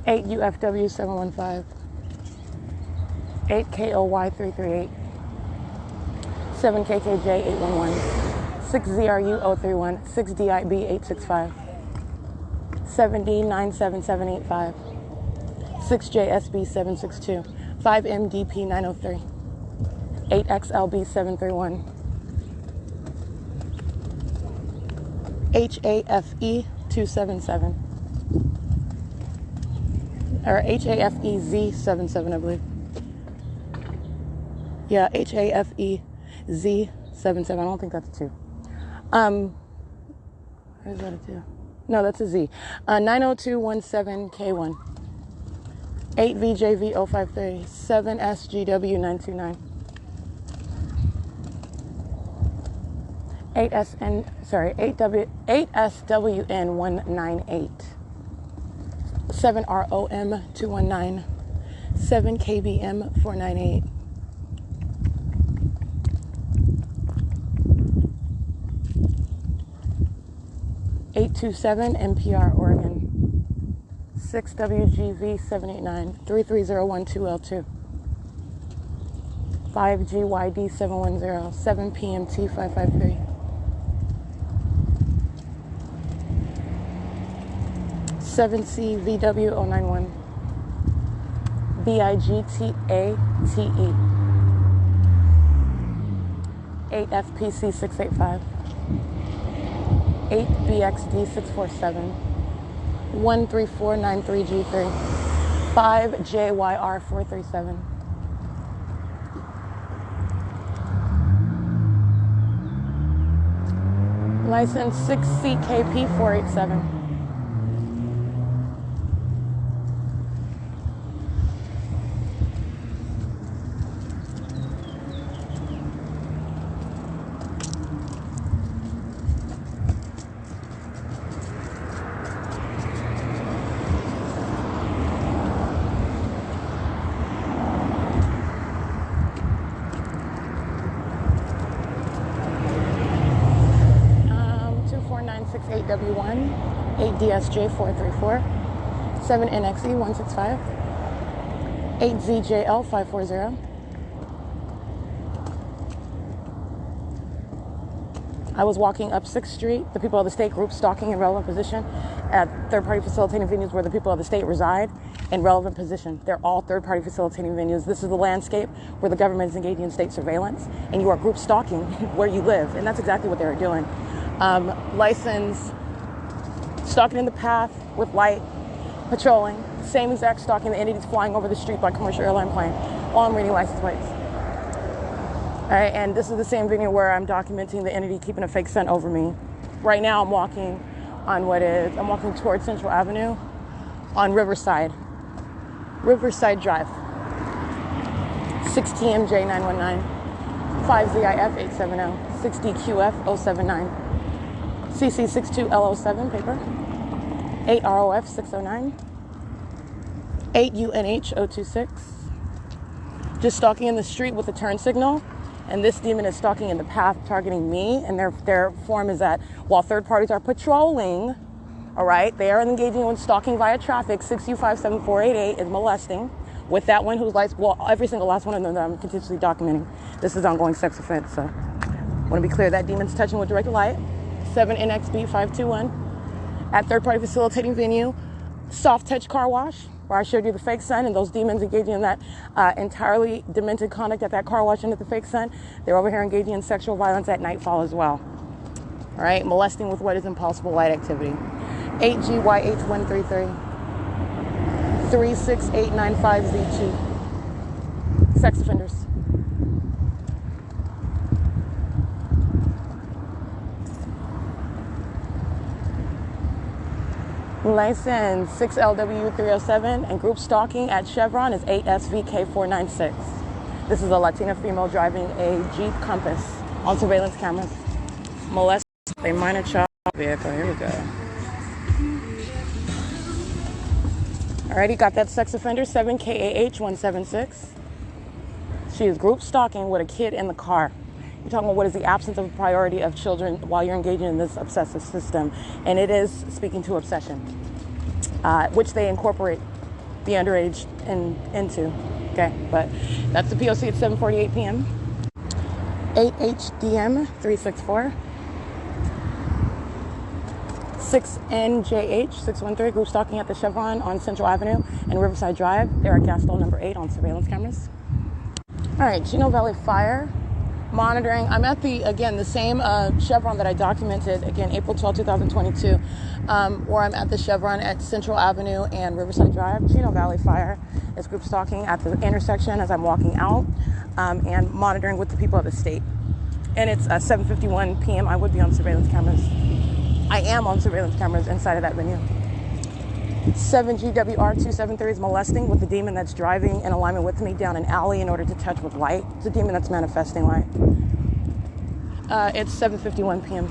8UFW715, 8KOY338, 7KKJ811, 6ZRU031, 6DIB865, 7D97785, 6JSB762, 5MDP903, 8XLB731, HAFE277, or HAFEZ77, I believe. Yeah, HAFEZ77. I don't think that's a 2. Or is that a 2? No, that's a Z. 90217K1. 8VJV053. 7SGW929. 8SWN198. 7ROM219. 7KBM498. 827 NPR, Oregon. 6WGV789. 33012L2. 5GYD710. 7PMT553. 7CVW091. BIGTATE. 8FPC685. 8BXD647. 13493G3. 5JYR437. License 6CKP487. W1, 8DSJ434, 7NXE165, 8ZJL540. I was walking up 6th Street. The people of the state group stalking in relevant position at third-party facilitating venues where the people of the state reside in relevant position. They're all third-party facilitating venues. This is the landscape where the government is engaging in state surveillance, and you are group stalking where you live, and that's exactly what they're doing. License, stalking in the path with light, patrolling, same exact stalking the entities flying over the street by commercial airline plane. All I'm reading license plates. All right, and this is the same video where I'm documenting the entity keeping a fake sun over me. Right now I'm walking on I'm walking towards Central Avenue on Riverside Drive. 6TMJ919, 5ZIF870, 6DQF079. CC62L07 paper, 8ROF609, 8UNH026. Just stalking in the street with a turn signal, and this demon is stalking in the path, targeting me, and their form is that while third parties are patrolling, all right, they are engaging in stalking via traffic. 6U57488 is molesting with that one who's every single last one of them that I'm continuously documenting. This is ongoing sex offense, so I want to be clear that demon's touching with direct light. 7NXB521 at third-party facilitating venue, soft touch car wash, where I showed you the fake sun and those demons engaging in that entirely demented conduct at that car wash and at the fake sun. They're over here engaging in sexual violence at nightfall as well. All right, molesting with what is impossible light activity. 8GYH133, 36895Z2, sex offenders. License 6LW307 and group stalking at Chevron is 8SVK496. This is a Latina female driving a Jeep Compass on surveillance cameras. Molest a minor child vehicle. Here we go. Alrighty, got that sex offender 7KAH176. She is group stalking with a kid in the car. You're talking about what is the absence of a priority of children while you're engaging in this obsessive system. And it is speaking to obsession, which they incorporate the underage into. Okay, but that's the P.O.C. at 7:48 p.m. 8HDM364. 6NJH613, group stalking at the Chevron on Central Avenue and Riverside Drive. They're at gas stall number 8 on surveillance cameras. All right, Chino Valley Fire monitoring. I'm at the same Chevron that I documented, again, April 12, 2022, where I'm at the Chevron at Central Avenue and Riverside Drive. Chino Valley Fire is group stalking at the intersection as I'm walking out, and monitoring with the people of the state. And it's 7:51 p.m. I would be on surveillance cameras. I am on surveillance cameras inside of that venue. 7GWR273 is molesting with the demon that's driving in alignment with me down an alley in order to touch with light. It's a demon that's manifesting light. It's 7:51 p.m.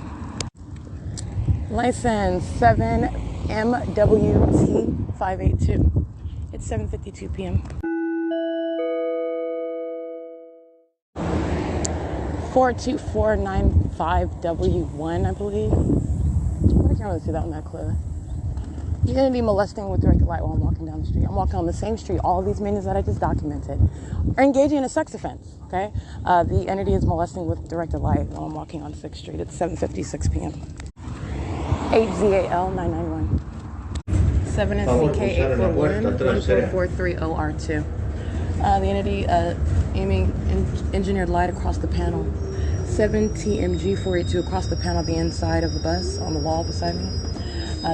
License 7MWT582. It's 7:52 p.m. 42495W1, I believe. I can't really see that one that clearly. You're going to be molesting with directed light while I'm walking down the street. I'm walking on the same street. All of these minions that I just documented are engaging in a sex offense, okay? The entity is molesting with directed light while I'm walking on 6th Street. It's 7:56 p.m. 8ZAL991. 7SCK841-14430R2. The entity aiming engineered light across the panel. 7TMG482 across the panel, the inside of the bus on the wall beside me.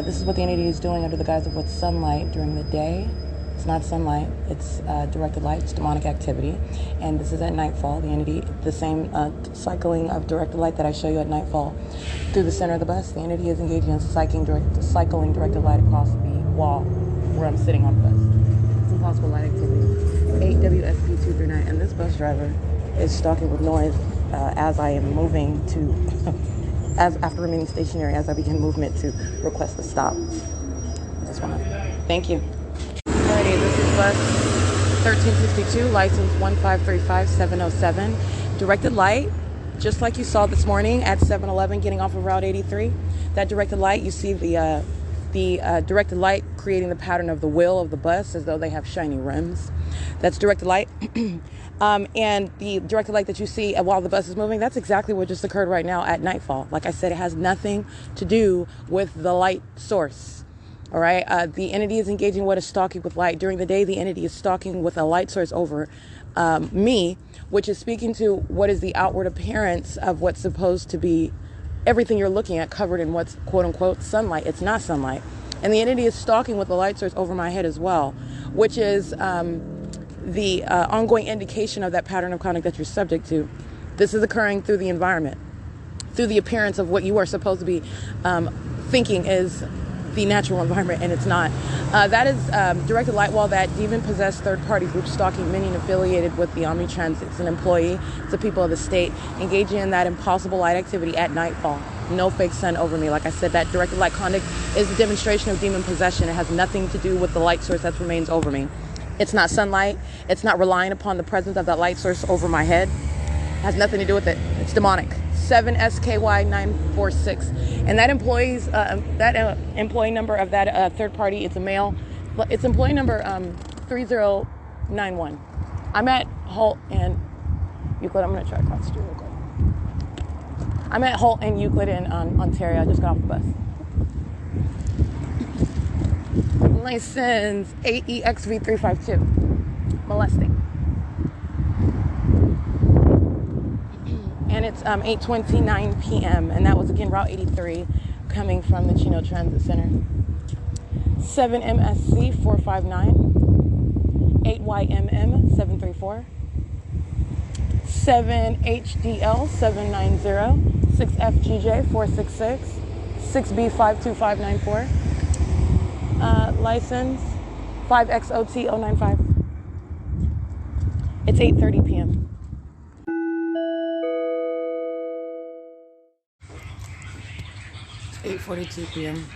This is what the entity is doing under the guise of what's sunlight during the day. It's not sunlight, it's directed light, it's demonic activity. And this is at nightfall. The entity, the same cycling of directed light that I show you at nightfall through the center of the bus. The entity is engaging in cycling directed light across the wall where I'm sitting on the bus. It's impossible light activity. 8WSP239. And this bus driver is stalking with noise as I am moving to... after remaining stationary as I begin movement to request a stop. I just want to thank you. Alrighty, this is bus 1362, license 1535707. Directed light, just like you saw this morning at 7-Eleven getting off of Route 83. That directed light, you see the directed light creating the pattern of the wheel of the bus as though they have shiny rims. That's directed light. And the directed light that you see while the bus is moving, that's exactly what just occurred right now at nightfall. Like I said, it has nothing to do with the light source. All right. The entity is engaging what is stalking with light. During the day, the entity is stalking with a light source over me, which is speaking to what is the outward appearance of what's supposed to be everything you're looking at covered in what's quote unquote sunlight. It's not sunlight. And the entity is stalking with the light source over my head as well, which is the ongoing indication of that pattern of conduct that you're subject to. This is occurring through the environment, through the appearance of what you are supposed to be thinking is the natural environment, and it's not. That is directed light wall, that demon-possessed third-party group stalking minion affiliated with the Omnitrans. It's an employee. It's the people of the state engaging in that impossible light activity at nightfall. No fake sun over me. Like I said, that directed light conduct is a demonstration of demon possession. It has nothing to do with the light source that remains over me. It's not sunlight. It's not relying upon the presence of that light source over my head. It has nothing to do with it. It's demonic. 7SKY946. And that employee's employee number of that third party, it's a male. It's employee number 3091. I'm at Holt and Euclid. I'm going to try to cross the street real quick. I'm at Holt and Euclid in Ontario. I just got off the bus. License 8EXV352. Molesting. And it's 8:29 p.m. And that was again Route 83 coming from the Chino Transit Center. 7MSC459. 8YMM734. 7HDL790. 6FGJ466. 6B52594. License 5XOT095. It's 8:30 p.m. It's 8:42 p.m.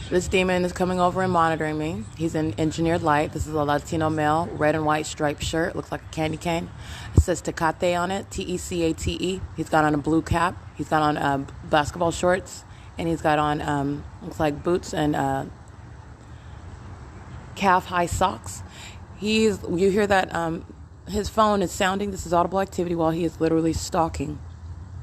This demon is coming over and monitoring me. He's in engineered light. This is a Latino male, red and white striped shirt. Looks like a candy cane. It says Tecate on it, Tecate. He's got on a blue cap. He's got on basketball shorts. And he's got on, looks like boots and calf-high socks. You hear that his phone is sounding. This is audible activity while he is literally stalking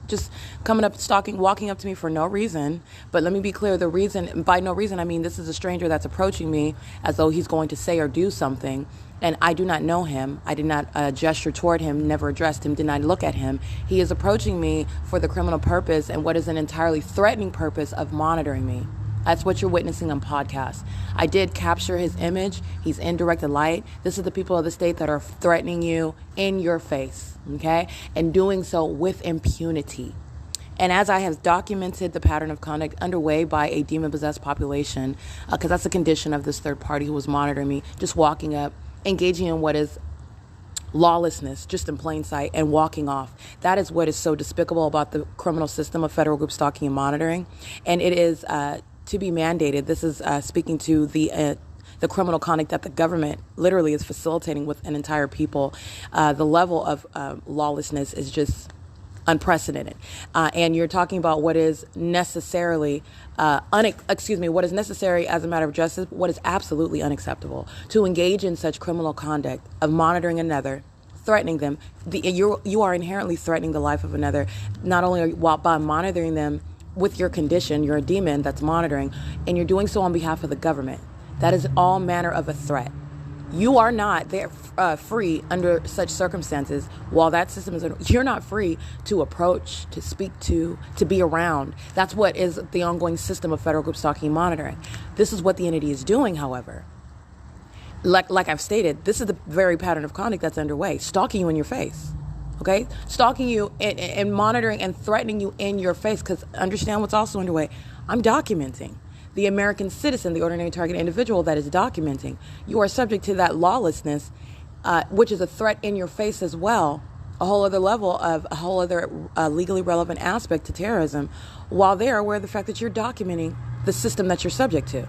just coming up, stalking, walking up to me for no reason. But let me be clear, the reason, by no reason, I mean this is a stranger that's approaching me as though he's going to say or do something, and I do not know him. I did not gesture toward him, never addressed him, did not look at him. He is approaching me for the criminal purpose and what is an entirely threatening purpose of monitoring me. That's what you're witnessing on podcast. I did capture his image. He's in direct light. This is the people of the state that are threatening you in your face, okay? And doing so with impunity. And as I have documented the pattern of conduct underway by a demon-possessed population, because that's a condition of this third party who was monitoring me, just walking up, engaging in what is lawlessness, just in plain sight, and walking off. That is what is so despicable about the criminal system of federal group stalking and monitoring. And it is to be mandated. This is speaking to the criminal conduct that the government literally is facilitating with an entire people. The level of lawlessness is just unprecedented. And you're talking about what is necessarily, what is necessary as a matter of justice, what is absolutely unacceptable. To engage in such criminal conduct of monitoring another, threatening them, you are inherently threatening the life of another, not only by monitoring them with your condition. You're a demon that's monitoring, and you're doing so on behalf of the government. That is all manner of a threat. You are not there free under such circumstances. While that system is, you're not free to approach, to speak to be around. That's what is the ongoing system of federal group stalking and monitoring. This is what the entity is doing, however. Like I've stated, this is the very pattern of conduct that's underway. Stalking you in your face. Okay? Stalking you and monitoring and threatening you in your face. Because understand what's also underway. I'm documenting. The American citizen, the ordinary target individual that is documenting. You are subject to that lawlessness, which is a threat in your face as well. A whole other legally relevant aspect to terrorism, while they're aware of the fact that you're documenting the system that you're subject to.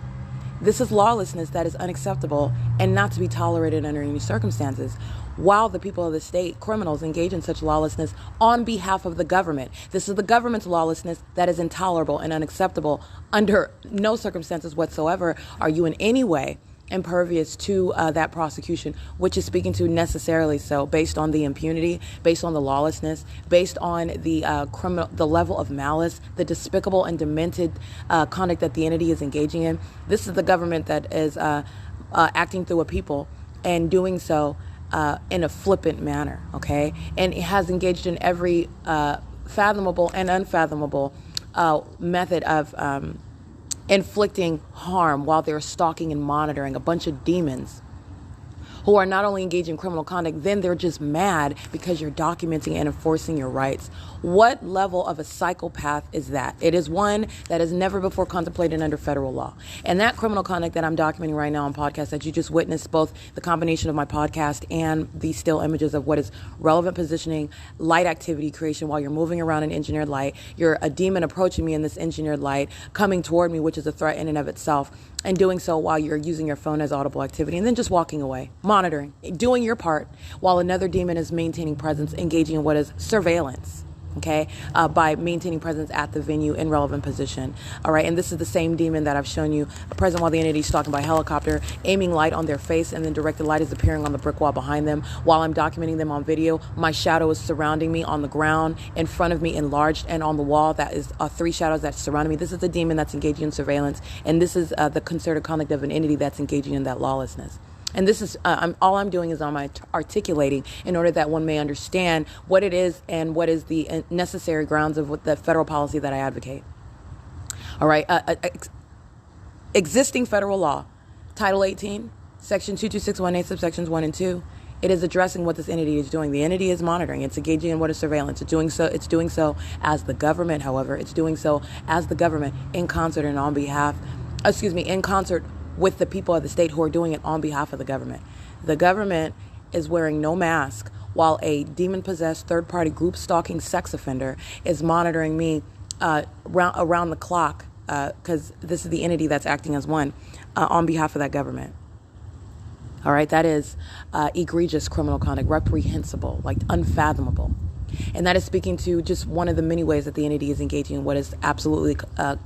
This is lawlessness that is unacceptable and not to be tolerated under any circumstances. While the people of the state, criminals, engage in such lawlessness on behalf of the government. This is the government's lawlessness that is intolerable and unacceptable. Under no circumstances whatsoever are you in any way impervious to that prosecution, which is speaking to necessarily so based on the impunity, based on the lawlessness, based on the the level of malice, the despicable and demented conduct that the entity is engaging in. This is the government that is acting through a people and doing so in a flippant manner, okay? And it has engaged in every fathomable and unfathomable method of inflicting harm while they're stalking and monitoring a bunch of demons who are not only engaging in criminal conduct, then they're just mad because you're documenting and enforcing your rights. What level of a psychopath is that? It is one that has never before contemplated under federal law. And that criminal conduct that I'm documenting right now on podcast that you just witnessed, both the combination of my podcast and the still images of what is relevant positioning, light activity creation while you're moving around in engineered light. You're a demon approaching me in this engineered light, coming toward me, which is a threat in and of itself, and doing so while you're using your phone as audible activity, and then just walking away, monitoring, doing your part while another demon is maintaining presence, engaging in what is surveillance, okay, by maintaining presence at the venue in relevant position. All right, and this is the same demon that I've shown you present while the entity is stalking by helicopter, aiming light on their face, and then directed light is appearing on the brick wall behind them. While I'm documenting them on video, my shadow is surrounding me on the ground, in front of me enlarged, and on the wall that is 3 shadows that surround me. This is the demon that's engaging in surveillance, and this is the concerted conduct of an entity that's engaging in that lawlessness. And this is, all I'm doing is articulating in order that one may understand what it is and what is the necessary grounds of what the federal policy that I advocate. All right. Existing federal law, Title 18, Section 22618, subsections 1 and 2. It is addressing what this entity is doing. The entity is monitoring. It's engaging in what is surveillance. It's doing so as the government, however. It's doing so as the government in concert and on behalf, in concert with the people of the state who are doing it on behalf of the government. The government is wearing no mask while a demon-possessed third-party group stalking sex offender is monitoring me around the clock, because this is the entity that's acting as one on behalf of that government. All right, that is egregious criminal conduct, reprehensible, like unfathomable. And that is speaking to just one of the many ways that the entity is engaging in what is absolutely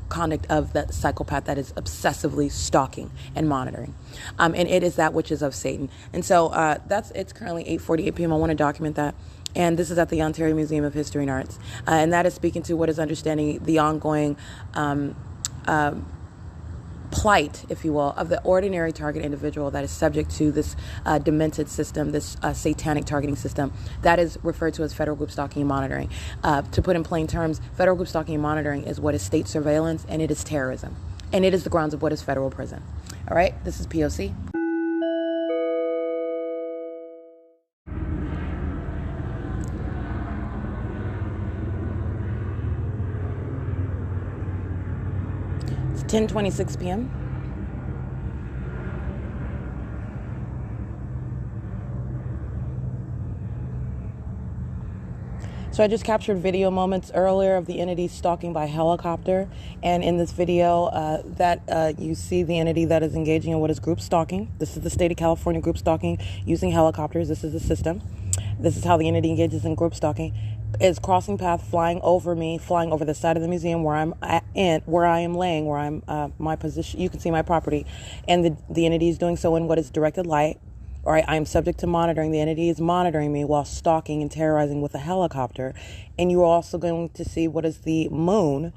conduct of that psychopath that is obsessively stalking and monitoring. And it is that which is of Satan. And so it's currently 8:48 p.m. I want to document that. And this is at the Ontario Museum of History and Arts. And that is speaking to what is understanding the ongoing plight, if you will, of the ordinary target individual that is subject to this demented system, this satanic targeting system that is referred to as federal group stalking and monitoring. To put in plain terms, federal group stalking and monitoring is what is state surveillance, and it is terrorism. And it is the grounds of what is federal prison. All right, this is P.O.C. It's 10:26 p.m. So I just captured video moments earlier of the entity stalking by helicopter. And in this video, you see the entity that is engaging in what is group stalking. This is the state of California group stalking using helicopters. This is the system. This is how the entity engages in group stalking. Is crossing path, flying over me, flying over the side of the museum where I'm where I am laying, where I'm my position. You can see my property, and the entity is doing so in what is directed light. All right, I am subject to monitoring. The entity is monitoring me while stalking and terrorizing with a helicopter. And you are also going to see what is the moon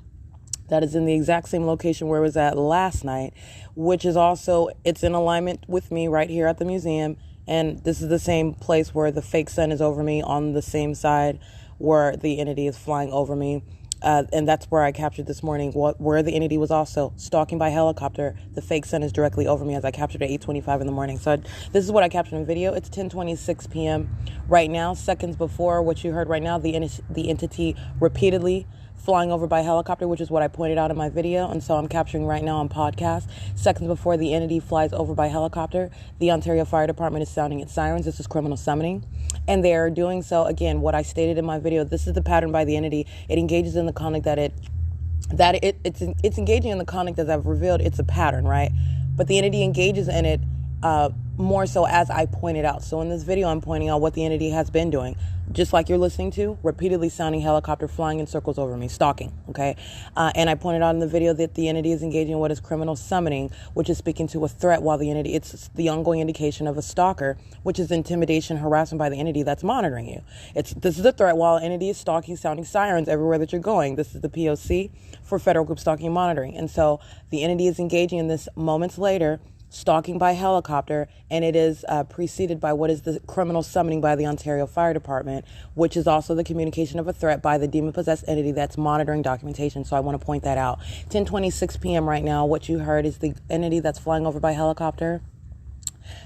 that is in the exact same location where it was at last night, which is also, it's in alignment with me right here at the museum. And this is the same place where the fake sun is over me, on the same side where the entity is flying over me. And that's where I captured this morning, where the entity was also stalking by helicopter. The fake sun is directly over me as I captured at 8:25 in the morning. So this is what I captured in video. It's 10:26 p.m. right now, seconds before what you heard right now, the entity repeatedly flying over by helicopter, which is what I pointed out in my video. And so I'm capturing right now on podcast. Seconds before the entity flies over by helicopter, the Ontario Fire Department is sounding its sirens. This is criminal summoning. And they are doing so, again, what I stated in my video. This is the pattern by the entity. It engages in the conduct it's engaging in the conduct as I've revealed. It's a pattern, right? But the entity engages in it more so as I pointed out. So in this video, I'm pointing out what the entity has been doing. Just like you're listening to, repeatedly sounding helicopter, flying in circles over me, stalking, okay? And I pointed out in the video that the entity is engaging in what is criminal summoning, which is speaking to a threat while the entity, it's the ongoing indication of a stalker, which is intimidation, harassment by the entity that's monitoring you. This is a threat while entity is stalking, sounding sirens everywhere that you're going. This is the P.O.C. for federal group stalking and monitoring. And so the entity is engaging in this moments later, stalking by helicopter, and it is preceded by what is the criminal summoning by the Ontario Fire Department, which is also the communication of a threat by the demon-possessed entity that's monitoring documentation. So I want to point that out. 10:26 p.m. right now, what you heard is the entity that's flying over by helicopter.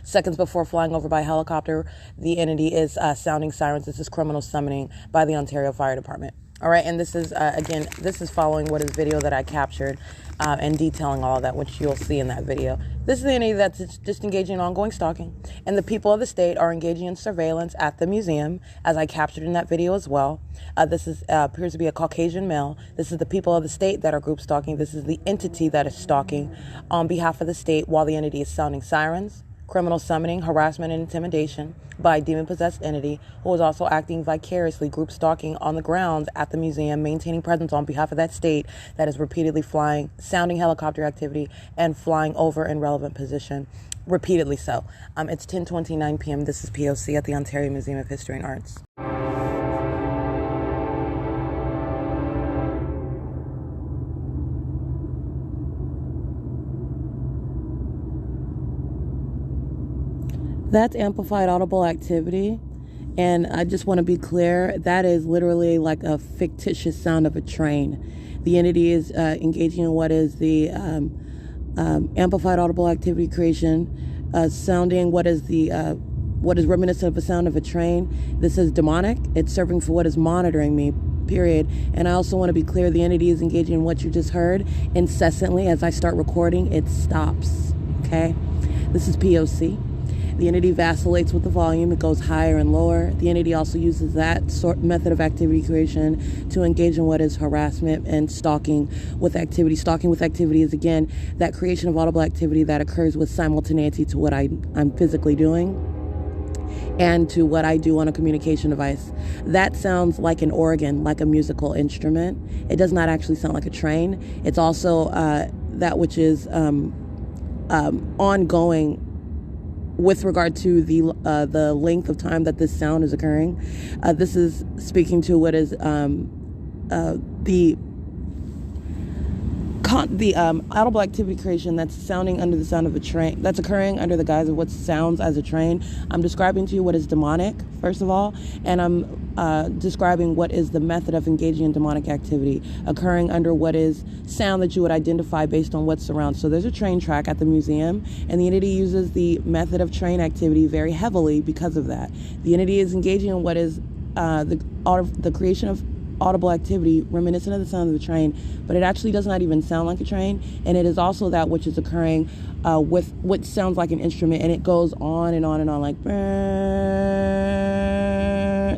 Seconds before flying over by helicopter, the entity is sounding sirens. This is criminal summoning by the Ontario Fire Department. All right, and this is, again, this is following what is video that I captured and detailing all of that, which you'll see in that video. This is the entity that's just engaging in ongoing stalking, and the people of the state are engaging in surveillance at the museum, as I captured in that video as well. This is appears to be a Caucasian male. This is the people of the state that are group stalking. This is the entity that is stalking on behalf of the state while the entity is sounding sirens, criminal summoning, harassment, and intimidation by a demon-possessed entity who is also acting vicariously, group stalking on the grounds at the museum, maintaining presence on behalf of that state that is repeatedly flying, sounding helicopter activity, and flying over in relevant position, repeatedly so. It's 10:29 p.m. This is P.O.C. at the Ontario Museum of History and Arts. That's amplified audible activity. And I just want to be clear, that is literally like a fictitious sound of a train. The entity is engaging in what is the amplified audible activity creation, sounding what is reminiscent of a sound of a train. This is demonic. It's serving for what is monitoring me, period. And I also want to be clear, the entity is engaging in what you just heard incessantly. As I start recording, it stops, okay? This is P.O.C. The entity vacillates with the volume. It goes higher and lower. The entity also uses that method of activity creation to engage in what is harassment and stalking with activity. Stalking with activity is, again, that creation of audible activity that occurs with simultaneity to what I'm physically doing and to what I do on a communication device. That sounds like an organ, like a musical instrument. It does not actually sound like a train. It's also that which is ongoing with regard to the length of time that this sound is occurring. This is speaking to what is the audible activity creation that's sounding under the sound of a train, that's occurring under the guise of what sounds as a train. I'm describing to you what is demonic, first of all, and I'm describing what is the method of engaging in demonic activity occurring under what is sound that you would identify based on what surrounds. So there's a train track at the museum, and the entity uses the method of train activity very heavily because of that. The entity is engaging in what is the creation of audible activity reminiscent of the sound of the train, but it actually does not even sound like a train, and it is also that which is occurring with what sounds like an instrument, and it goes on and on and on, like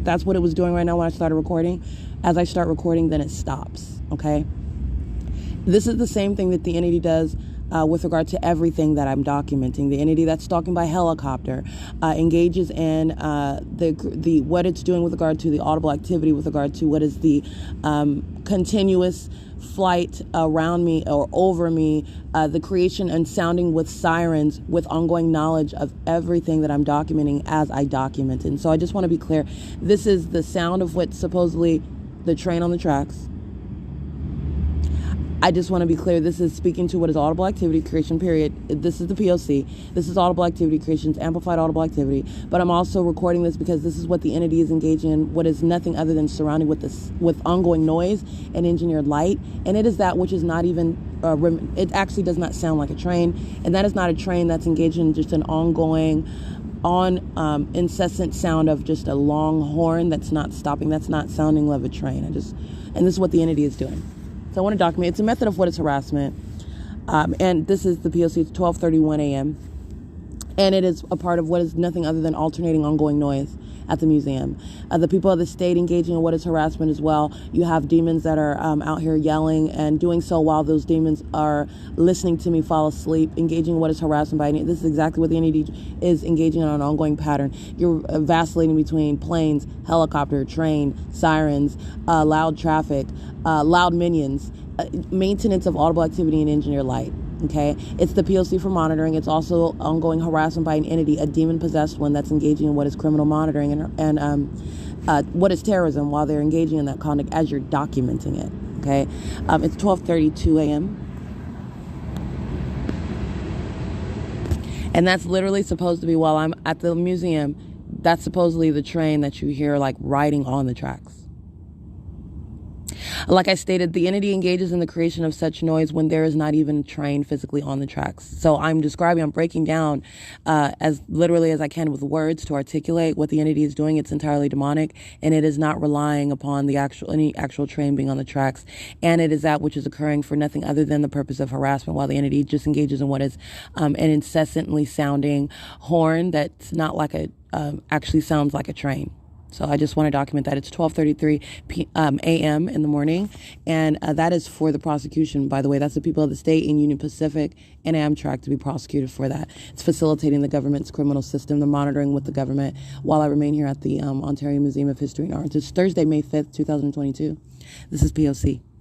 that's what it was doing right now when I started recording. As I start recording, then it stops. Okay, this is the same thing that the entity does with regard to everything that I'm documenting. The entity that's stalking by helicopter engages in the what it's doing with regard to the audible activity, with regard to what is the continuous flight around me or over me, the creation and sounding with sirens, with ongoing knowledge of everything that I'm documenting as I document it. And so I just want to be clear, this is the sound of what's supposedly the train on the tracks. I just want to be clear, this is speaking to what is audible activity creation, period. This is the P.O.C. This is audible activity creations, amplified audible activity. But I'm also recording this because this is what the entity is engaging in, what is nothing other than surrounding with ongoing noise and engineered light. And it is that which is not even, it actually does not sound like a train. And that is not a train that's engaged in just an ongoing, incessant sound of just a long horn that's not stopping. That's not sounding like a train. And this is what the entity is doing. So I want to document. It's a method of what is harassment. And this is the P.O.C. It's 12:31 a.m. And it is a part of what is nothing other than alternating ongoing noise at the museum. The people of the state engaging in what is harassment as well. You have demons that are out here yelling and doing so while those demons are listening to me fall asleep, engaging in what is harassment by any. This is exactly what the entity is engaging in on an ongoing pattern. You're vacillating between planes, helicopter, train, sirens, loud traffic, loud minions, maintenance of audible activity and engineered light. Okay, it's the P.O.C. for monitoring. It's also ongoing harassment by an entity, a demon-possessed one that's engaging in what is criminal monitoring and what is terrorism while they're engaging in that conduct as you're documenting it. Okay, it's 12:32 a.m. And that's literally supposed to be while I'm at the museum. That's supposedly the train that you hear like riding on the tracks. Like I stated, the entity engages in the creation of such noise when there is not even a train physically on the tracks. So I'm breaking down as literally as I can with words to articulate what the entity is doing. It's entirely demonic, and it is not relying upon any actual train being on the tracks. And it is that which is occurring for nothing other than the purpose of harassment, while the entity just engages in what is an incessantly sounding horn that's not like actually sounds like a train. So I just want to document that. It's 12:33 a.m. in the morning, and that is for the prosecution, by the way. That's the people of the state and Union Pacific and Amtrak to be prosecuted for that. It's facilitating the government's criminal system, the monitoring with the government, while I remain here at the Ontario Museum of History and Arts. It's Thursday, May 5th, 2022. This is P.O.C.